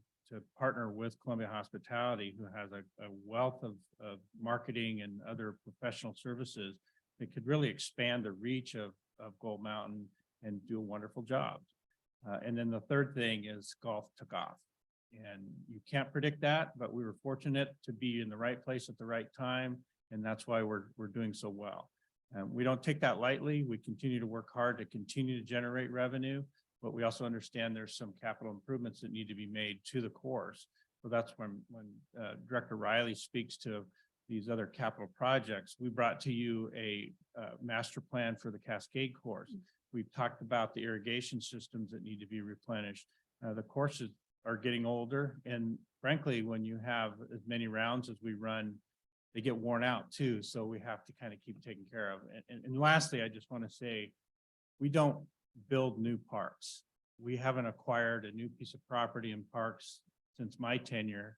partner with Columbia Hospitality, who has a wealth of marketing and other professional services that could really expand the reach of Gold Mountain and do a wonderful job. And then the third thing is golf took off. And you can't predict that, but we were fortunate to be in the right place at the right time. And that's why we're doing so well. We don't take that lightly. We continue to work hard to continue to generate revenue, but we also understand there's some capital improvements that need to be made to the course. So that's when Director Riley speaks to these other capital projects. We brought to you a master plan for the Cascade course. We've talked about the irrigation systems that need to be replenished. The courses are getting older, and frankly, when you have as many rounds as we run, they get worn out too. So we have to kind of keep taking care of. And lastly, I just want to say, we don't build new parks. We haven't acquired a new piece of property in parks since my tenure.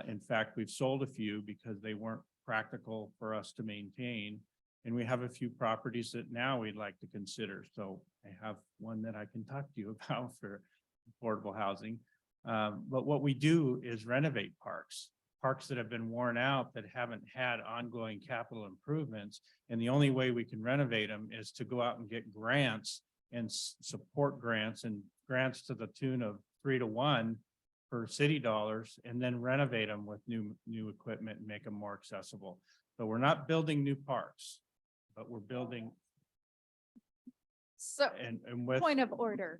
In fact, we've sold a few because they weren't practical for us to maintain. And we have a few properties that now we'd like to consider. So I have one that I can talk to you about for affordable housing. But what we do is renovate parks that have been worn out, that haven't had ongoing capital improvements. And the only way we can renovate them is to go out and get grants and support grants, and grants to the tune of 3 to 1 for city dollars, and then renovate them with new equipment and make them more accessible. So we're not building new parks, but we're building. So And with point of order.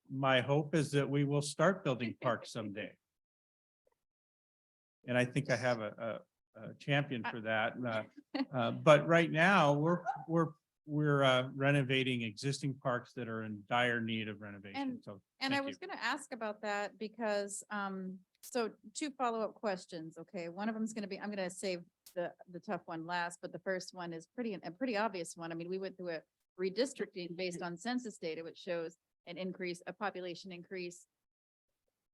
my hope is that we will start building parks someday. And I think I have a champion for that. But right now we're renovating existing parks that are in dire need of renovation. So And thank I was you. going to ask about that because So two follow-up questions, okay? One of them is gonna be, I'm gonna save the tough one last, but the first one is a pretty obvious one. I mean, we went through a redistricting based on census data, which shows a population increase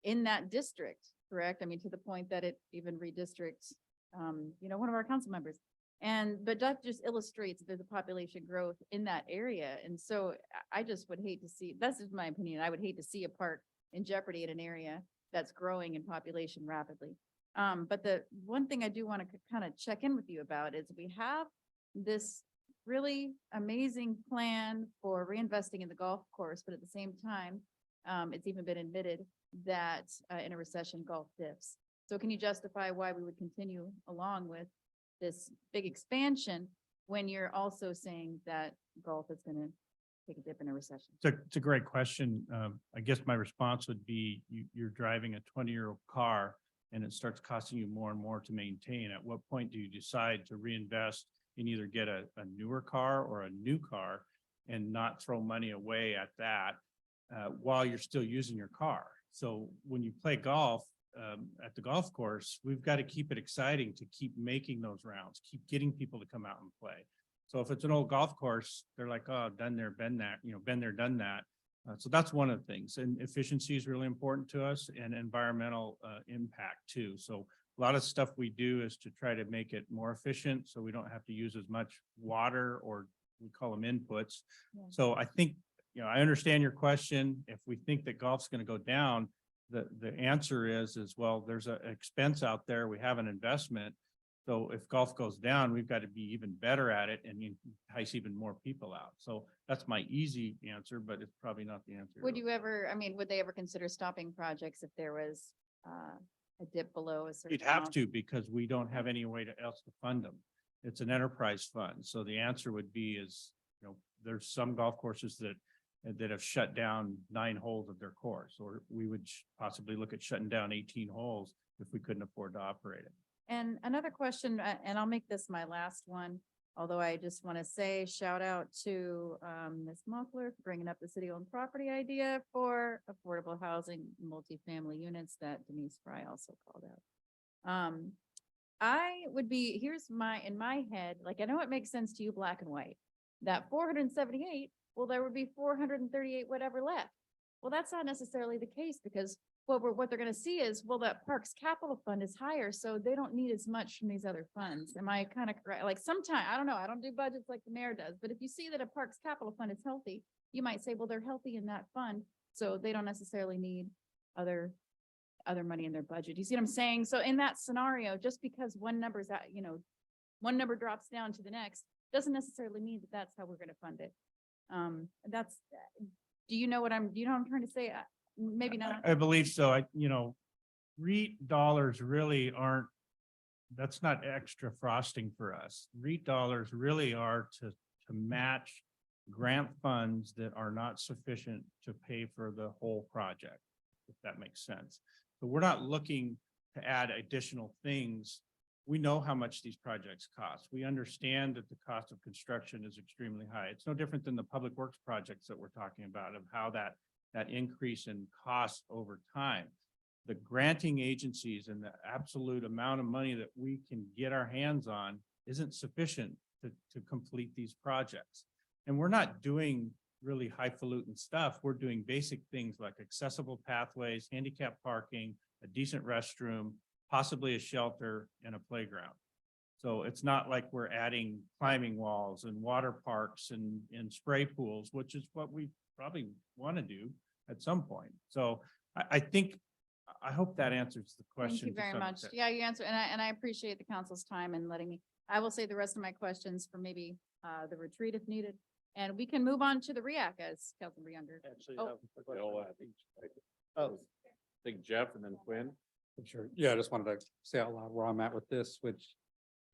in that district, correct? I mean, to the point that it even redistricts, one of our council members. But that just illustrates there's a population growth in that area. And so I just would hate to see, that's just my opinion, I would hate to see a park in jeopardy in an area that's growing in population rapidly. But the one thing I do want to kind of check in with you about is we have this really amazing plan for reinvesting in the golf course, but at the same time, it's even been admitted that in a recession, golf dips. So can you justify why we would continue along with this big expansion when you're also saying that golf is going to take a dip in a recession? It's a great question. I guess my response would be you're driving a 20-year-old car and it starts costing you more and more to maintain. At what point do you decide to reinvest and either get a newer car or a new car and not throw money away at that while you're still using your car? So when you play golf at the golf course, we've got to keep it exciting to keep making those rounds, keep getting people to come out and play. So if it's an old golf course, they're like, oh, done there, been that, been there, done that. So that's one of the things. And efficiency is really important to us, and environmental impact too. So a lot of stuff we do is to try to make it more efficient so we don't have to use as much water, or we call them inputs. Yeah. So I think, I understand your question. If we think that golf's going to go down, the answer is well, there's an expense out there. We have an investment. So if golf goes down, we've got to be even better at it and entice even more people out. So that's my easy answer, but it's probably not the answer. Would they ever consider stopping projects if there was a dip below a certain You'd have amount? to, because we don't have any way else to fund them. It's an enterprise fund. So the answer would be there's some golf courses that have shut down 9 holes of their course, or we would possibly look at shutting down 18 holes if we couldn't afford to operate it. And another question, and I'll make this my last one, although I just want to say shout out to Ms. Mockler for bringing up the city-owned property idea for affordable housing, multifamily units that Denise Fry also called out. In my head, like, I know it makes sense to you, black and white, that 478, well, there would be 438 whatever left. Well, that's not necessarily the case, because what they're going to see is, well, that Parks Capital Fund is higher, so they don't need as much from these other funds. Am I kind of correct? Like, sometimes, I don't know, I don't do budgets like the mayor does, but if you see that a Parks Capital Fund is healthy, you might say, well, they're healthy in that fund, so they don't necessarily need other money in their budget. You see what I'm saying? So in that scenario, just because one number's at, one number drops down to the next, doesn't necessarily mean that that's how we're going to fund it. Do you know what I'm trying to say? Maybe not. I believe so. REIT dollars really aren't, that's not extra frosting for us. REIT dollars really are to match grant funds that are not sufficient to pay for the whole project, if that makes sense. So we're not looking to add additional things. We know how much these projects cost. We understand that the cost of construction is extremely high. It's no different than the public works projects that we're talking about, of how that increase in cost over time. The granting agencies and the absolute amount of money that we can get our hands on isn't sufficient to complete these projects. And we're not doing really highfalutin stuff. We're doing basic things like accessible pathways, handicap parking, a decent restroom, possibly a shelter, and a playground. So it's not like we're adding climbing walls and water parks and spray pools, which is what we probably want to do at some point. So I hope that answers the question. Thank you to very some much. extent. Yeah, you answered, and I appreciate the council's time and letting me, I will save the rest of my questions for maybe the retreat if needed. And we can move on to the REAC as Councilmember Younger. Actually, Oh. Oh. I think Jeff and then Quinn. Sure. Yeah, I just wanted to say out loud where I'm at with this, which,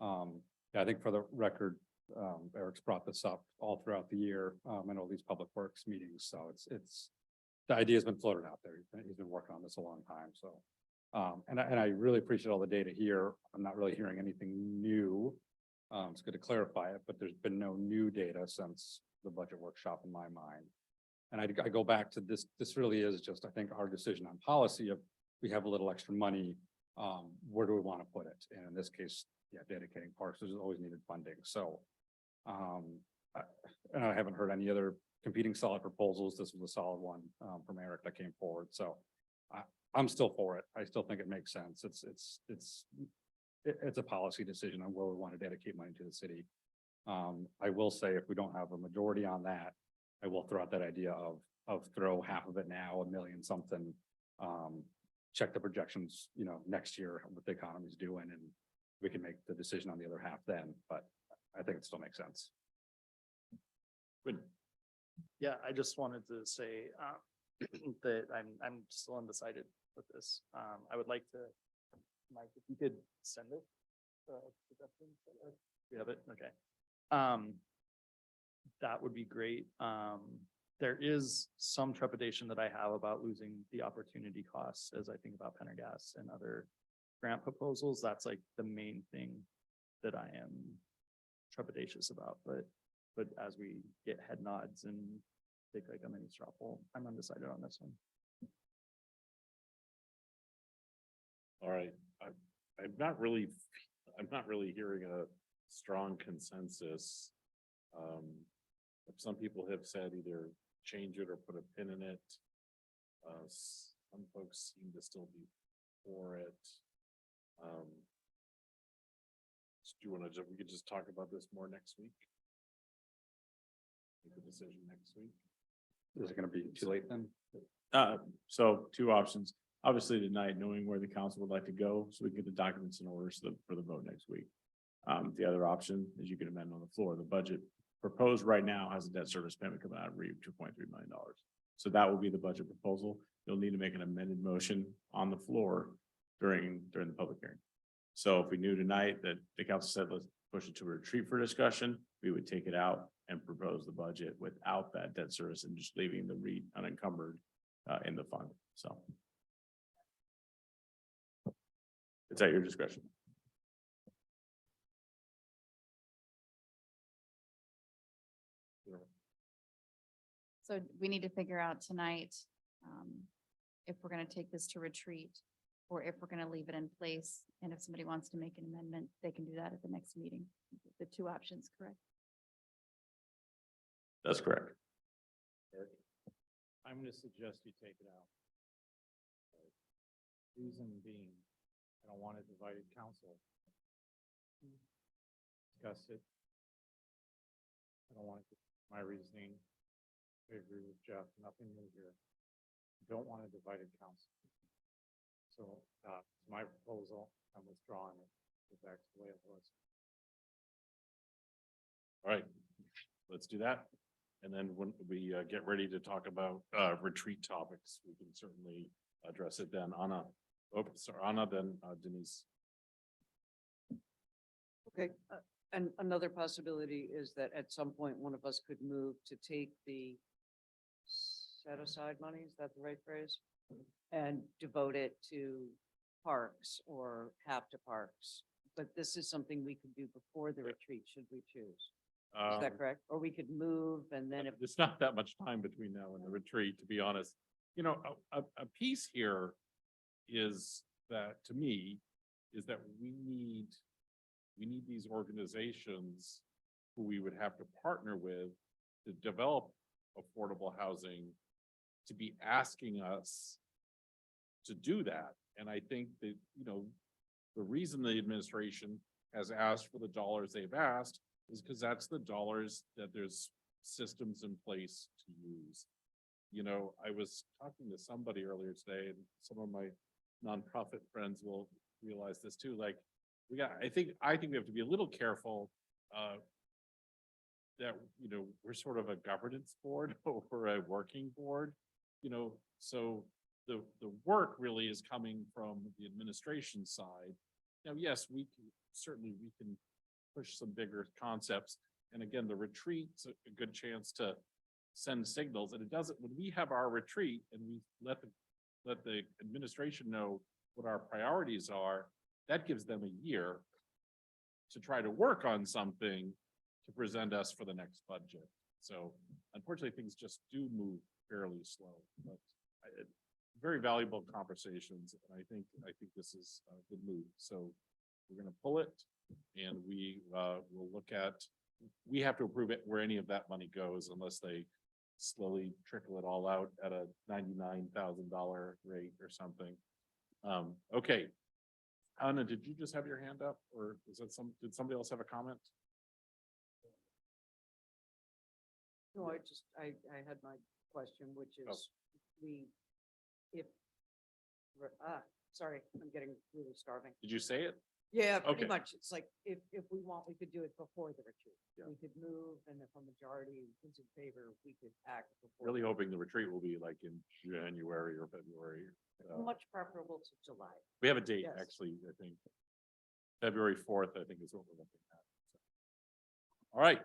I think for the record, Eric's brought this up all throughout the year, in all these public works meetings. So it's, the idea has been floated out there. He's been working on this a long time. So, and I really appreciate all the data here. I'm not really hearing anything new. It's good to clarify it, but there's been no new data since the budget workshop in my mind. And I go back to this really is just, I think, our decision on policy of we have a little extra money, where do we want to put it? And in this case, yeah, dedicating parks, there's always needed funding, so. And I haven't heard any other competing solid proposals. This was a solid one, from Eric that came forward, so. I'm still for it. I still think it makes sense. It's a policy decision on where we want to dedicate money to the city. I will say if we don't have a majority on that, I will throw out that idea of throw half of it now, $1 million something. Check the projections, next year, what the economy's doing, and we can make the decision on the other half then, but I think it still makes sense. Good. Yeah, I just wanted to say, that I'm still undecided with this. I would like to, Mike, if you could send it. We have it, okay. That would be great. There is some trepidation that I have about losing the opportunity costs as I think about Pendergast and other grant proposals. That's like the main thing that I am trepidatious about, but as we get head nods and take like a mini straw poll, I'm undecided on this one. All right, I'm not really hearing a strong consensus. Some people have said either change it or put a pin in it. Some folks seem to still be for it. Do you want to, we could just talk about this more next week? Make a decision next week. Is it gonna be too late then? So two options, obviously tonight, knowing where the council would like to go, so we can get the documents in order for the vote next week. The other option is you can amend on the floor. The budget proposed right now has a debt service payment coming out of $2.3 million. So that will be the budget proposal. You'll need to make an amended motion on the floor during the public hearing. So if we knew tonight that the council said, let's push it to a retreat for discussion, we would take it out and propose the budget without that debt service and just leaving the REIT unencumbered in the fund. So it's at your discretion. So we need to figure out tonight, if we're gonna take this to retreat or if we're gonna leave it in place. And if somebody wants to make an amendment, they can do that at the next meeting. The two options, correct? That's correct. I'm gonna suggest you take it out. Reason being, I don't want a divided council. Discuss it. I don't want to, my reasoning, I agree with Jeff, nothing new here. Don't want a divided council. So, my proposal, I'm withdrawing it, go back to the way it was. All right, let's do that. And then when we get ready to talk about retreat topics, we can certainly address it then. Anna, sorry, Anna, then Denise. Okay, and another possibility is that at some point, one of us could move to take the set aside money, is that the right phrase? And devote it to parks or half to parks. But this is something we could do before the retreat, should we choose. Is that correct? Or we could move and then if, There's not that much time between now and the retreat, to be honest. You know, a piece here is that, to me, is that we need these organizations who we would have to partner with to develop affordable housing to be asking us to do that. And I think that, the reason the administration has asked for the dollars they've asked is because that's the dollars that there's systems in place to use. I was talking to somebody earlier today, and some of my nonprofit friends will realize this too. Like, I think we have to be a little careful that, we're sort of a governance board or a working board, so the work really is coming from the administration side. Now, yes, we can push some bigger concepts. And again, the retreat's a good chance to send signals, and it doesn't, when we have our retreat and we let the administration know what our priorities are, that gives them a year to try to work on something to present us for the next budget. So unfortunately, things just do move fairly slow, but very valuable conversations. And I think this is a good move. So we're gonna pull it and we will look at, we have to approve it where any of that money goes unless they slowly trickle it all out at a $99,000 rate or something. Okay. Anna, did you just have your hand up or is that did somebody else have a comment? No, I had my question, which is, sorry, I'm getting really starving. Did you say it? Yeah, pretty Okay. much. It's like, if we want, we could do it before the retreat. Yeah. We could move, and if a majority is in favor, we could act before. Really hoping the retreat will be like in January or February. Much preferable to July. We have a date, Yes. actually, I think. February 4th, I think is what we're looking at. All right.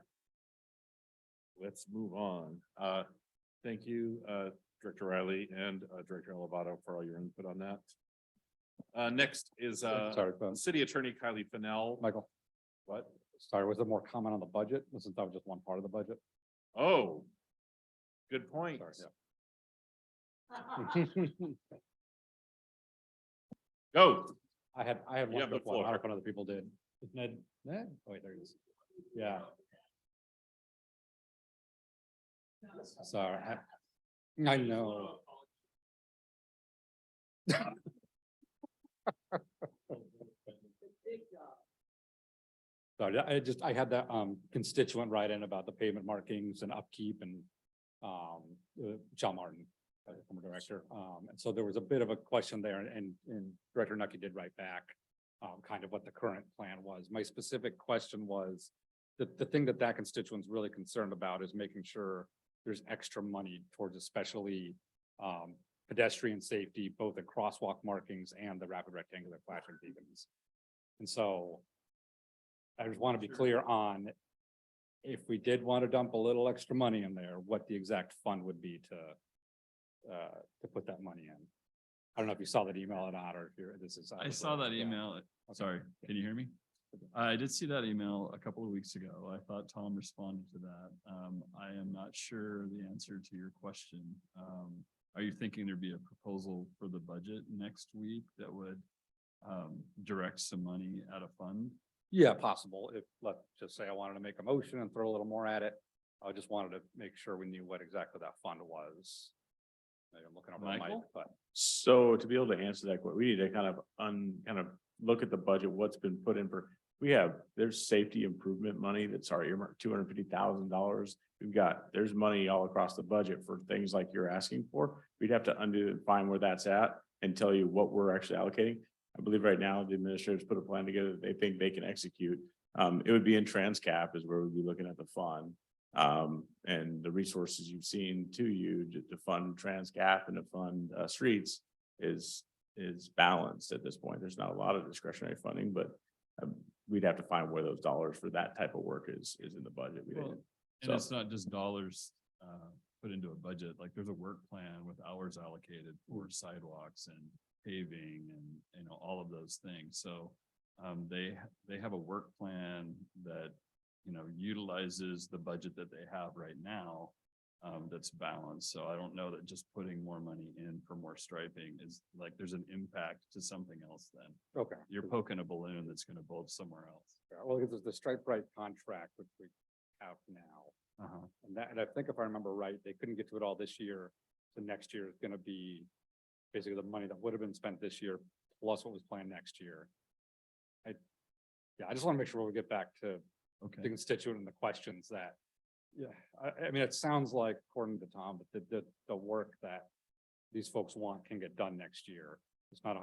Let's move on. Thank you, Director Riley and Director Elevato for all your input on that. Next is Sorry, City Attorney Kylie Fennell. Michael, What? sorry, was there more comment on the budget? Wasn't that just one part of the budget? Oh, good point. Sorry, Go. I had You one have the quick one. I floor. don't know if other people did. Is Ned? Oh, wait, there he is. Yeah. Sorry. I know. Sorry, I had that constituent write in about the pavement markings and upkeep and John Martin, former director. And so there was a bit of a question there and Director Nucky did write back kind of what the current plan was. My specific question was the thing that constituent's really concerned about is making sure there's extra money towards especially pedestrian safety, both in crosswalk markings and the rapid rectangular flashing beacons. And so I just want to be clear on if we did want to dump a little extra money in there, what the exact fund would be to put that money in. I don't know if you saw that email or not, or if you're, this is. I saw that yeah. email. Okay. Sorry, can you hear me? I did see that email a couple of weeks ago. I thought Tom responded to that. I am not sure the answer to your question. Are you thinking there'd be a proposal for the budget next week that would direct some money out of fund? Yeah, possible. If, let's just say I wanted to make a motion and throw a little more at it. I just wanted to make sure we knew what exactly that fund was. Maybe I'm looking over the mic, Michael? but So to be able to answer that, we need to kind of look at the budget, what's been put in for, there's safety improvement money that's already earmarked $250,000. There's money all across the budget for things like you're asking for. We'd have to undo and find where that's at and tell you what we're actually allocating. I believe right now the administrators put a plan together that they think they can execute. It would be in Transcap is where we'd be looking at the fund. And the resources you've seen to fund Transcap and to fund streets is balanced at this point. There's not a lot of discretionary funding, but we'd have to find where those dollars for that type of work is in the budget. We Well, didn't. And it's not just dollars put into a budget, like there's a work plan with hours allocated for sidewalks and paving and all of those things. So they have a work plan that, utilizes the budget that they have right now that's balanced. So I don't know that just putting more money in for more striping is like, there's an impact to something else then. okay. You're poking a balloon that's going to bulge somewhere else. Yeah, well, there's the Stripe Right contract, which we have now. And I think if I remember right, they couldn't get to it all this year. So next year is going to be basically the money that would have been spent this year plus what was planned next year. I just want to make sure we get back to the Okay. constituent and the questions that, I mean, it sounds like, according to Tom, that the work that these folks want can get done next year. It's not 100%.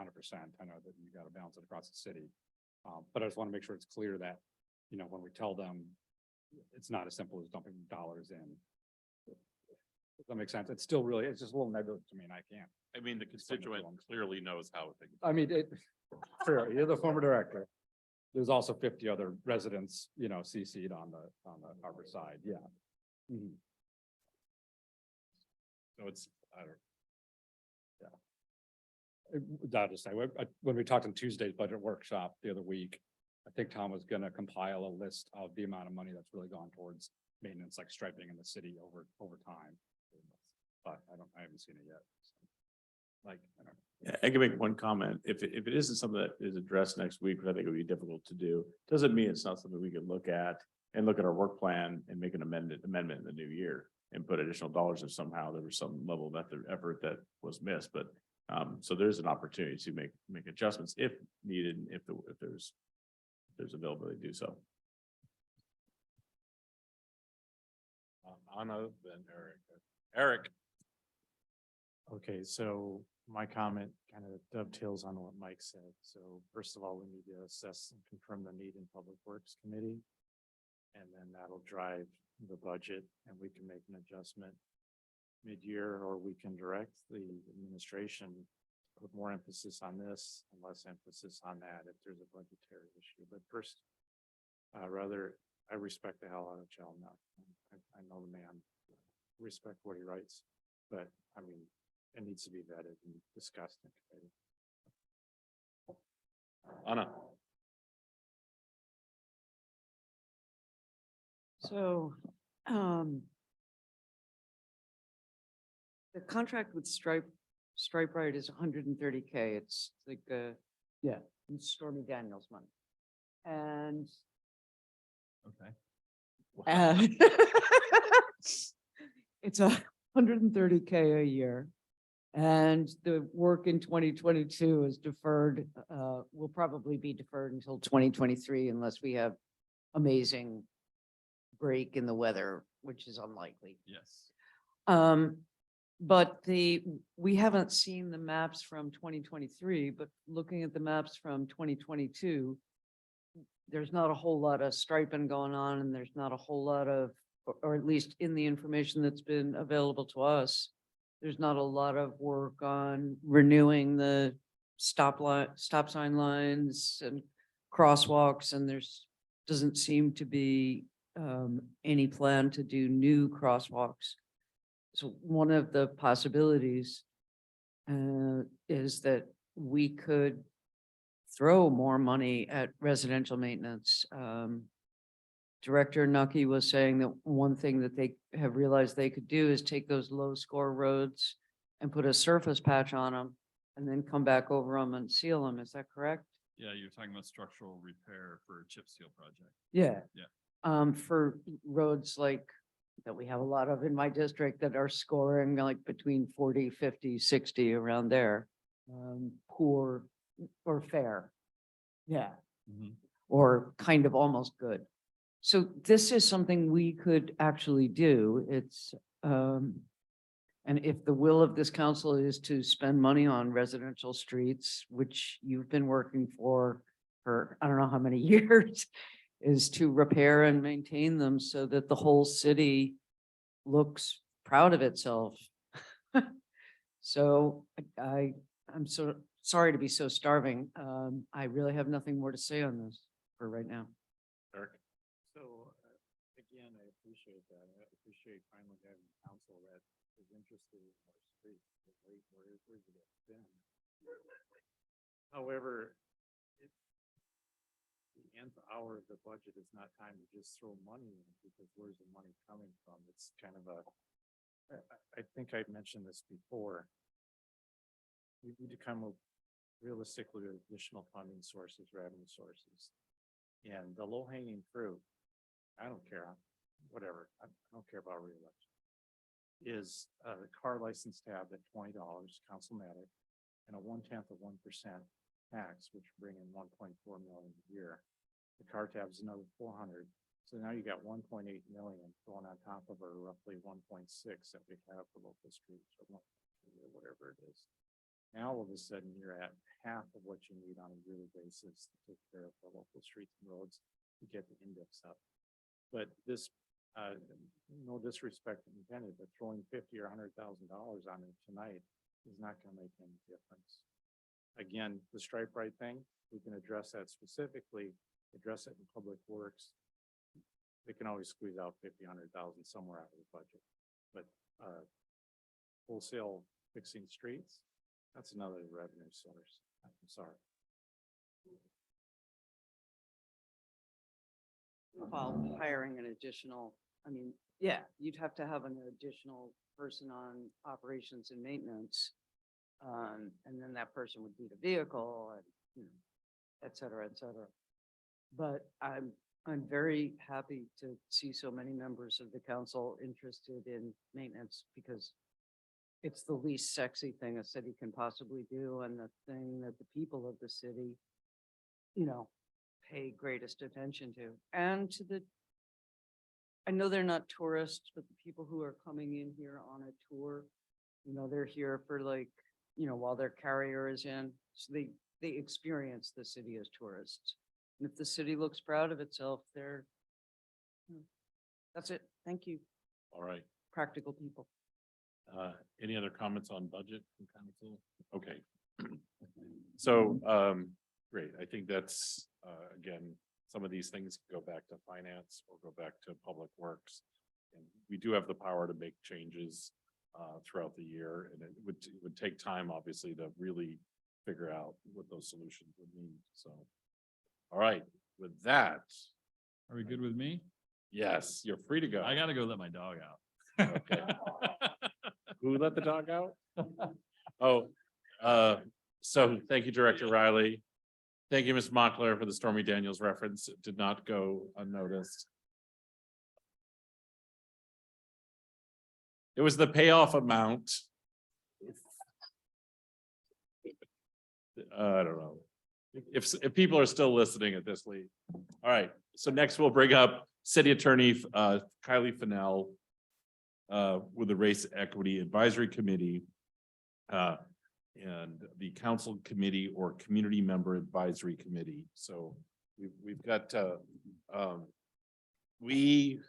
I know that you got to balance it across the city. But I just want to make sure it's clear that, when we tell them, it's not as simple as dumping dollars in. Does that make sense? It's still really, it's just a little nebulous to me and I can't. I mean, the constituent clearly knows how things. I mean, fair, you're the former director. There's also 50 other residents, CC'd on the harbor side, yeah. Mhm. So it's, I don't. I'll just say, when we talked on Tuesday's budget workshop the other week, I think Tom was gonna compile a list of the amount of money that's really gone towards maintenance, like striping in the city over time. But I haven't seen it yet. like, I can make one comment. If it isn't something that is addressed next week, which I think it would be difficult to do, doesn't mean it's not something we can look at and look at our work plan and make an amendment in the new year and put additional dollars if somehow there was some level of effort that was missed. But so there's an opportunity to make adjustments if needed, and if there's availability to do so. Anna, then Eric. Eric. Okay, so my comment kind of dovetails on what Mike said. So first of all, we need to assess and confirm the need in Public Works Committee. And then that'll drive the budget, and we can make an adjustment mid-year, or we can direct the administration to put more emphasis on this and less emphasis on that if there's a budgetary issue. But first, I respect the hell out of Joe now. I know the man, respect what he writes, but I mean, it needs to be vetted and discussed in committee. Anna. So, the contract with Stripe Rite is 130K. It's like, yeah, it's Stormy Daniels money. And Okay. it's 130K a year. And the work in 2022 is deferred, will probably be deferred until 2023 unless we have amazing break in the weather, which is unlikely. Yes. But we haven't seen the maps from 2023, but looking at the maps from 2022, there's not a whole lot of striping going on, and there's not a whole lot of, or at least in the information that's been available to us, there's not a lot of work on renewing the stop sign lines and crosswalks, and doesn't seem to be any plan to do new crosswalks. So one of the possibilities is that we could throw more money at residential maintenance. Director Nucky was saying that one thing that they have realized they could do is take those low score roads and put a surface patch on them and then come back over them and seal them. Is that correct? Yeah, you're talking about structural repair for a chip seal project. Yeah. Yeah. For roads like that we have a lot of in my district that are scoring like between 40, 50, 60 around there. Poor or fair. Yeah. Or kind of almost good. So this is something we could actually do. It's, and if the will of this council is to spend money on residential streets, which you've been working for I don't know how many years, is to repair and maintain them so that the whole city looks proud of itself. So I'm so sorry to be so starving. I really have nothing more to say on this for right now. Eric. So again, I appreciate that. I appreciate finally having council that is interested in our streets. Where's it been? However, the nth hour of the budget is not time to just throw money in, because where's the money coming from? It's kind of I think I've mentioned this before. We need to come up realistically with additional funding sources, revenue sources. And the low hanging fruit, I don't care, whatever, I don't care about reelection, is the car license tab at $20, councilmatic, and a 1/10 of 1% tax, which bring in 1.4 million a year. The car tab is another 400. So now you got 1.8 million going on top of our roughly 1.6 that we have for local streets, or whatever it is. Now, all of a sudden, you're at half of what you need on a yearly basis to take care of the local streets and roads to get the index up. But this, no disrespect intended, but throwing $50,000 or $100,000 on it tonight is not going to make any difference. Again, the Stripe Rite thing, we can address that specifically, address it in Public Works. They can always squeeze out 50, 100,000 somewhere out of the budget, but wholesale fixing streets, that's another revenue source. I'm sorry. While hiring an additional, I mean, yeah, you'd have to have an additional person on operations and maintenance. And then that person would need a vehicle and, you know, et cetera, et cetera. But I'm very happy to see so many members of the council interested in maintenance because it's the least sexy thing a city can possibly do and the thing that the people of the city, you know, pay greatest attention to. And to the, I know they're not tourists, but the people who are coming in here on a tour, you know, they're here for like, you know, while their carrier is in, so they experience the city as tourists. And if the city looks proud of itself, that's it. Thank you, All right. practical people. Any other comments on budget from council? Okay. So, great. I think that's, again, some of these things go back to finance or go back to public works. And we do have the power to make changes throughout the year, and it would take time, obviously, to really figure out what those solutions would mean. So, all right, with that, Are we good with me? yes, you're free to go. I gotta go let my dog out. Okay. Who let the dog out? Oh, so thank you, Director Riley. Thank you, Ms. Mockler, for the Stormy Daniels reference. It did not go unnoticed. It was the payoff amount. I don't know. If people are still listening at this late. All right, so next we'll bring up City Attorney Kylie Fennell with the Race Equity Advisory Committee and the Council Committee or Community Member Advisory Committee. So we've got we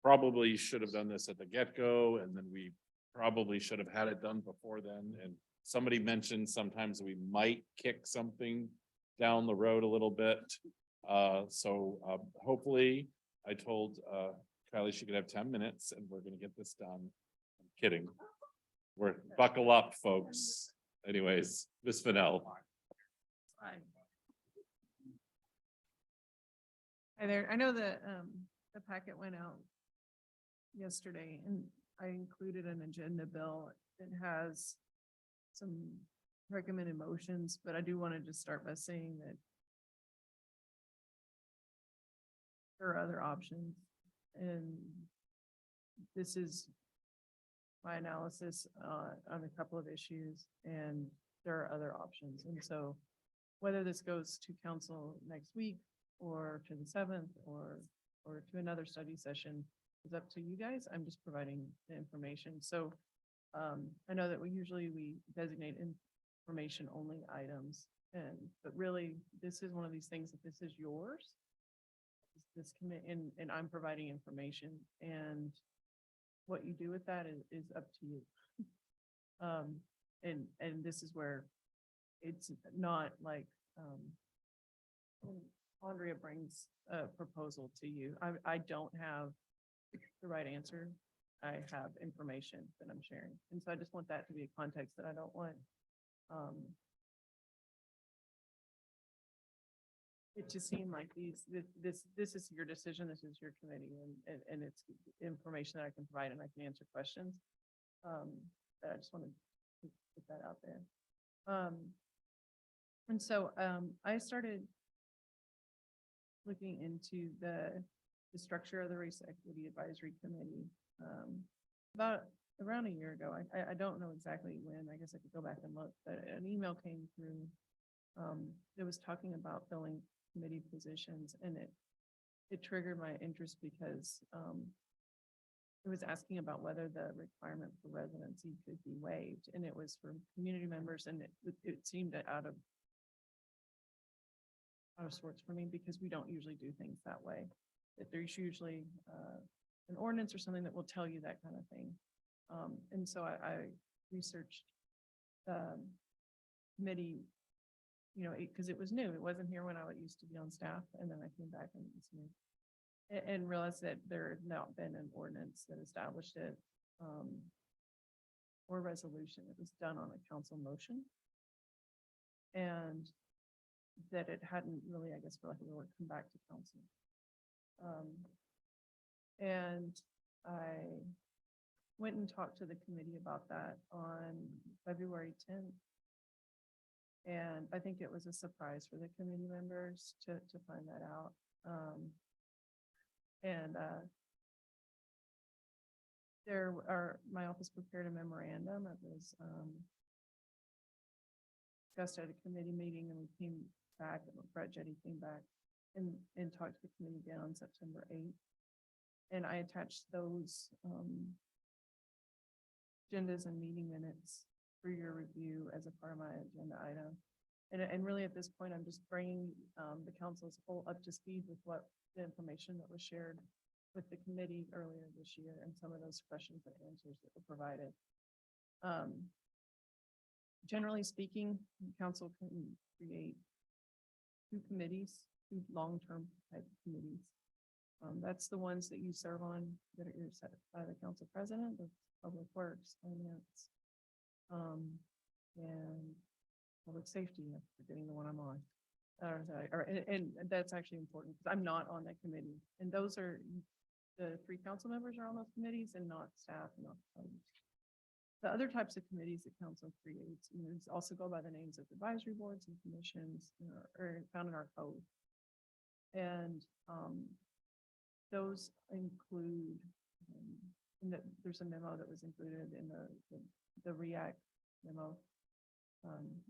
probably should have done this at the get-go, and then we probably should have had it done before then. And somebody mentioned sometimes we might kick something down the road a little bit. Hopefully I told Kylie she could have 10 minutes and we're gonna get this done. I'm kidding. We're buckle up, folks. Anyways, Ms. Fennell. Hi there. I know that the packet went out yesterday and I included an agenda bill that has some recommended motions, but I do want to just start by saying that there are other options, and this is my analysis on a couple of issues, and there are other options. And so whether this goes to council next week or to the 7th or to another study session is up to you guys. I'm just providing the information. So I know that we designate information only items, but really this is one of these things that this is yours. This commit and I'm providing information, and what you do with that is up to you. And this is where it's not like Andrea brings a proposal to you. I don't have the right answer. I have information that I'm sharing. And so I just want that to be a context that I don't want it to seem like this is your decision, this is your committee, and it's information that I can provide and I can answer questions. But I just want to put that out there. And so I started looking into the structure of the Race Equity Advisory Committee about around a year ago. I don't know exactly when. I guess I could go back and look, but an email came through that was talking about filling committee positions, and it triggered my interest because it was asking about whether the requirement for residency could be waived, and it was for community members, and it seemed out of sorts for me because we don't usually do things that way. That there's usually an ordinance or something that will tell you that kind of thing. And so I researched committee, you know, because it was new. It wasn't here when I used to be on staff, and then I came back and it was new, and realized that there had not been an ordinance that established it or resolution. It was done on a council motion, and that it hadn't really, I guess, for lack of a word, come back to council. And I went and talked to the committee about that on February 10th. And I think it was a surprise for the committee members to find that out. My office prepared a memorandum. It was discussed at a committee meeting, and we came back, Brett Jetty came back and talked to the committee again on September 8th. And I attached those agendas and meeting minutes for your review as a part of my agenda item. And really at this point, I'm just bringing the council's whole up to speed with what the information that was shared with the committee earlier this year and some of those questions and answers that were provided. Generally speaking, the council can create two committees, two long-term type committees. That's the ones that you serve on that are set by the council president, the public works, finance, and public safety. I'm forgetting the one I'm on. And that's actually important because I'm not on that committee. And those are the 3 council members are on those committees and not staff and not the other types of committees that council creates. Also go by the names of advisory boards and commissions are found in our code. And those include, there's a memo that was included in the REACT memo.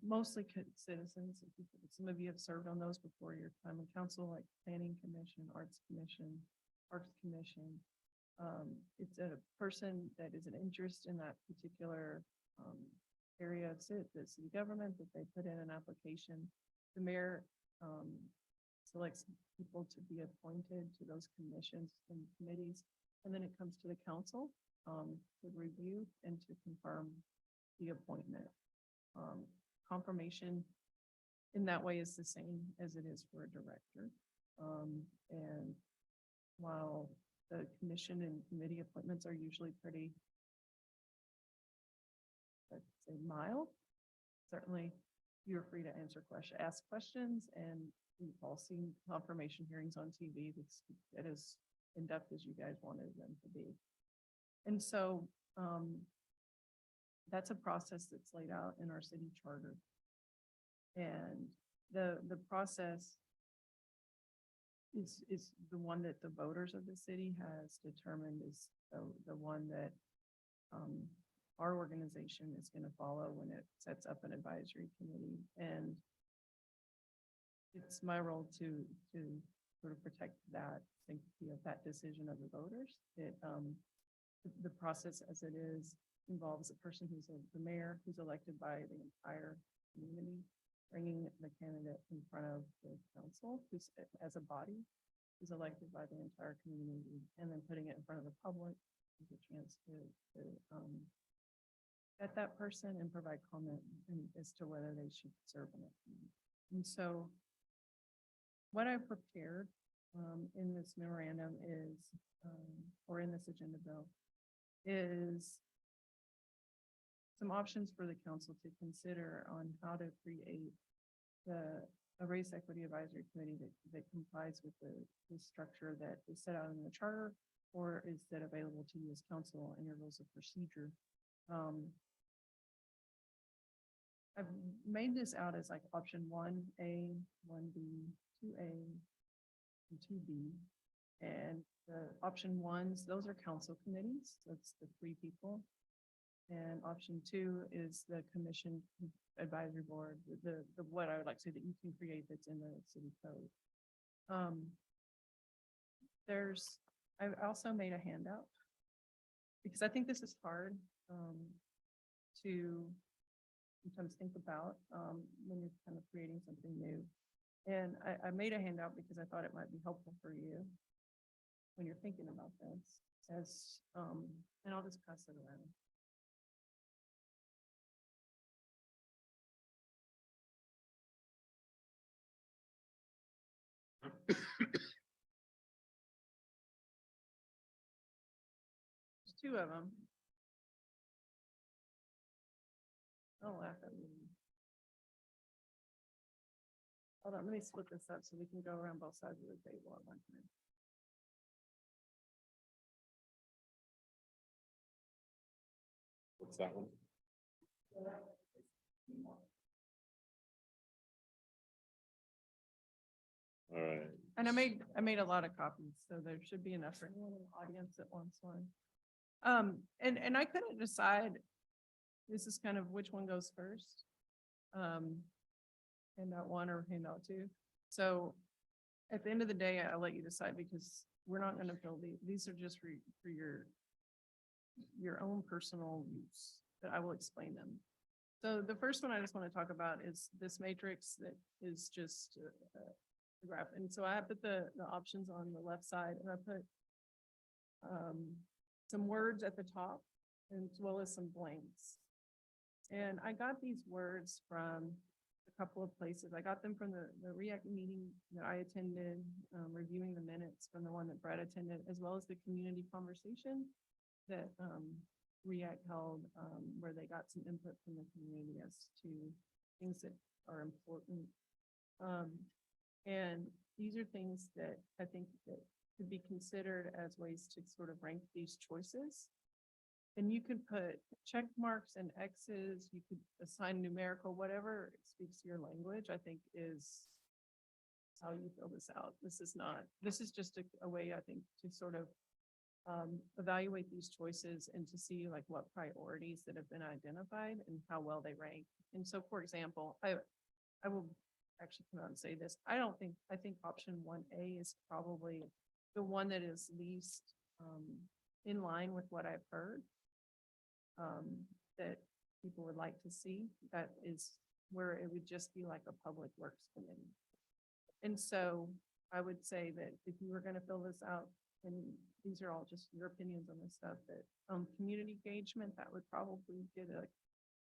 Mostly citizens. Some of you have served on those before your time in council, like Planning Commission, Arts Commission, Parks Commission. It's a person that is an interest in that particular area of the city government that they put in an application. The mayor selects people to be appointed to those commissions and committees, and then it comes to the council to review and to confirm the appointment. Confirmation in that way is the same as it is for a director. And while the commission and committee appointments are usually pretty, let's say, mild, certainly you're free to ask questions, and we've all seen confirmation hearings on TV that is in depth as you guys wanted them to be. And so that's a process that's laid out in our city charter. And the process is the one that the voters of the city has determined is the one that our organization is going to follow when it sets up an advisory committee. And it's my role to sort of protect that sanctity of that decision of the voters. The process as it is involves a person who's the mayor, who's elected by the entire community, bringing the candidate in front of the council, who's as a body, is elected by the entire community, and then putting it in front of the public, with a chance to vet that person and provide comment as to whether they should serve in it. And so what I've prepared in this memorandum is, or in this agenda bill, is some options for the council to consider on how to create a race equity advisory committee that complies with the structure that is set out in the charter, or is that available to you as council in your rules of procedure. I've made this out as like option 1A, 1B, 2A, and 2B. And the option 1s, those are council committees. That's the 3 people. And option 2 is the commission advisory board, the what I would like to say that you can create that's in the city code. I also made a handout because I think this is hard to sometimes think about when you're kind of creating something new. And I made a handout because I thought it might be helpful for you when you're thinking about this and I'll just pass it around. There's 2 of them. Don't laugh at me. Hold on, let me split this up so we can go around both sides of the table at one time. What's that one? All right. And I made a lot of copies, so there should be enough for anyone in the audience that wants one. And I couldn't decide, this is kind of which one goes first. Handout one or handout two. So at the end of the day, I'll let you decide because we're not gonna fill these are just for your own personal use, but I will explain them. So the first one I just want to talk about is this matrix that is just a graph. And so I put the options on the left side and I put some words at the top as well as some blanks. And I got these words from a couple of places. I got them from the REACT meeting that I attended, reviewing the minutes from the one that Brett attended, as well as the community conversation that REACT held, where they got some input from the community as to things that are important. And these are things that I think that could be considered as ways to sort of rank these choices. And you could put check marks and X's, you could assign numerical, whatever speaks your language, I think is how you fill this out. This is just a way, I think, to sort of evaluate these choices and to see like what priorities that have been identified and how well they rank. And so, for example, I will actually come out and say this. I think option 1A is probably the one that is least in line with what I've heard that people would like to see. That is where it would just be like a public works committee. And so I would say that if you were going to fill this out, and these are all just your opinions on this stuff, that community engagement, that would probably get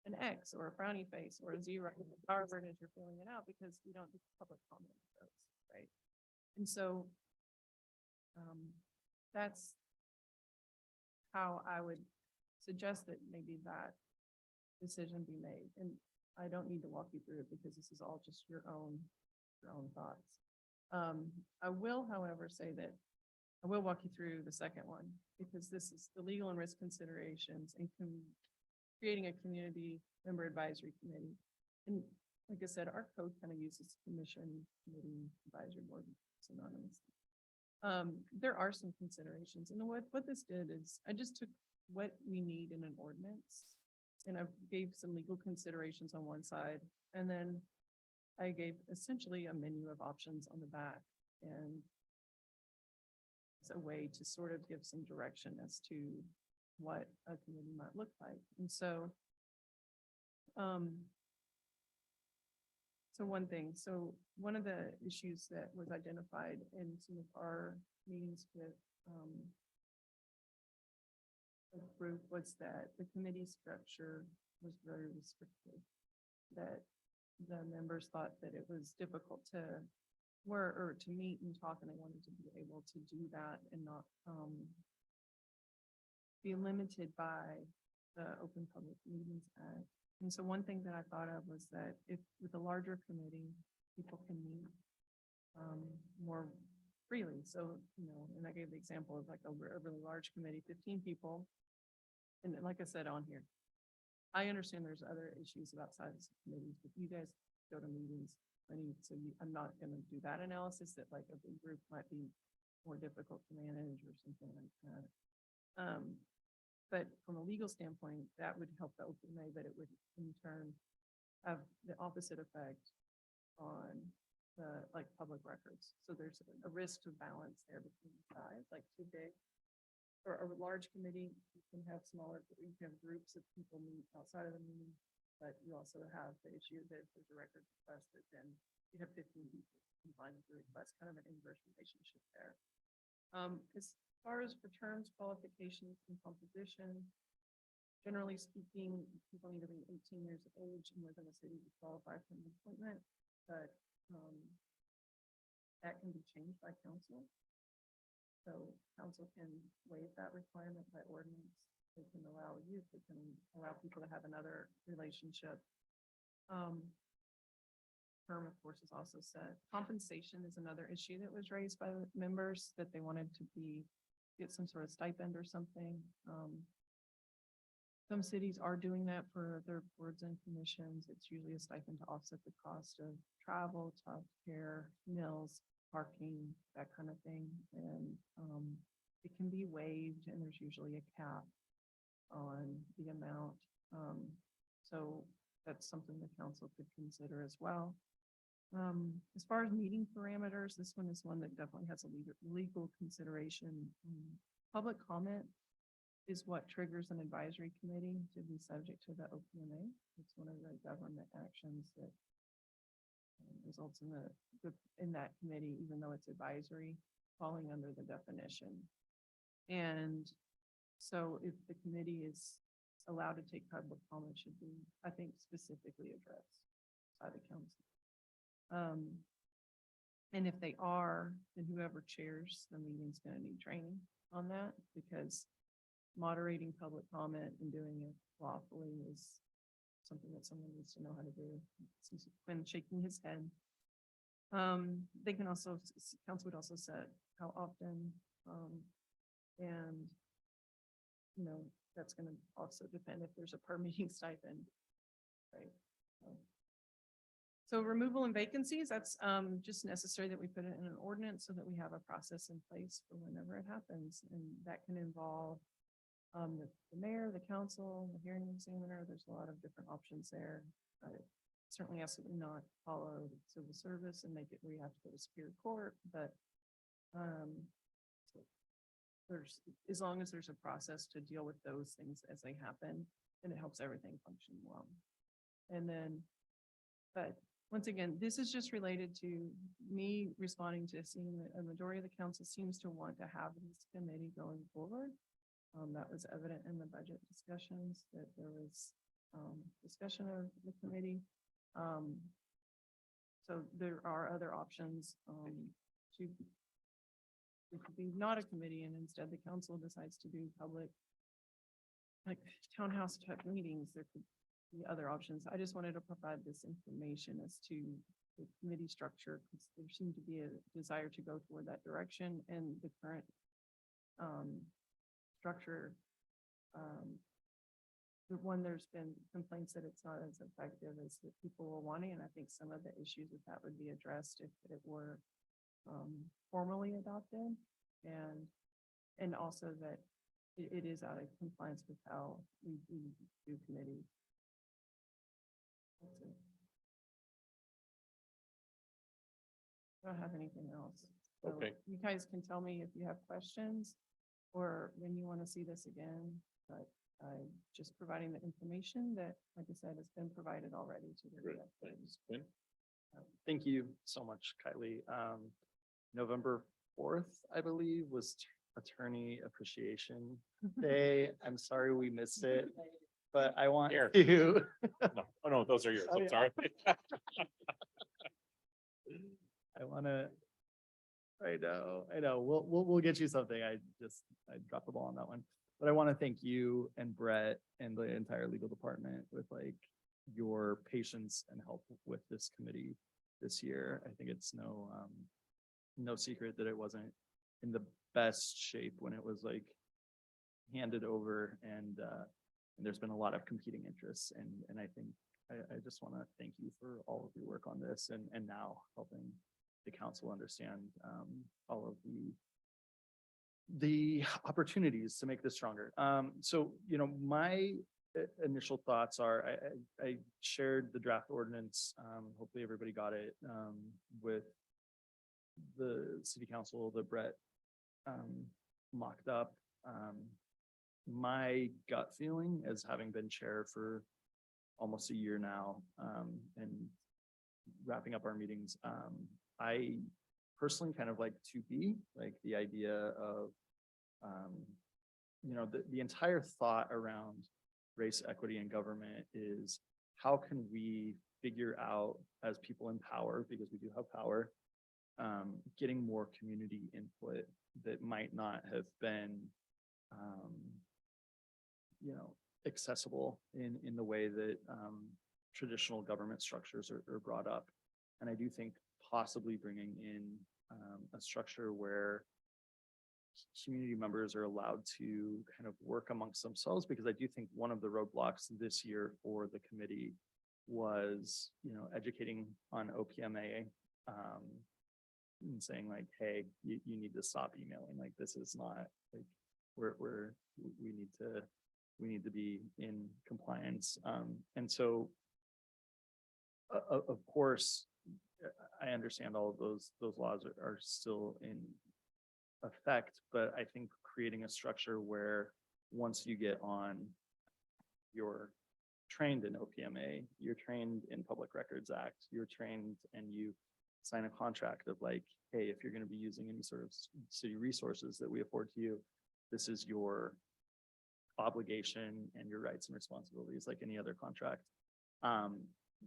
an X or a frowny face or a 0, however it is you're filling it out, because we don't do public comment on those, right? And so that's how I would suggest that maybe that decision be made. And I don't need to walk you through it because this is all just your own thoughts. I will, however, say that I will walk you through the second one because this is the legal and risk considerations and creating a community member advisory committee. And like I said, our code kind of uses commission, committee, advisory board synonymous. There are some considerations, and what this did is I just took what we need in an ordinance and I gave some legal considerations on one side, and then I gave essentially a menu of options on the back, and it's a way to sort of give some direction as to what a committee might look like. And so, one of the issues that was identified in some of our meetings with the group was that the committee structure was very restrictive, that the members thought that it was difficult to meet and talk, and they wanted to be able to do that and not be limited by the Open Public Meetings Act. And so one thing that I thought of was that if with a larger committee, people can meet more freely. So, and I gave the example of like a really large committee, 15 people. And like I said on here, I understand there's other issues about size of committees, but you guys go to meetings. I'm not going to do that analysis that like a big group might be more difficult to manage or something like that. But from a legal standpoint, that would help the open May, but it would in turn have the opposite effect on the public records. So there's a risk to balance there between size, like too big. For a large committee, you can have smaller, you can have groups of people meet outside of the meeting, but you also have the issue that if there's a record request, that then you have 15 people combined with the request, kind of an inverse relationship there. As far as for terms, qualifications, and composition, generally speaking, people need to be 18 years of age and live in a city to qualify for an appointment, but that can be changed by council. So council can waive that requirement by ordinance. They can allow youth, they can allow people to have another relationship. Term, of course, is also set. Compensation is another issue that was raised by the members, that they wanted to get some sort of stipend or something. Some cities are doing that for their boards and commissions. It's usually a stipend to offset the cost of travel, childcare, meals, parking, that kind of thing. And it can be waived and there's usually a cap on the amount. So that's something the council could consider as well. As far as meeting parameters, this one is one that definitely has a legal consideration. Public comment is what triggers an advisory committee to be subject to the OPMA. It's one of the government actions that results in in that committee, even though it's advisory, falling under the definition. And so if the committee is allowed to take public comment, should be, I think, specifically addressed by the council. And if they are, then whoever chairs the meeting is going to need training on that, because moderating public comment and doing it lawfully is something that someone needs to know how to do. Seems Quinn shaking his head. They can also, council would also set how often, and, you know, that's going to also depend if there's a per meeting stipend, right? So removal and vacancies, that's just necessary that we put it in an ordinance so that we have a process in place for whenever it happens. And that can involve the mayor, the council, the hearing examiner. There's a lot of different options there. Certainly absolutely not follow civil service and make it where you have to go to Superior Court, but there's, as long as there's a process to deal with those things as they happen, then it helps everything function well. And then, but once again, this is just related to me responding to seeing that a majority of the council seems to want to have this committee going forward. That was evident in the budget discussions, that there was discussion of the committee. So there are other options to, it could be not a committee and instead the council decides to do public, like townhouse type meetings. There could be other options. I just wanted to provide this information as to the committee structure, because there seemed to be a desire to go toward that direction, and the current structure, the one, there's been complaints that it's not as effective as the people were wanting, and I think some of the issues with that would be addressed if it were formally adopted, and also that it is out of compliance with how we do committees. That's it. I don't have anything else. So Okay. you guys can tell me if you have questions or when you want to see this again, but I'm just providing the information that, like I said, has been provided already to the. Great. Thanks. Quinn? Thank you so much, Kylie. November 4th, I believe, was Attorney Appreciation Day. I'm sorry we missed it, but I want Here. to. No, oh no, those are yours. Oh, I'm yeah. sorry. I want to. I know. We'll get you something. I dropped the ball on that one. But I want to thank you and Brett and the entire legal department with like your patience and help with this committee this year. I think it's no secret that it wasn't in the best shape when it was like handed over, and there's been a lot of competing interests, and I think I just want to thank you for all of your work on this, and now helping the council understand all of the opportunities to make this stronger. So, you know, my initial thoughts are, I shared the draft ordinance. Hopefully everybody got it with the city council that Brett mocked up. My gut feeling, as having been chair for almost a year now, and wrapping up our meetings, I personally kind of like to be like the idea of, you know, the entire thought around race equity in government is how can we figure out, as people in power, because we do have power, getting more community input that might not have been, you know, accessible in the way that traditional government structures are brought up. And I do think possibly bringing in a structure where community members are allowed to kind of work amongst themselves, because I do think one of the roadblocks this year for the committee was, educating on OPMA, and saying like, hey, you need to stop emailing, like, this is not, like, we need to be in compliance. And so of course, I understand all of those laws are still in effect, but I think creating a structure where once you get on, you're trained in OPMA, you're trained in Public Records Act, you're trained and you sign a contract of like, hey, if you're going to be using any sort of city resources that we afford to you, this is your obligation and your rights and responsibilities like any other contract.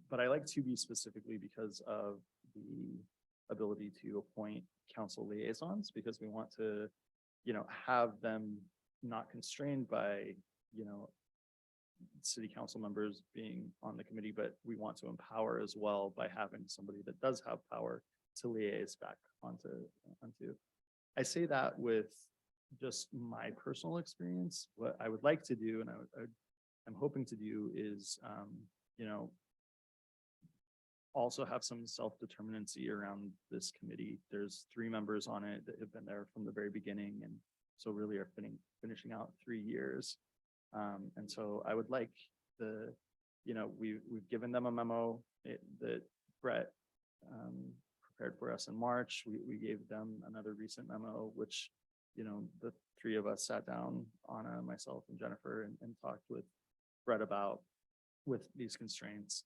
But I like 2B specifically because of the ability to appoint council liaisons, because we want to, have them not constrained by, city council members being on the committee, but we want to empower as well by having somebody that does have power to liaise back onto. I say that with just my personal experience. What I would like to do, and I'm hoping to do is, also have some self-determinancy around this committee. There's 3 members on it that have been there from the very beginning, and so really are finishing out 3 years. And so I would like we've given them a memo that Brett prepared for us in March. We gave them another recent memo, which, the 3 of us sat down, Anna, myself, and Jennifer, and talked with Brett about with these constraints.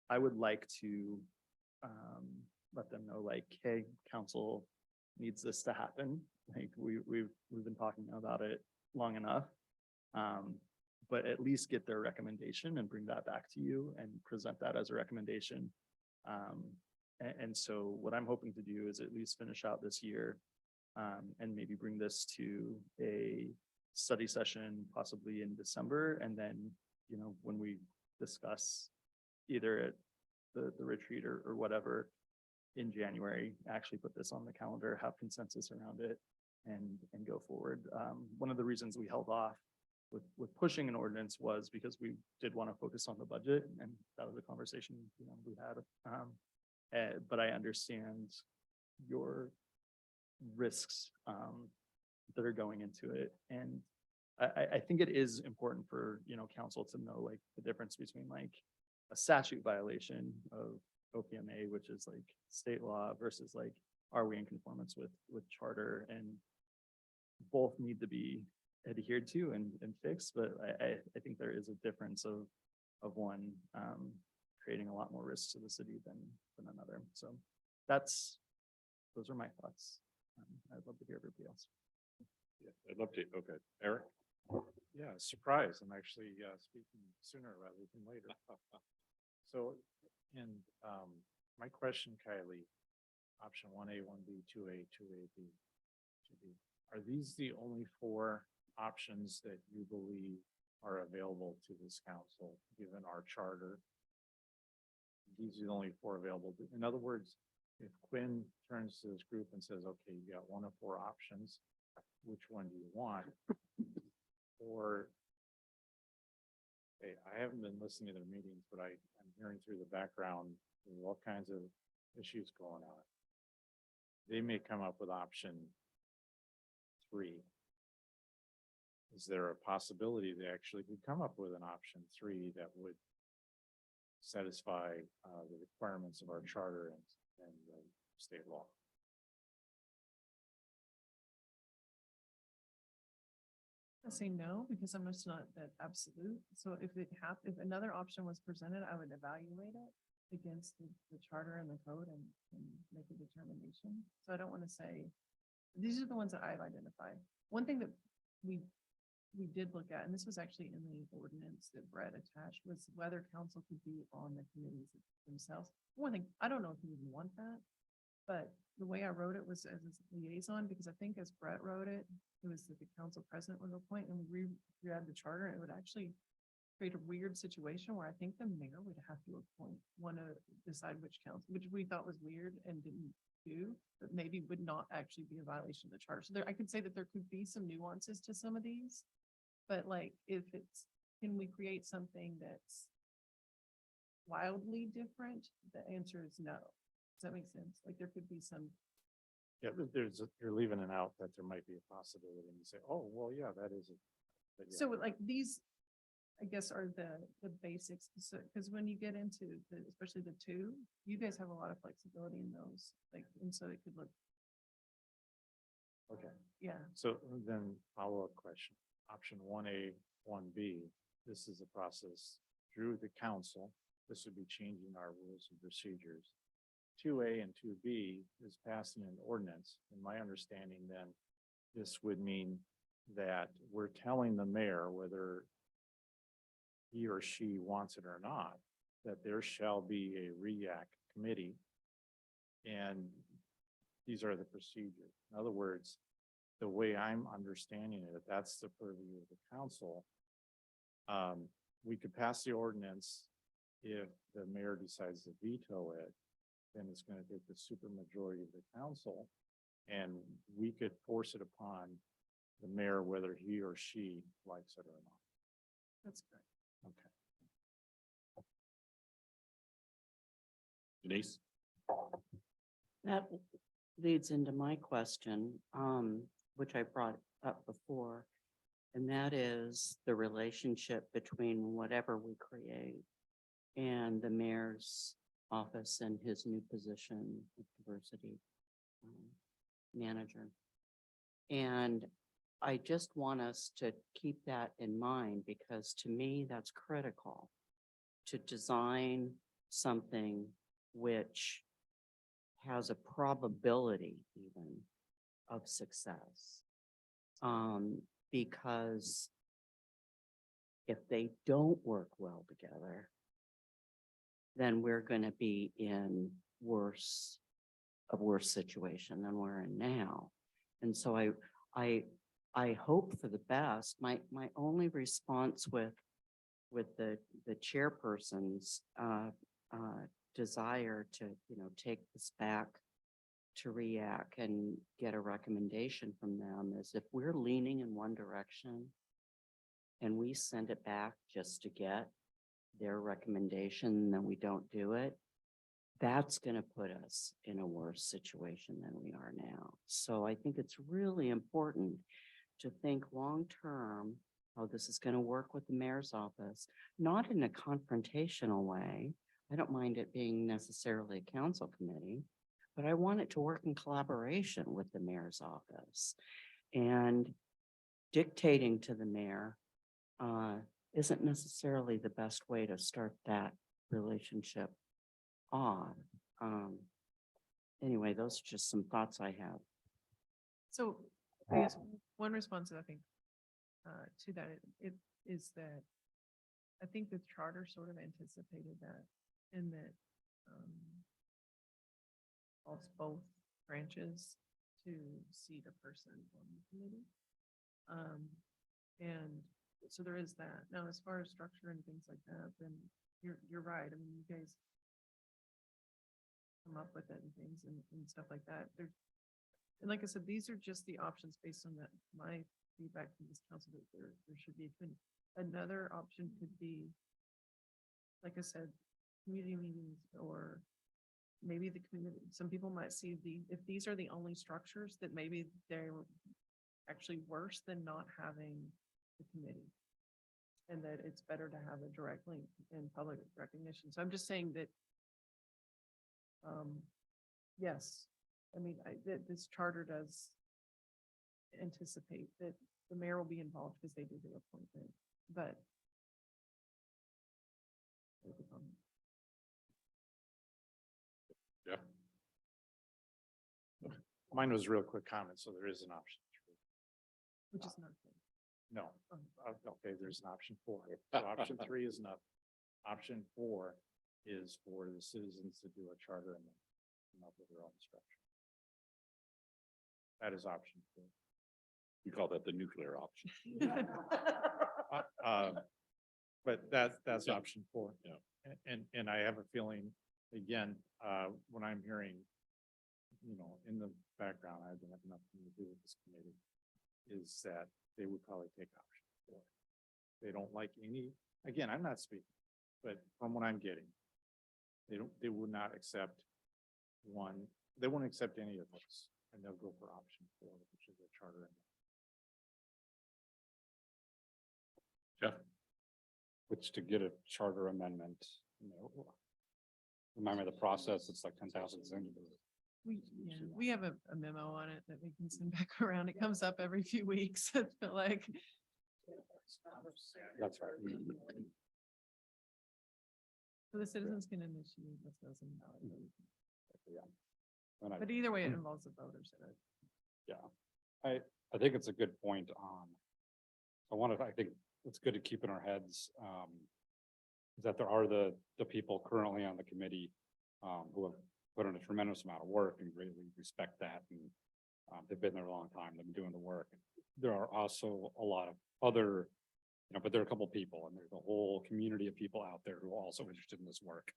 I would like to let them know, like, hey, council needs this to happen. Like we've been talking about it long enough. But at least get their recommendation and bring that back to you and present that as a recommendation. And so what I'm hoping to do is at least finish out this year, and maybe bring this to a study session possibly in December. And then, when we discuss either at the retreat or whatever in January, actually put this on the calendar, have consensus around it, and go forward. One of the reasons we held off with pushing an ordinance was because we did want to focus on the budget, and that was a conversation we had. But I understand your risks that are going into it, and I think it is important for council to know like the difference between like a statute violation of OPMA, which is like state law, versus like, are we in conformance with charter, and both need to be adhered to and fixed. But I think there is a difference of one creating a lot more risks to the city than another. So those are my thoughts. I'd love to hear everybody else. Yeah, I'd love to. Okay, Eric. Yeah, surprise. I'm actually speaking sooner rather than later. So, and my question, Kylie, option 1A, 1B, 2A, 2A, 2B. Are these the only 4 options that you believe are available to this council, given our charter? These are the only 4 available. In other words, if Quinn turns to this group and says, okay, you got 1 of 4 options, which one do you want? Or, hey, I haven't been listening to the meetings, but I'm hearing through the background, there's all kinds of issues going on. They may come up with option 3. Is there a possibility they actually could come up with an option 3 that would satisfy the requirements of our charter and state law? I say no, because I'm just not that absolute. So if another option was presented, I would evaluate it against the charter and the code and make a determination. So I don't want to say, these are the ones that I've identified. One thing that we did look at, and this was actually in the ordinance that Brett attached, was whether council could be on the committees themselves. One thing, I don't know if you even want that, but the way I wrote it was as a liaison, because I think as Brett wrote it, it was that the council president would appoint, and we read the charter, and it would actually create a weird situation where I think the mayor would have to appoint one to decide which council, which we thought was weird and didn't do, that maybe would not actually be a violation of the charter. So there, I could say that there could be some nuances to some of these. But like, if it's, can we create something that's wildly different? The answer is no. Does that make sense? Like, there could be some, Yeah, but you're leaving it out that there might be a possibility and you say, oh, well, yeah, that is it. But yeah. so like these, I guess, are the basics. So, because when you get into the, especially the two, you guys have a lot of flexibility in those, like, and so it could look, Okay. yeah. So then follow-up question, option 1A, 1B, this is a process through the council. This would be changing our rules and procedures. 2A and 2B is passing an ordinance. In my understanding, then this would mean that we're telling the mayor whether he or she wants it or not, that there shall be a REAC committee. And these are the procedures. In other words, the way I'm understanding it, that's the purview of the council. We could pass the ordinance. If the mayor decides to veto it, then it's going to take the supermajority of the council. And we could force it upon the mayor whether he or she likes it or not. That's correct. Okay. Denise? That leads into my question, which I brought up before, and that is the relationship between whatever we create and the mayor's office and his new position of diversity manager. And I just want us to keep that in mind, because to me, that's critical to design something which has a probability even of success. Because if they don't work well together, then we're going to be in a worse situation than we're in now. And so I hope for the best. My only response with the chairperson's desire to, take this back to REAC and get a recommendation from them is, if we're leaning in one direction and we send it back just to get their recommendation, then we don't do it, that's going to put us in a worse situation than we are now. So I think it's really important to think long-term how this is going to work with the mayor's office, not in a confrontational way. I don't mind it being necessarily a council committee, but I want it to work in collaboration with the mayor's office. And dictating to the mayor isn't necessarily the best way to start that relationship off. Anyway, those are just some thoughts I have. So I guess one response that I think to that it is that I think the charter sort of anticipated that, in that calls both branches to seat a person on the committee. And so there is that. Now, as far as structure and things like that, then you're right. I mean, you guys come up with it and things and stuff like that. And like I said, these are just the options based on that. My feedback from this council, that there should be another option could be, like I said, community meetings, or maybe the community. Some people might see if these are the only structures, that maybe they're actually worse than not having the committee, and that it's better to have a direct link in public recognition. So I'm just saying that, yes, I mean, that this charter does anticipate that the mayor will be involved because they do the appointment, but Yeah. Mine was a real quick comment, so there is an option. which is not good. No, okay, there's an option 4. So option 3 is enough. Option 4 is for the citizens to do a charter and then come up with their own structure. That is option 4. We call that the nuclear option. But that's Yeah. option 4. Yeah. And I have a feeling, again, when I'm hearing you know, in the background, I don't have nothing to do with this committee, is that they would probably take option 4. They don't like any, again, I'm not speaking, but from what I'm getting, they would not accept one, they won't accept any of this, and they'll go for option 4, which is a charter. Jeff? Which to get a charter amendment, you know, remind me of the process, it's like 10,000 signatures. We have a memo on it that we can send back around. It comes up every few weeks. I feel like. That's right. So the citizens can initiate this doesn't. And But either way, it involves the voters in it. Yeah, I think it's a good point on. I think it's good to keep in our heads, is that there are the people currently on the committee, who have put in a tremendous amount of work and greatly respect that. And they've been there a long time, they've been doing the work. There are also a lot of other, but there are a couple people and there's a whole community of people out there who are also interested in this work,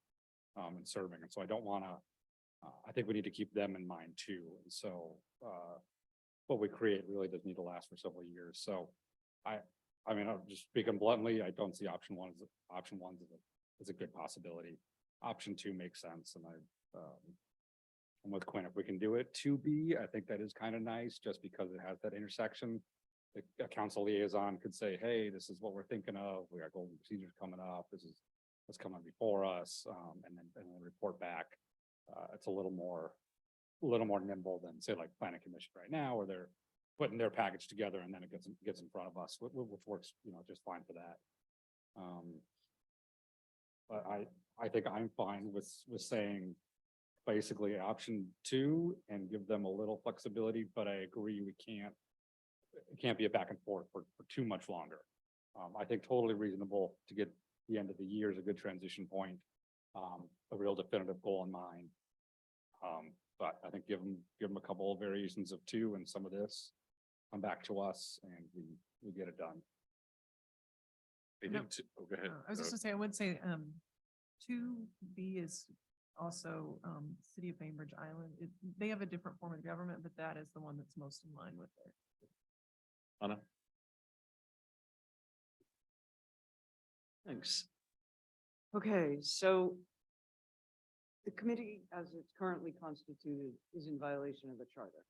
and serving. And so I don't want to, I think we need to keep them in mind too. And so, what we create really does need to last for several years. So I mean, I'm just speaking bluntly, I don't see option one is a good possibility. Option 2 makes sense. And I'm with Quinn, if we can do it 2B, I think that is kind of nice just because it has that intersection. A council liaison could say, hey, this is what we're thinking of. We got golden procedures coming up. This is what's coming before us. And then report back. It's a little more nimble than say like planning commission right now, where they're putting their package together and then it gets in front of us, which works, just fine for that. But I think I'm fine with saying basically option 2 and give them a little flexibility, but I agree it can't be a back and forth for too much longer. I think totally reasonable to get the end of the year is a good transition point, a real definitive goal in mind. But I think give them a couple of variations of 2 and some of this, come back to us and we get it done. Go ahead. I was just gonna say, I would say, 2B is also, City of Bainbridge Island. They have a different form of government, but that is the one that's most in line with it. Anna? Thanks. Okay, so the committee, as it's currently constituted, is in violation of the charter.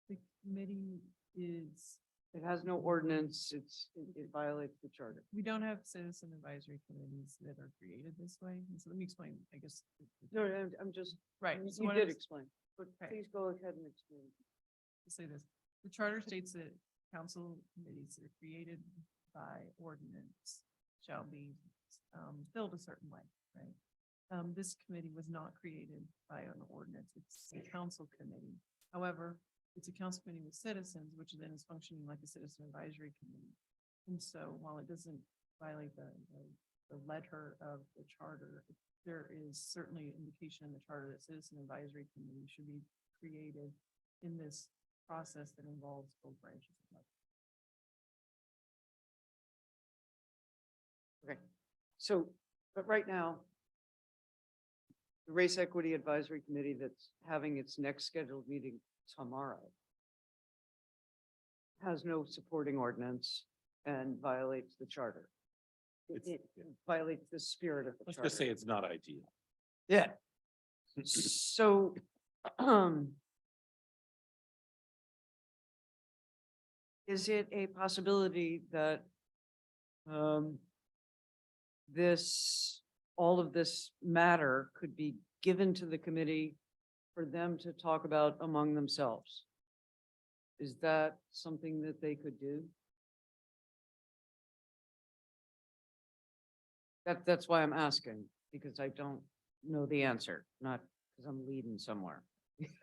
The committee It has no ordinance, it violates the charter. we don't have citizen advisory committees that are created this way. And so let me explain, I guess. No, I'm just, Right. so you what did is- explain, but Okay. please go ahead and explain. to say this, the charter states that council committees that are created by ordinance shall be filled a certain way, right? This committee was not created by an ordinance, it's a council committee. However, it's a council committee with citizens, which then is functioning like a citizen advisory committee. And so while it doesn't violate the letter of the charter, there is certainly indication in the charter that citizen advisory committee should be created in this process that involves both branches of government. Okay, so, but right now, the Race Equity Advisory Committee that's having its next scheduled meeting tomorrow has no supporting ordinance and violates the charter. It violates the spirit of the Let's charter. just say it's not ideal. Yeah. So, is it a possibility that all of this matter could be given to the committee for them to talk about among themselves? Is that something that they could do? That's why I'm asking, because I don't know the answer, not because I'm leading somewhere.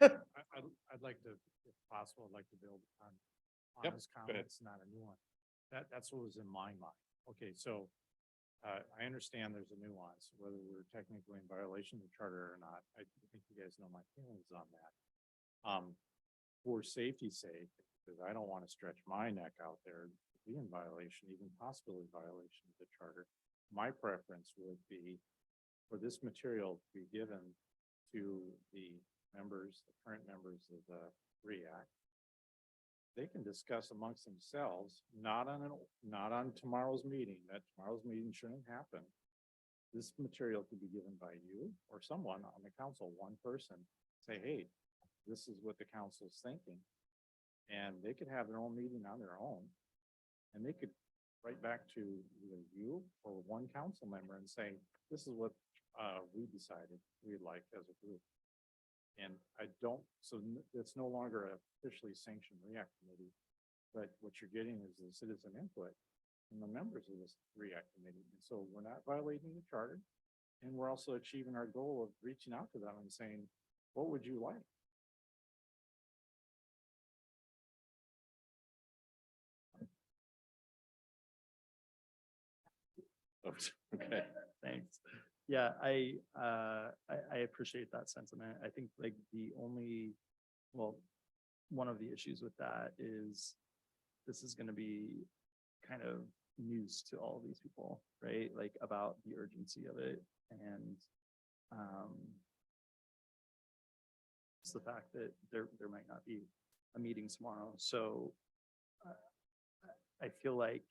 I'd like to, if possible, I'd like to build on Yep, his go ahead. comments, not a new one. That's what was in my mind. Okay, so I understand there's a nuance, whether we're technically in violation of the charter or not. I think you guys know my feelings on that. For safety's sake, because I don't want to stretch my neck out there to be in violation, even possibly violation of the charter. My preference would be for this material to be given to the members, the current members of the REACT, they can discuss amongst themselves, not on tomorrow's meeting, that tomorrow's meeting shouldn't happen. This material could be given by you or someone on the council, one person, say, hey, this is what the council's thinking. And they could have their own meeting on their own. And they could write back to either you or one council member and say, this is what we decided we'd like as a group. And it's no longer an officially sanctioned REACT committee, but what you're getting is the citizen input from the members of this REACT committee. And so we're not violating the charter. And we're also achieving our goal of reaching out to them and saying, what would you like? Okay. Thanks. Yeah, I appreciate that sentiment. I think like one of the issues with that is this is going to be kind of news to all these people, right? Like about the urgency of it. And it's the fact that there might not be a meeting tomorrow. So I feel like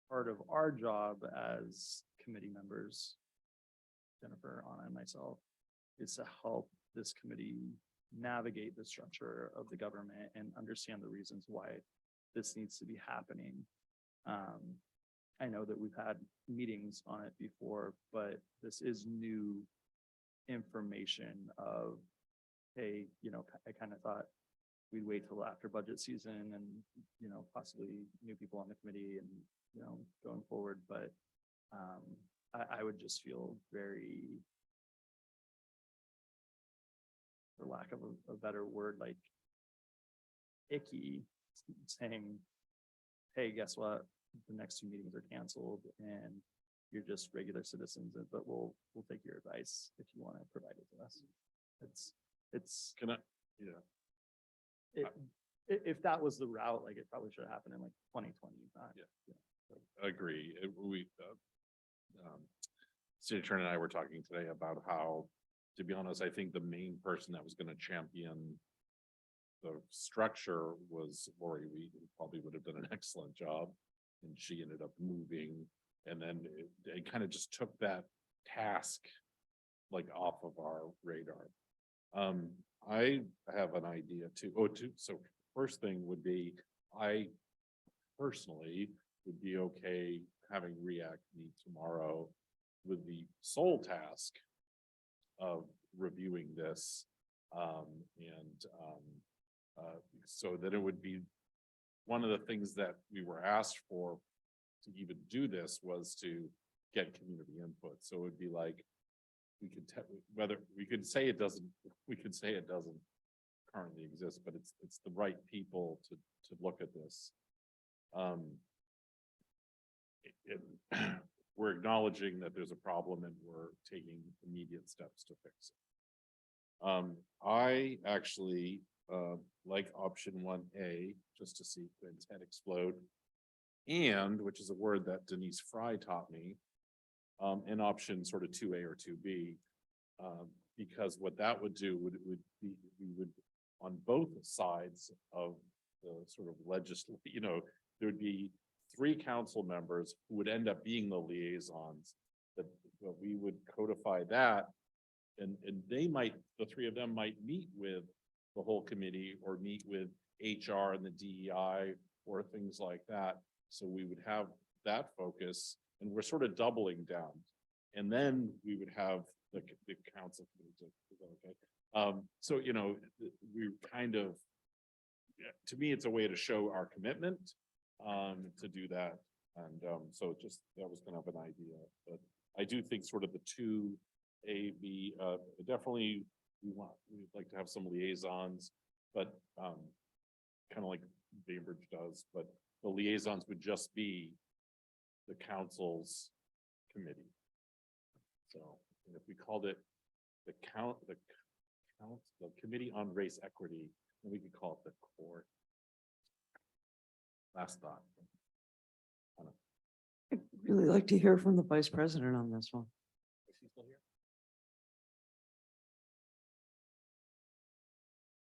part of our job as committee members, Jennifer, Anna, and myself, is to help this committee navigate the structure of the government and understand the reasons why this needs to be happening. I know that we've had meetings on it before, but this is new information of, hey, I kind of thought we'd wait till after budget season and, possibly new people on the committee and, going forward. But I would just feel very, for lack of a better word, like icky saying, hey, guess what? The next two meetings are canceled and you're just regular citizens, but we'll take your advice if you want to provide it to us. It's Can I, yeah. if that was the route, like it probably should have happened in like 2020. I agree. City Attorney and I were talking today about how, to be honest, I think the main person that was going to champion the structure was Lori Wheat, who probably would have done an excellent job. And she ended up moving, and then it kind of just took that task like off of our radar. I have an idea too. So first thing would be, I personally would be okay having REACT meet tomorrow with the sole task of reviewing this. So that it would be one of the things that we were asked for to even do this was to get community input. So it would be like, we could whether we could say it doesn't currently exist, but it's the right people to look at this. We're acknowledging that there's a problem and we're taking immediate steps to fix it. I actually like option 1A, just to see Quinn's head explode, and which is a word that Denise Fry taught me, in option sort of 2A or 2B, because what that would do would be we would on both sides of the sort of there would be 3 council members who would end up being the liaisons, that we would codify that, and they might, the 3 of them might meet with the whole committee or meet with HR and the DEI or things like that. So we would have that focus, and we're sort of doubling down. And then we would have the council committee. Is that okay? So, we kind of, to me, it's a way to show our commitment to do that. And so just, that was kind of an idea, but I do think sort of the 2A, B, definitely we'd like to have some liaisons, but kind of like Bainbridge does, but the liaisons would just be the council's committee. So if we called it the Committee on Race Equity, then we could call it the court. Last thought. I'd really like to hear from the vice president on this one. Is he still here?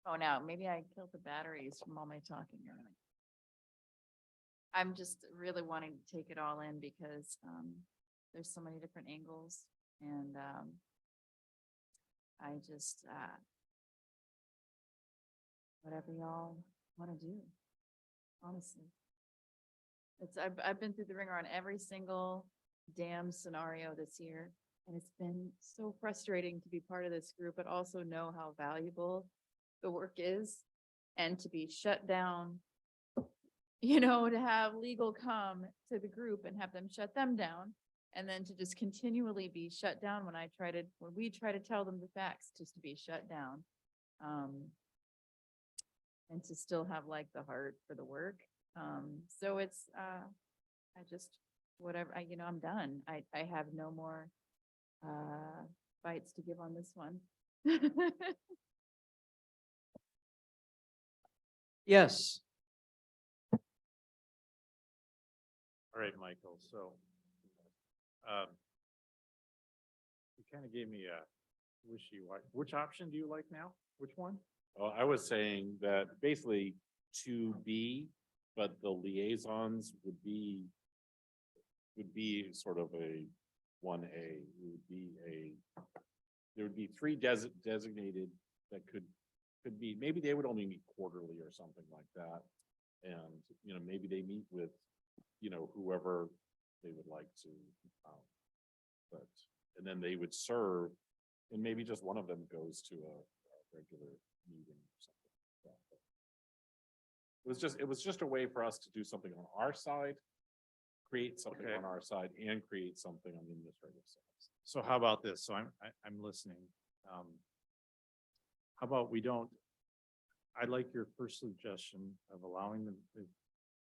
phone out. Maybe I killed the batteries from all my talking earlier. I'm just really wanting to take it all in because there's so many different angles and I just whatever y'all want to do, honestly. I've been through the ringer on every single damn scenario this year. And it's been so frustrating to be part of this group, but also know how valuable the work is and to be shut down, you know, to have legal come to the group and have them shut them down. And then to just continually be shut down when we try to tell them the facts, just to be shut down. And to still have like the heart for the work. So it's, I just, whatever, I'm done. I have no more bites to give on this one. Yes. All right, Michael, so you kind of gave me a which option do you like now? Which one? Well, I was saying that basically 2B, but the liaisons would be sort of a 1A. There would be 3 designated that could be, maybe they would only meet quarterly or something like that. And, you know, maybe they meet with, you know, whoever they would like to. And then they would serve, and maybe just one of them goes to a regular meeting or something like that. It was just a way for us to do something on our side, create something on our side, and create something on the administrative side. So how about this? So I'm listening. How about I like your first suggestion of allowing the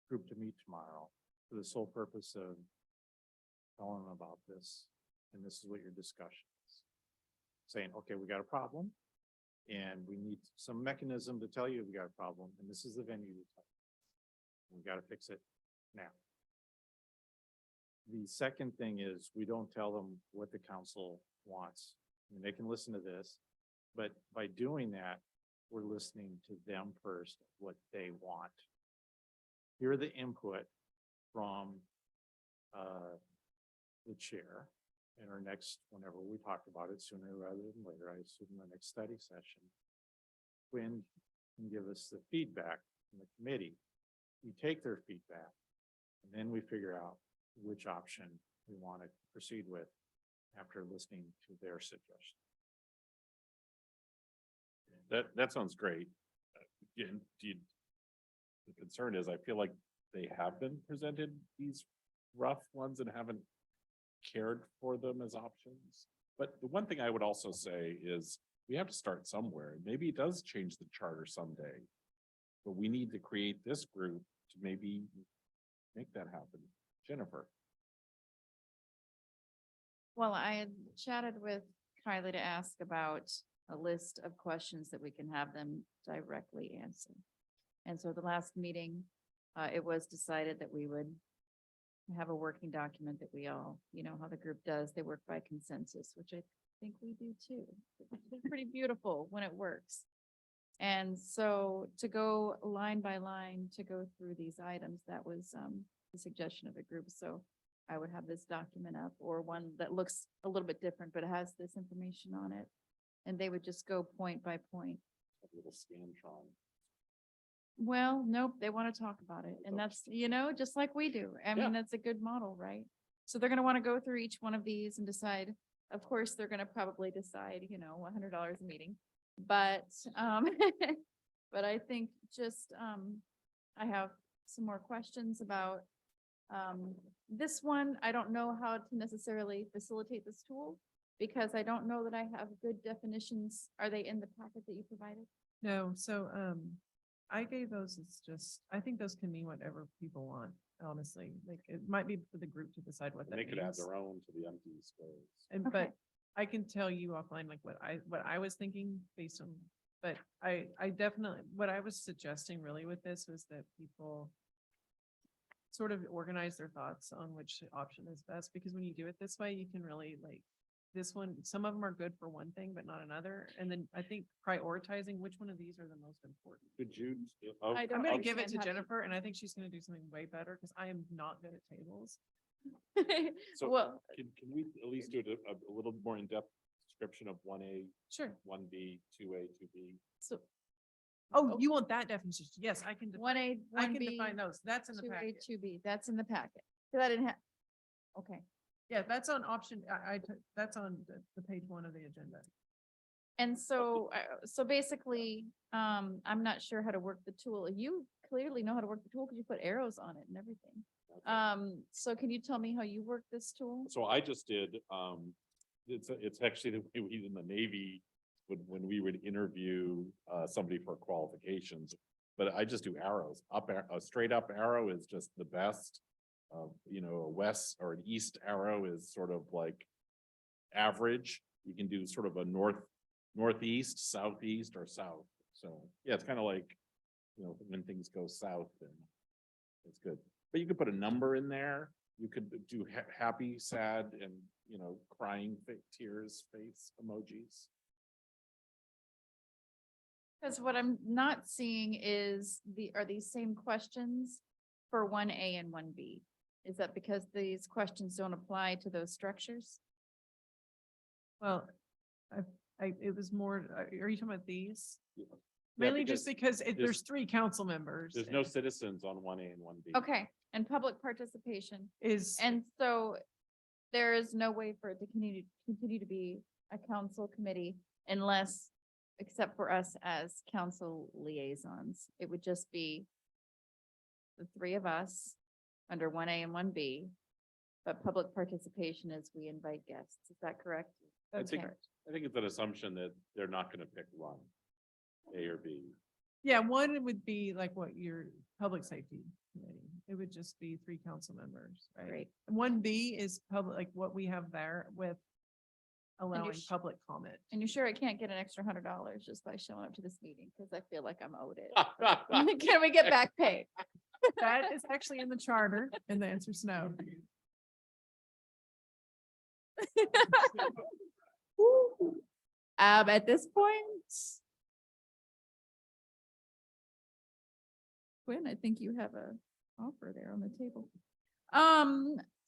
group to meet tomorrow for the sole purpose of telling them about this. And this is what your discussion is. Saying, okay, we got a problem and we need some mechanism to tell you we got a problem. And this is the venue to tell you. We got to fix it now. The second thing is we don't tell them what the council wants. I mean, they can listen to this, but by doing that, we're listening to them first, what they want. Hear the input from the chair in our next, whenever we talk about it sooner rather than later, I assume the next study session. Quinn can give us the feedback from the committee. We take their feedback and then we figure out which option we want to proceed with after listening to their suggestion. That sounds great. The concern is I feel like they have been presented these rough ones and haven't cared for them as options. But the one thing I would also say is we have to start somewhere. Maybe it does change the charter someday, but we need to create this group to maybe make that happen. Jennifer. Well, I had chatted with Kylie to ask about a list of questions that we can have them directly answer. And so the last meeting, it was decided that we would have a working document that we all, you know, how the group does, they work by consensus, which I think we do too. It's pretty beautiful when it works. And so to go line by line, to go through these items, that was the suggestion of the group. So I would have this document up, or one that looks a little bit different, but has this information on it. And they would just go point by point. A little Scantron. Well, nope, they want to talk about it. And that's, you know, just like we do. I mean, that's a good model, right? So they're going to want to go through each one of these and decide, of course, they're going to probably decide, you know, $100 a meeting. But, but I think just, I have some more questions about, this one. I don't know how to necessarily facilitate this tool because I don't know that I have good definitions. Are they in the packet that you provided? No, so, I gave those as just, I think those can mean whatever people want, honestly. Like, it might be for the group to decide what that They means. could add their own to the empty space. And, Okay. but I can tell you offline, like what I was thinking based on, but I definitely, what I was suggesting really with this was that people sort of organize their thoughts on which option is best, because when you do it this way, you can really like this one, some of them are good for one thing, but not another. And then I think prioritizing which one of these are the most important. Could you? I don't I'm gonna give it to understand how to- Jennifer and I think she's gonna do something way better because I am not good at tables. So Well, can we at least do a little more in-depth description of 1A, Sure. 1B, 2A, 2B? so Oh, you want that definition? Yes, I can. one A, I one can B, define those. That's in the two A, packet. two B, that's in the packet. Cause I didn't have, okay. Yeah, that's on option, that's on the page 1 of the agenda. And so, so basically, I'm not sure how to work the tool. You clearly know how to work the tool because you put arrows on it and everything. So can you tell me how you work this tool? So I just did, it's actually the way we in the Navy, when we would interview, somebody for qualifications. But I just do arrows, a straight up arrow is just the best. A west or an east arrow is sort of like average. You can do sort of a northeast, southeast, or south. So, yeah, it's kind of like, when things go south, then it's good. But you could put a number in there. You could do happy, sad, and, crying tears, face emojis. Because what I'm not seeing is are these same questions for 1A and 1B? Is that because these questions don't apply to those structures? Well, it was more, are you talking about these? Yeah, Mainly just because there's- there's 3 council members. There's no and citizens on 1A and 1B. Okay, and public participation. Is, And so there is no way for it to continue to be a council committee unless, except for us as council liaisons, it would just be the 3 of us under 1A and 1B, but public participation is we invite guests. Is that correct? I think, Okay. I think it's an assumption that they're not gonna pick one, A or B. yeah, 1 would be like what your public safety committee. It would just be 3 council members, right? Great. 1B is public, like what we have there with allowing sh- public comment. And you're sure I can't get an extra $100 just by showing up to this meeting? Because I feel like I'm owed it. Can we get back pay? That is actually in the charter and the answer is no. At this point. Quinn, I think you have a offer there on the table.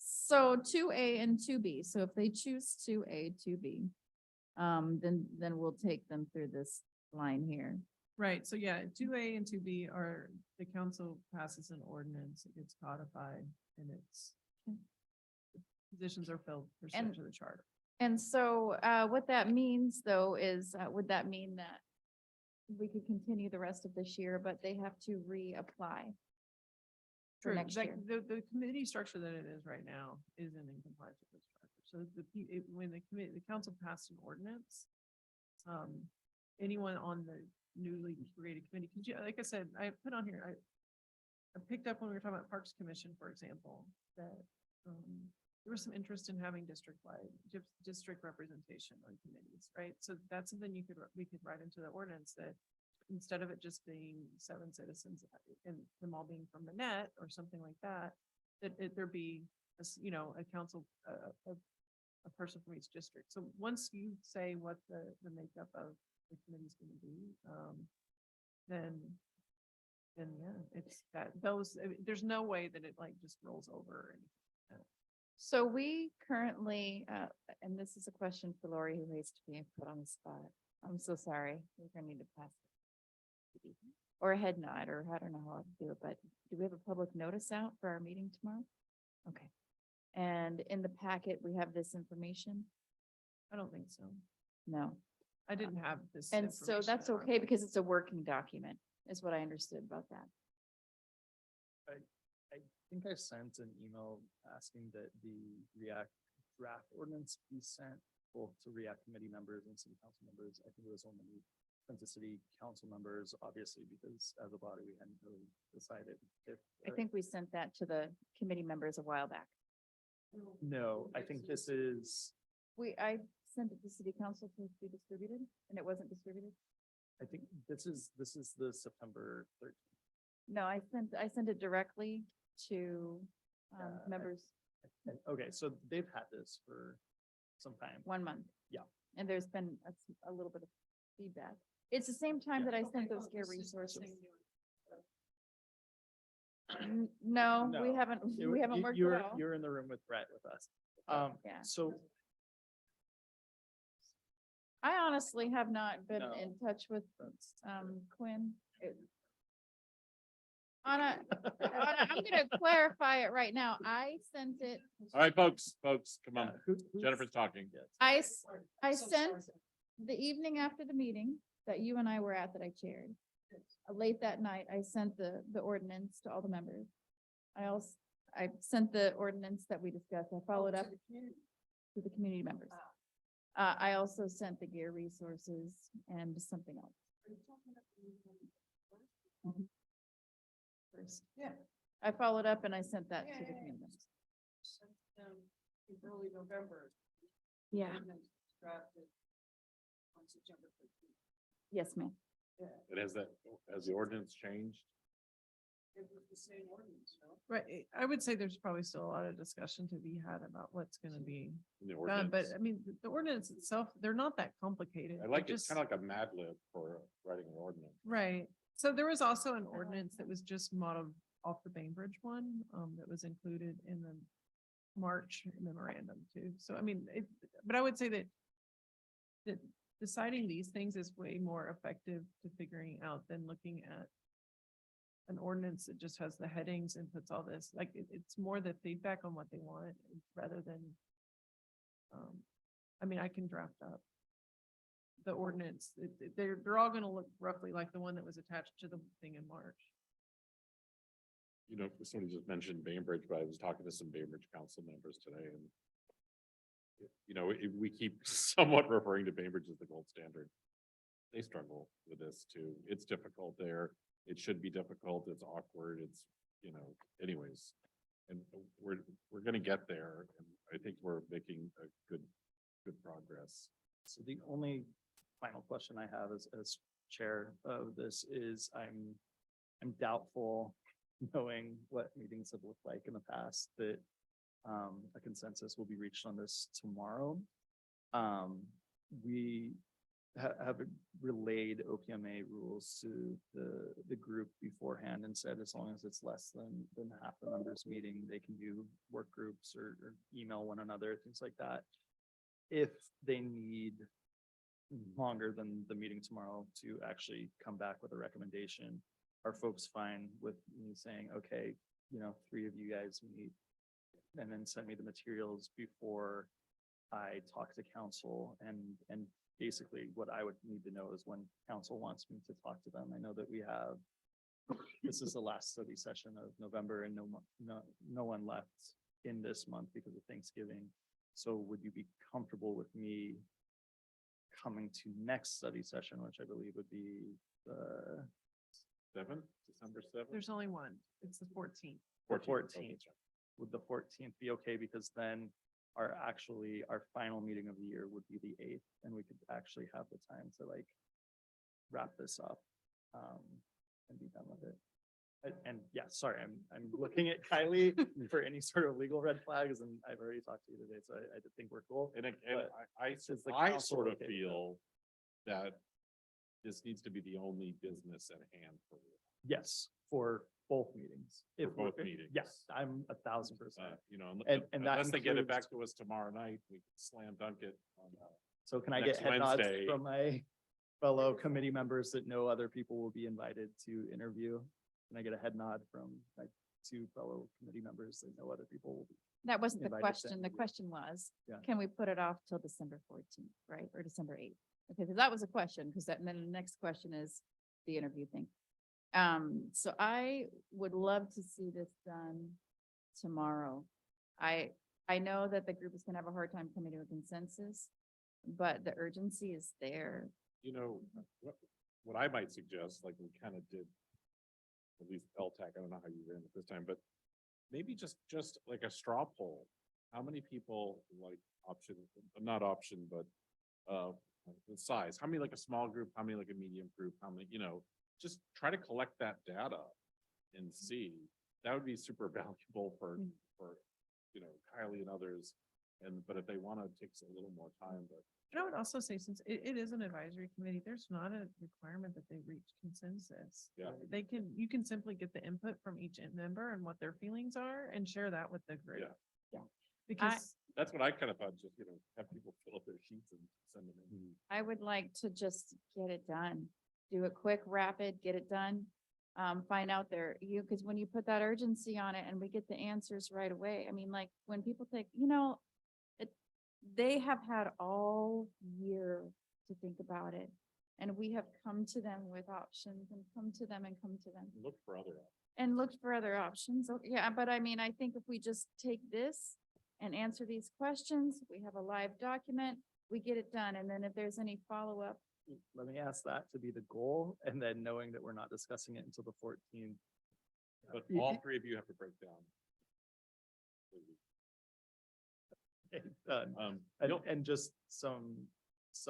So 2A and 2B. So if they choose 2A, 2B, then we'll take them through this line here. Right, so yeah, 2A and 2B are, the council passes an ordinance, it gets codified, and it's positions are filled pursuant And- to the charter. And so, what that means though is, would that mean that we could continue the rest of this year, but they have to reapply for True, next like, year? the committee structure that it is right now isn't in compliance with this charter. So when the committee, the council passed an ordinance, anyone on the newly created committee, because like I said, I put on here, I picked up when we were talking about Parks Commission, for example, that, there was some interest in having district-wide, district representation on committees, right? So that's something we could write into the ordinance that instead of it just being 7 citizens and them all being from Manette or something like that, that there be, a council, a person from each district. So once you say what the makeup of the committee is going to be, then yeah, it's that there's no way that it like just rolls over or anything. So we currently, and this is a question for Lori who hates to be put on the spot. I'm so sorry. We're gonna need to pass it. Or a head nod, or I don't know how to do it, but do we have a public notice out for our meeting tomorrow? Okay. And in the packet, we have this information? I don't think so. No. I didn't have this. And so information that's in our okay because it's a working document, is what I understood about that. I think I sent an email asking that the React draft ordinance be sent both to React committee members and city council members. I think it was only sent to city council members, obviously, because as a body, we hadn't really decided if. I think we sent that to the committee members a while back. No, I think this is, I sent it to city council to be distributed and it wasn't distributed. I think this is the September 13th. No, I sent it directly to Yeah, members. Okay, so they've had this for sometime. 1 month. Yeah. And there's been a little bit of feedback. It's the same time that I sent those gear resources. No, we No. haven't, You- we haven't you- worked you it were- out. You were in the room with Brett with us. Yeah. So I honestly have not been No. in touch with, Quinn. Anna, I'm gonna clarify it right now. I sent it, All right, folks, come on. who's- Jennifer's talking. I sent the evening after the meeting that you and I were at that I chaired. Late that night, I sent the ordinance to all the members. I sent the ordinance that we discussed. I followed up to the community members. I also sent the gear resources and something else. Mhm. First. Yeah. I followed up and I sent that to the community members. Early November. Yeah. Yes, ma'am. It has the ordinance changed? It was the same ordinance, no? Right, I would say there's probably still a lot of discussion to be had about what's gonna be in the done, but ordinance? I mean, the ordinance itself, they're not that complicated. I like They're it, it's kind of like a Mad Lib for writing an ordinance. Right, so there was also an ordinance that was just modeled off the Bainbridge one, that was included in the March memorandum too. So I mean, but I would say that deciding these things is way more effective to figuring out than looking at an ordinance that just has the headings and puts all this, like, it's more the feedback on what they want rather than, I mean, I can draft up the ordinance. They're all gonna look roughly like the one that was attached to the thing in March. You know, somebody just mentioned Bainbridge, but I was talking to some Bainbridge council members today and you know, we keep somewhat referring to Bainbridge as the gold standard. They struggle with this too. It's difficult there. It should be difficult. It's awkward. It's, you know, anyways. And we're gonna get there. And I think we're making a good progress. So the only final question I have as chair of this is I'm doubtful, knowing what meetings have looked like in the past, that a consensus will be reached on this tomorrow. We have relayed OPMA rules to the group beforehand and said as long as it's less than half the members meeting, they can do work groups or email one another, things like that. If they need longer than the meeting tomorrow to actually come back with a recommendation, are folks fine with me saying, okay, you know, 3 of you guys meet and then send me the materials before I talk to council, and basically what I would need to know is when council wants me to talk to them. I know that we have, this is the last study session of November and no one left in this month because of Thanksgiving. So would you be comfortable with me coming to next study session, which I believe would be December 7th? There's only one, it's the 14th. the 14th. 14th? Would the 14th be okay? Because then our final meeting of the year would be the 8th, and we could actually have the time to like wrap this up and be done with it. And yeah, sorry, I'm looking at Kylie for any sort of legal red flags, and I've already talked to you today, so I think we're cool. And But I is the I council sort of okay with feel that this needs to be the only business at hand for you. Yes, for both meetings. For both meetings. Yes, I'm 1000%. You know, And that unless they get it includes- back to us tomorrow night, we can slam dunk it on So can I next get head nods Wednesday. from my fellow committee members that no other people will be invited to interview? Can I get a head nod from my 2 fellow committee members that no other people will be? That wasn't the Invited to question. The interview. question was, Yeah. can we put it off till December 14th, right? Or December 8th? Okay, because that was a question, because and then the next question is the interview thing. So I would love to see this done tomorrow. I know that the group is gonna have a hard time coming to a consensus, but the urgency is there. You know, what I might suggest, like we kind of did, at least LTAC, I don't know how you ran it this time, but maybe just like a straw poll. How many people like option, not option, but the size, how many like a small group, how many like a medium group, how many, you know, just try to collect that data and see. That would be super valuable for, you know, Kylie and others. but if they want to, it takes a little more time, but. And I would also say, since it is an advisory committee, there's not a requirement that they reach consensus. Yeah. You can simply get the input from each member and what their feelings are and share that with the group. Yeah. Because That's what I kind of thought, just, have people fill up their sheets and send them in. I would like to just get it done. Do it quick, rapid, get it done. Find out because when you put that urgency on it and we get the answers right away, I mean, like, when people think, they have had all year to think about it. And we have come to them with options and come to them. Look for other. And looked for other options. Yeah, but I mean, I think if we just take this and answer these questions, we have a live document, we get it done. And then if there's any follow-up, Let me ask that to be the goal, and then knowing that we're not discussing it until the 14th. But all three of you have to break down. Done. You'll- And just some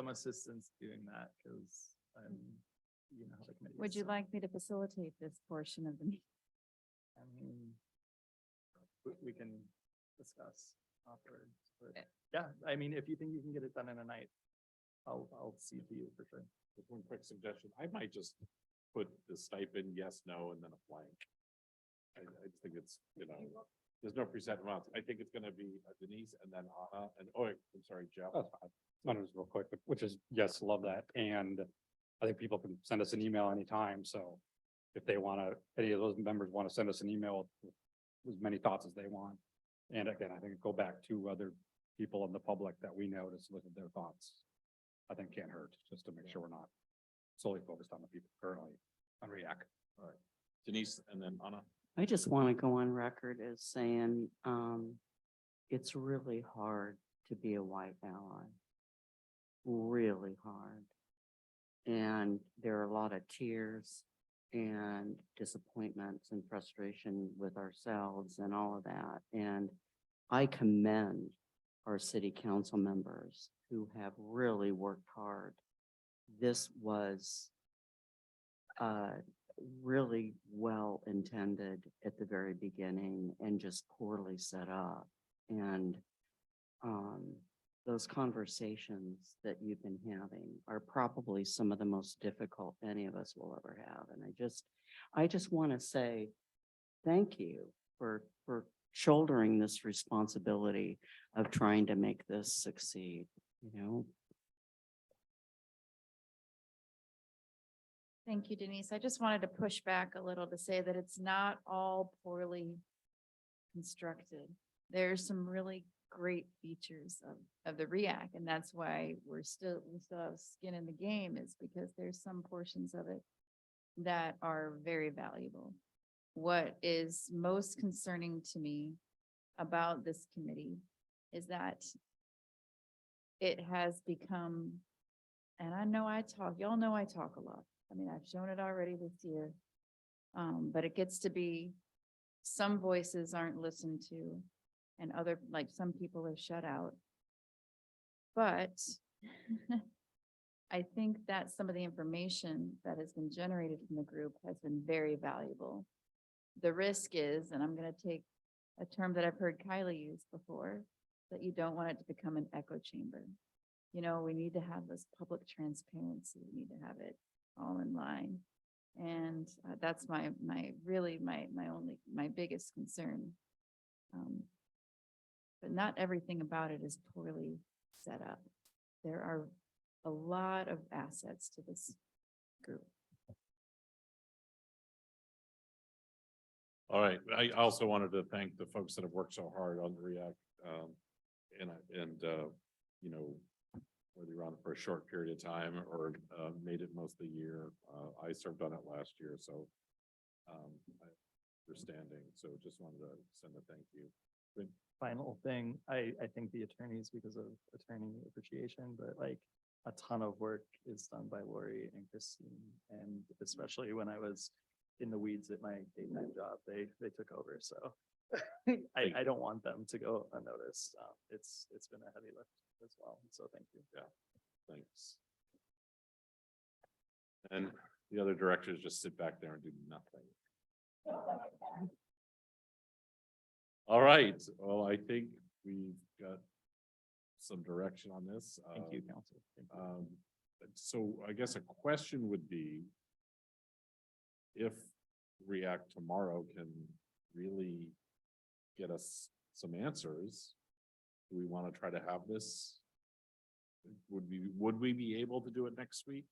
assistance doing that, because how the committee. would is, you so, like me to facilitate this portion of the meeting? I mean, we can discuss afterwards, but yeah, I mean, if you think you can get it done in a night, I'll see to you for sure. Just one quick suggestion. I might just put the stipend, yes, no, and then a blank. I just think it's, there's no preset amounts. I think it's gonna be Denise and then Anna and, I'm sorry, Jeff. That's fine. Not just real quick, which is, yes, love that. And I think people can send us an email anytime. So if they want to, any of those members want to send us an email with as many thoughts as they want. And again, I think go back to other people in the public that we know to solicit their thoughts. I think can't hurt, just to make sure we're not solely focused on the people currently on REAC. All right. Denise and then Anna. I just want to go on record as saying, it's really hard to be a white ally. Really hard. And there are a lot of tears and disappointments and frustration with ourselves and all of that. And I commend our city council members who have really worked hard. This was really well intended at the very beginning and just poorly set up. And those conversations that you've been having are probably some of the most difficult any of us will ever have. And I just want to say thank you for shouldering this responsibility of trying to make this succeed, Thank you, Denise. I just wanted to push back a little to say that it's not all poorly constructed. There's some really great features of the REAC, and that's why we still have skin in the game, is because there's some portions of it that are very valuable. What is most concerning to me about this committee is that it has become, and I know y'all know I talk a lot. I mean, I've shown it already this year. But it gets to be, some voices aren't listened to and some people are shut out. But I think that some of the information that has been generated from the group has been very valuable. The risk is, and I'm going to take a term that I've heard Kylie use before, that you don't want it to become an echo chamber. We need to have this public transparency. We need to have it all in line. And that's my biggest concern. But not everything about it is poorly set up. There are a lot of assets to this group. All right. I also wanted to thank the folks that have worked so hard on the REAC. Whether you're on it for a short period of time or made it most of the year. I served on it last year, so understanding. So just wanted to send a thank you. But Final thing, I think the attorneys, because of attorney appreciation, but like a ton of work is done by Lori and Christine. And especially when I was in the weeds at my daytime job, they took over. So I don't want them to go unnoticed. It's been a heavy lift as well. So thank you. Yeah, thanks. And the other directors just sit back there and do nothing. All right, well, I think we've got some direction on this. Thank you, Council. Thank you. So I guess a question would be if React tomorrow can really get us some answers, do we want to try to have this? Would we be able to do it next week?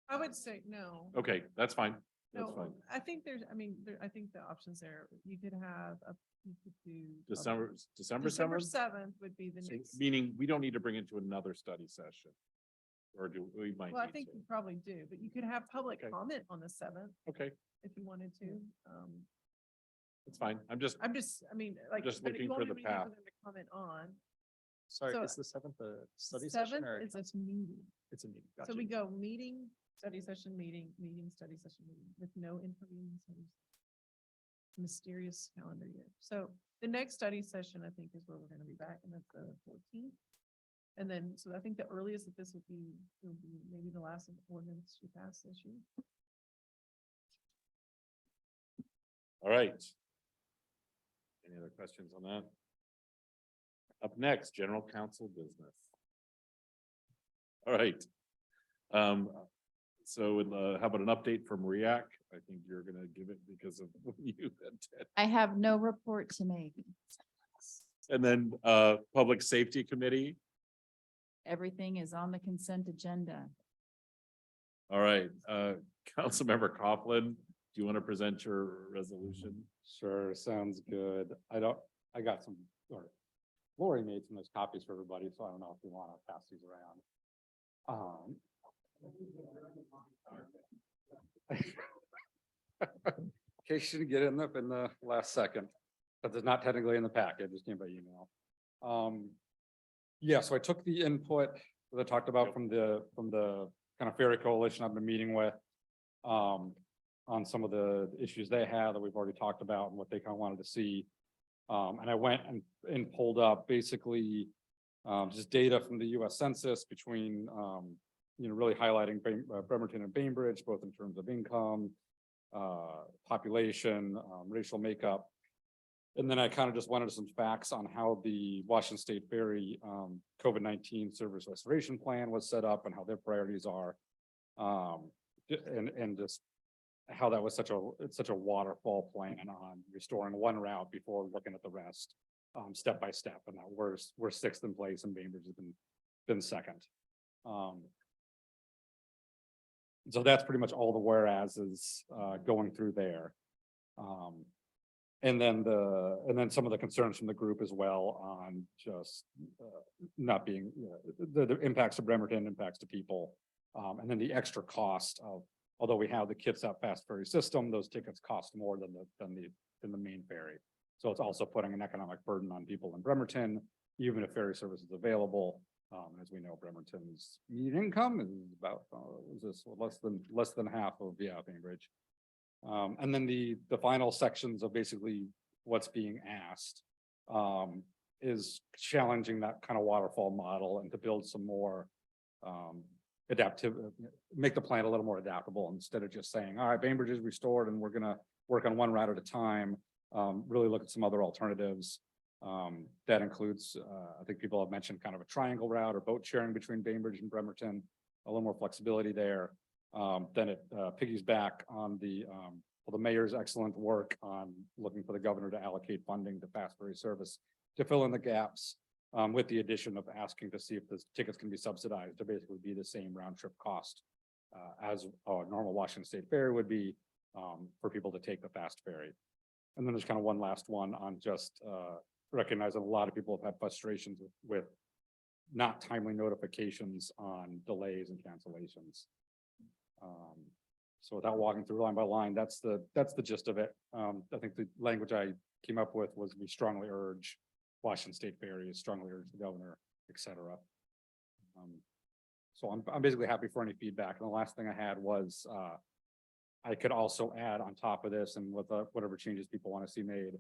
I would say no. Okay, that's fine. That's No, fine. I think there's, I mean, I think the options there, you could have you could do. December December 7th? 7th would be the So, next. meaning we don't need to bring it to another study session. Or do we might Well, I need think to. you probably do, but you could have public Okay. comment on the 7th Okay, if you wanted to. that's fine. I'm just, I'm just, I mean, like. Just but you looking won't for have the anything path. for them to comment on. Sorry, so is the 7th a study session 7th or? is this meeting. It's a meeting. So Gotcha. we go meeting, study session, meeting, study session, meeting with no intervening studies. Mysterious calendar year. So the next study session, I think, is where we're gonna be back, and that's the 14th. And then, so I think the earliest that this will be maybe the last of the ordinance to pass this year. all right. Any other questions on that? Up next, general counsel business. All right. So how about an update from REAC? I think you're gonna give it because of what you had. I have no report to make. And then Public Safety Committee. Everything is on the consent agenda. All right, Councilmember Coughlin, do you want to present your resolution? Sure, sounds good. I got some, or Lori made some nice copies for everybody, so I don't know if you want to pass these around. In case you didn't get in the last second, but it's not technically in the packet, it just came by email. Yeah, so I took the input that I talked about from the kind of ferry coalition I've been meeting with. On some of the issues they had that we've already talked about and what they kind of wanted to see. And I went and pulled up basically just data from the US Census between really highlighting Bremerton and Bainbridge, both in terms of income, population, racial makeup. And then I kind of just wanted some facts on how the Washington State Ferry COVID-19 service restoration plan was set up and how their priorities are. And just how that was such a waterfall plan on restoring one route before looking at the rest, step by step, and that we're sixth in place and Bainbridge has been second. So that's pretty much all the whereases going through there. And then some of the concerns from the group as well on just not being, the impacts to Bremerton, impacts to people. And then the extra cost of, although we have the Kitsap Fast Ferry system, those tickets cost more than the main ferry. So it's also putting an economic burden on people in Bremerton, even if ferry service is available. As we know, Bremerton's median income is about less than half of Bainbridge. And then the final sections of basically what's being asked is challenging that kind of waterfall model and to build some more adaptive, make the plan a little more adaptable instead of just saying, all right, Bainbridge is restored and we're gonna work on one route at a time. Really look at some other alternatives. That includes, I think people have mentioned kind of a triangle route or boat sharing between Bainbridge and Bremerton, a little more flexibility there. Then it piggies back on the mayor's excellent work on looking for the governor to allocate funding to fast ferry service to fill in the gaps, with the addition of asking to see if the tickets can be subsidized to basically be the same round trip cost as a normal Washington State ferry would be for people to take the fast ferry. And then there's kind of one last one on just recognizing a lot of people have had frustrations with not timely notifications on delays and cancellations. So without walking through line by line, that's the gist of it. I think the language I came up with was we strongly urge Washington State Ferry, strongly urge the governor, et cetera. So I'm basically happy for any feedback. And the last thing I had was I could also add on top of this and with whatever changes people want to see made,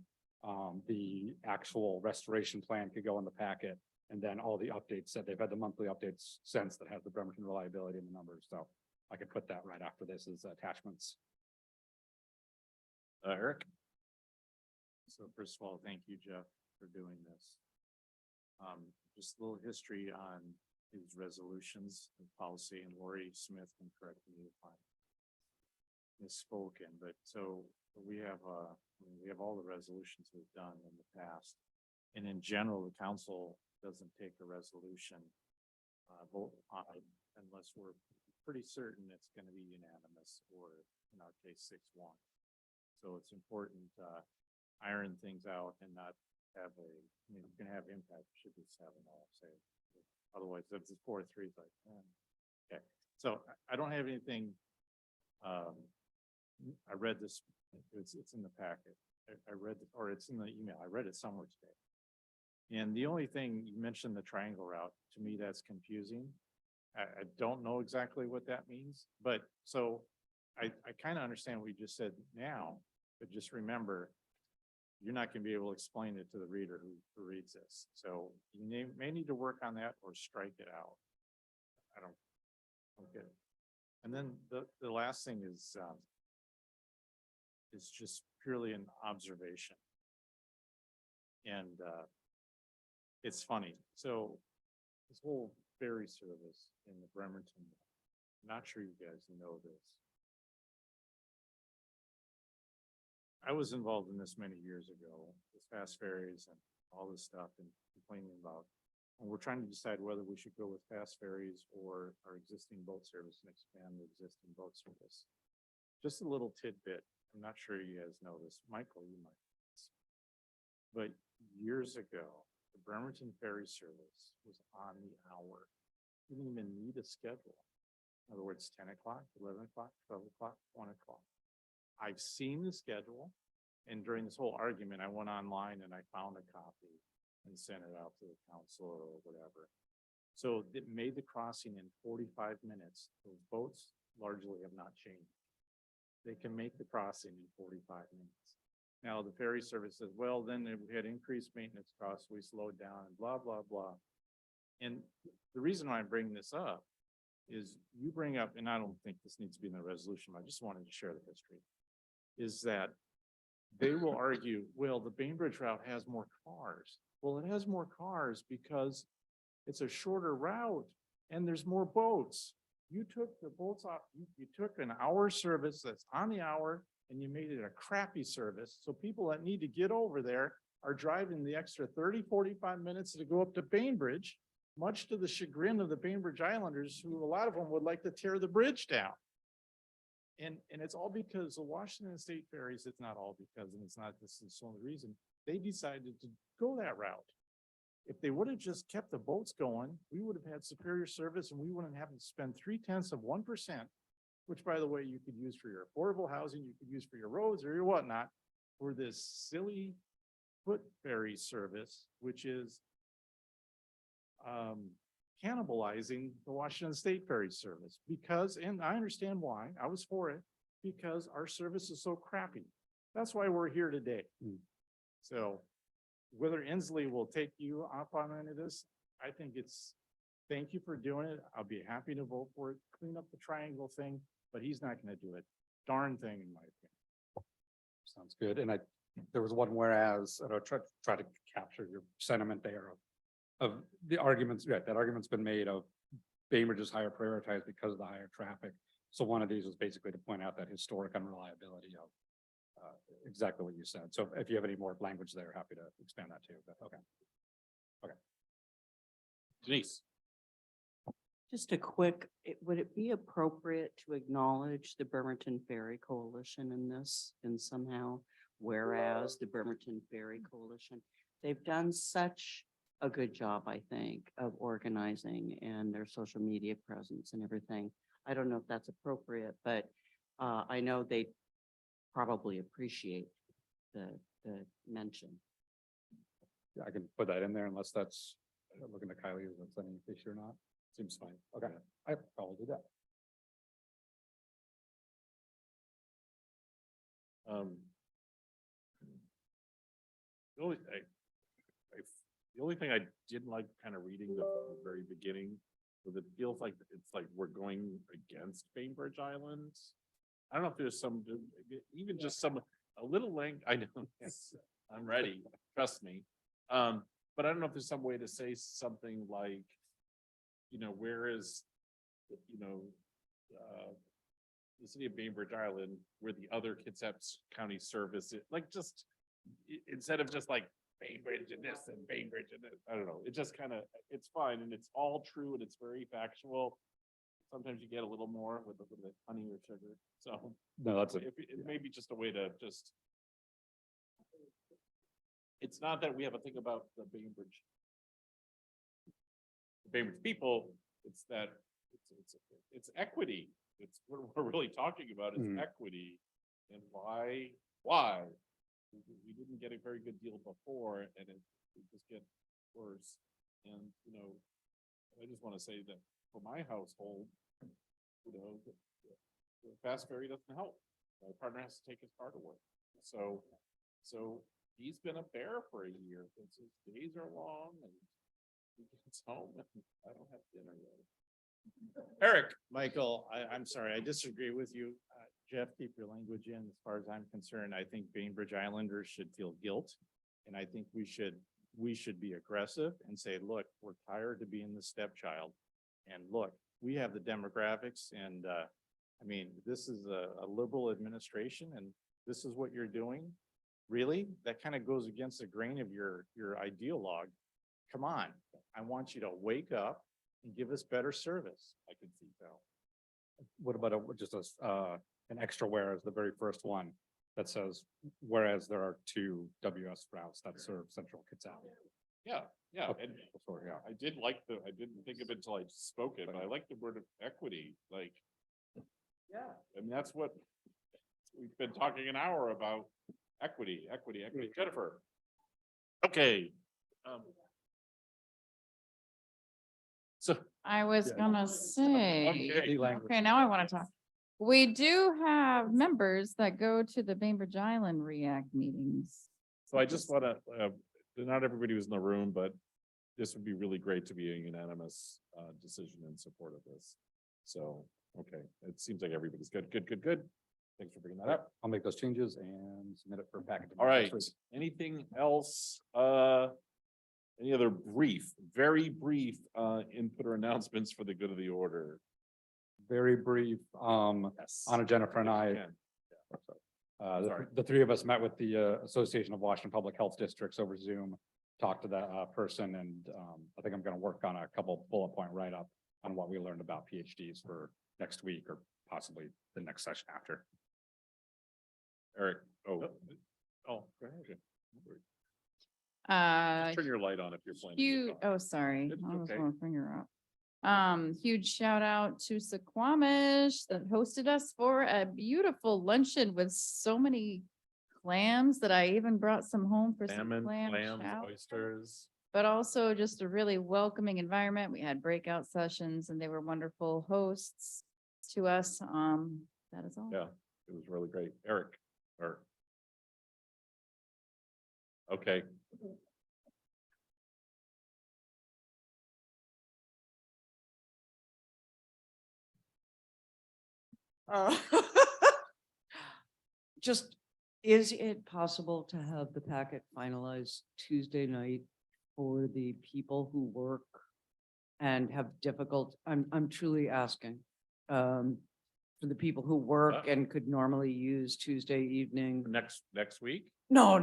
the actual restoration plan could go in the packet. And then all the updates that they've had the monthly updates since that has the Bremerton reliability and the numbers. So I could put that right after this as attachments. Eric? So first of all, thank you, Jeff, for doing this. Just a little history on these resolutions and policy, and Lori Smith can correct me if I misspoken, but so we have all the resolutions we've done in the past. And in general, the council doesn't take a resolution, vote on it unless we're pretty certain it's gonna be unanimous, or in our case, 6-1. So it's important, iron things out and not have you can have impact, should be 7 all, say. Otherwise, if it's 4-3, it's like, okay. So I don't have anything, I read this, it's in the packet. I read, or it's in the email. I read it somewhere today. And the only thing, you mentioned the triangle route, to me, that's confusing. I don't know exactly what that means, but so I kind of understand what you just said now, but just remember, you're not going to be able to explain it to the reader who reads this. So you may need to work on that or strike it out. I don't get it. And then the last thing is just purely an observation. And it's funny. So this whole ferry service in the Bremerton, I'm not sure you guys know this. I was involved in this many years ago, with fast ferries and all this stuff, and complaining about, and we're trying to decide whether we should go with fast ferries or our existing boat service and expand the existing boat service. Just a little tidbit. I'm not sure you guys know this. Michael, you might. But years ago, the Bremerton ferry service was on the hour. You didn't even need a schedule. In other words, 10 o'clock, 11 o'clock, 12 o'clock, 1 o'clock. I've seen the schedule, and during this whole argument, I went online and I found a copy and sent it out to the council or whatever. So it made the crossing in 45 minutes. Those boats largely have not changed. They can make the crossing in 45 minutes. Now, the ferry service says, well, then we had increased maintenance costs, we slowed down and blah, blah, blah. And the reason why I'm bringing this up is you bring up, and I don't think this needs to be in the resolution, but I just wanted to share the history, is that they will argue, well, the Bainbridge route has more cars. Well, it has more cars because it's a shorter route and there's more boats. You took the boats off, you took an hour service that's on the hour and you made it a crappy service. So people that need to get over there are driving the extra 30, 45 minutes to go up to Bainbridge, much to the chagrin of the Bainbridge Islanders, who a lot of them would like to tear the bridge down. And it's all because the Washington State ferries, it's not all because, and it's not, this is the only reason, they decided to go that route. If they would have just kept the boats going, we would have had superior service and we wouldn't have to spend 0.3%, which, by the way, you could use for your affordable housing, you could use for your roads or your whatnot, for this silly foot ferry service, which is cannibalizing the Washington State ferry service, because, and I understand why, I was for it, because our service is so crappy. That's why we're here today. So whether Inslee will take you up on any of this, I think it's, thank you for doing it. I'll be happy to vote for it, clean up the triangle thing, but he's not going to do it. Darn thing, in my opinion. Sounds good. And there was one whereas, and I'll try to capture your sentiment there of the arguments, right, that argument's been made of Bainbridge is higher prioritized because of the higher traffic. So one of these was basically to point out that historic unreliability of exactly what you said. So if you have any more language there, happy to expand that too, but okay. Okay. Denise. Just a quick, would it be appropriate to acknowledge the Bremerton Ferry Coalition in this and somehow, whereas the Bremerton Ferry Coalition, they've done such a good job, I think, of organizing and their social media presence and everything. I don't know if that's appropriate, but I know they probably appreciate the mention. Yeah, I can put that in there unless that's, looking at Kylie, is that any issue or not? Seems fine. Okay, I'll do that. The only thing I didn't like kind of reading the very beginning, was it feels like it's like we're going against Bainbridge Islands. I don't know if there's some, even just some, a little length, I know. I'm ready, trust me. But I don't know if there's some way to say something like, where is, you know, the city of Bainbridge Island, where the other Kitsap County service, like just, instead of just like Bainbridge and this and Bainbridge and this, I don't know, it just kind of, it's fine and it's all true and it's very factual. Sometimes you get a little more with the honey or sugar, so. No, that's If it may be just a way to just. It's not that we have a thing about the Bainbridge people, it's that it's equity. It's what we're really talking about is equity and why. We didn't get a very good deal before and it just get worse. And, I just want to say that for my household, the fast ferry doesn't help. My partner has to take his car to work. So he's been a bear for a year because his days are long and he gets home and I don't have dinner yet. Eric. Michael, I'm sorry, I disagree with you. Jeff, keep your language in. As far as I'm concerned, I think Bainbridge Islanders should feel guilt. And I think we should be aggressive and say, look, we're tired of being the stepchild. And look, we have the demographics and, this is a liberal administration and this is what you're doing. Really? That kind of goes against the grain of your ideologue. Come on, I want you to wake up and give us better service. I can see that. What about an extra whereas, the very first one that says, whereas there are 2 WS routes that serve Central Kitsap. Yeah, Okay. and I didn't think of it until I spoke it, but I like the word of equity, like. Yeah. I mean, that's what we've been talking an hour about, equity. Jennifer. Okay. So. I was gonna say, Okay. okay, now I want to talk. We do have members that go to the Bainbridge Island REACT meetings. So I just wanna, not everybody was in the room, but this would be really great to be a unanimous decision in support of this. So, okay, it seems like everybody's good. Thanks for bringing that up. I'll make those changes and submit it for package. All right, anything else? Any other very brief input or announcements for the good of the order? Very brief, Yes. Anna, Jennifer and I, Sorry. the 3 of us met with the Association of Washington Public Health Districts over Zoom, talked to that person, and I think I'm going to work on a couple bullet point write-up on what we learned about PhDs for next week or possibly the next session after. Eric, go ahead. Turn your light on if you're playing. Sorry. It's I was okay. gonna finger up. Huge shout out to Suquamish that hosted us for a beautiful luncheon with so many clams that I even brought some home for some Salmon, clam clams, chowder. oysters. But also just a really welcoming environment. We had breakout sessions and they were wonderful hosts to us. That is all. Yeah, it was really great. Eric, okay. Uh, Just, is it possible to have the packet finalized Tuesday night for the people who work and have I'm truly asking, for the people who work and could normally use Tuesday evening? Next week? No.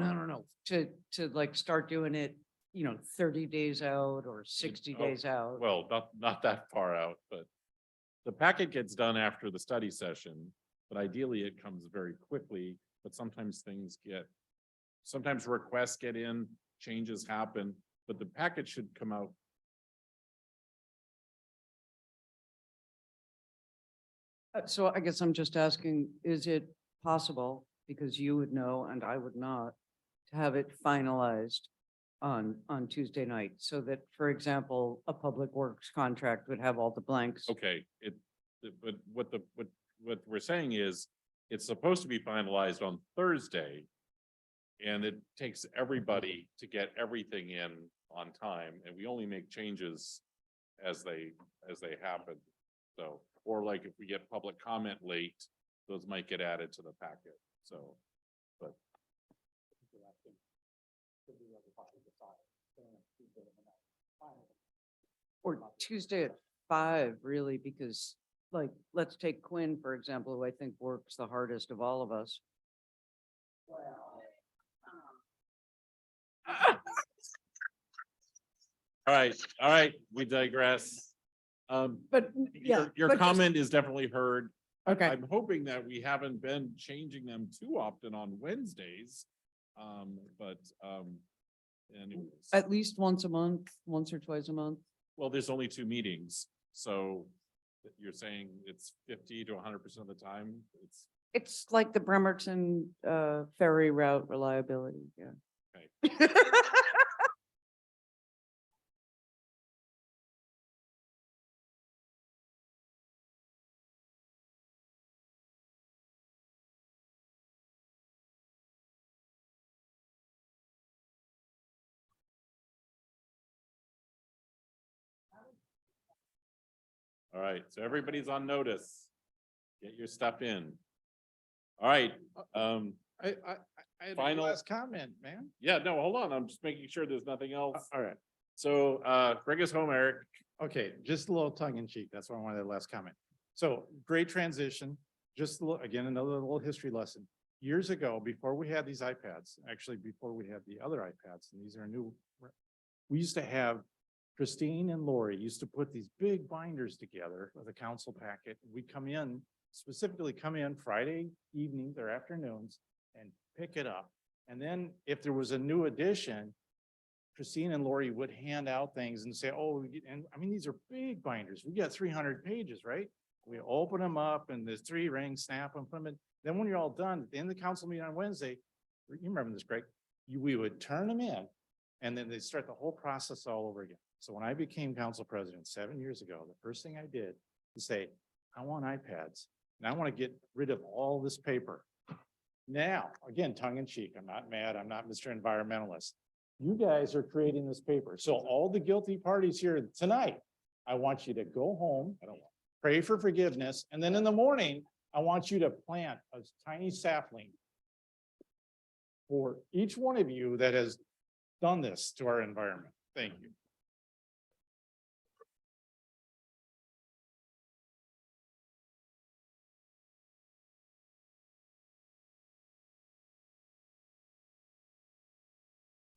To like start doing it, 30 days out or 60 Oh, days out. Well, not that far out, but the packet gets done after the study session, but ideally it comes very quickly, but sometimes sometimes requests get in, changes happen, but the packet should come out. So I guess I'm just asking, is it possible, because you would know and I would not, to have it finalized on Tuesday night so that, for example, a public works contract would have all the blanks? Okay, but what we're saying is, it's supposed to be finalized on Thursday. And it takes everybody to get everything in on time, and we only make changes as they happen. So, or like if we get public comment late, those might get added to the packet, so, but. Or Tuesday at 5, really, because like, let's take Quinn, for example, who I think works the hardest of all of us. All right, we digress. But Your comment is definitely heard. Okay. I'm hoping that we haven't been changing them too often on Wednesdays. Anyways, At least once a month, once or twice a month. well, there's only 2 meetings, so you're saying it's 50 to 100% of the time? It's like the Bremerton ferry route reliability, yeah. Okay. All right, so everybody's on notice. Get your stuff in. All right, I had Final- a last comment, man. yeah, no, hold on, I'm just making sure there's nothing else. All right. So, bring us home, Eric. Okay, just a little tongue in cheek. That's why I wanted that last comment. So great transition. Just a little, again, another little history lesson. Years ago, before we had these iPads, actually before we had the other iPads, and these are new, we used to have Christine and Lori used to put these big binders together with a council packet. We'd come in, specifically come in Friday evenings or afternoons and pick it up. And then if there was a new edition, Christine and Lori would hand out things and say, oh, and I mean, these are big binders. We got 300 pages, right? We open them up and there's 3 rings, snap them, put them in. Then when you're all done, at the end of the council meeting on Wednesday, you remember this, Greg, we would turn them in and then they'd start the whole process all over again. So when I became council president 7 years ago, the first thing I did was say, I want iPads and I want to get rid of all this paper. Now, again, tongue in cheek, I'm not mad. I'm not Mr. Environmentalist. You guys are creating this paper. So all the guilty parties here tonight, I want you to go home, pray for forgiveness, and then in the morning, I want you to plant a tiny sapling for each one of you that has done this to our environment. Thank you.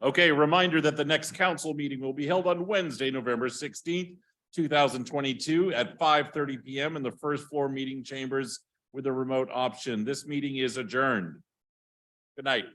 Okay, reminder that the next council meeting will be held on Wednesday, November 16th, 2022 at 5:30 PM in the first floor meeting chambers with a remote option. This meeting is adjourned. Good night.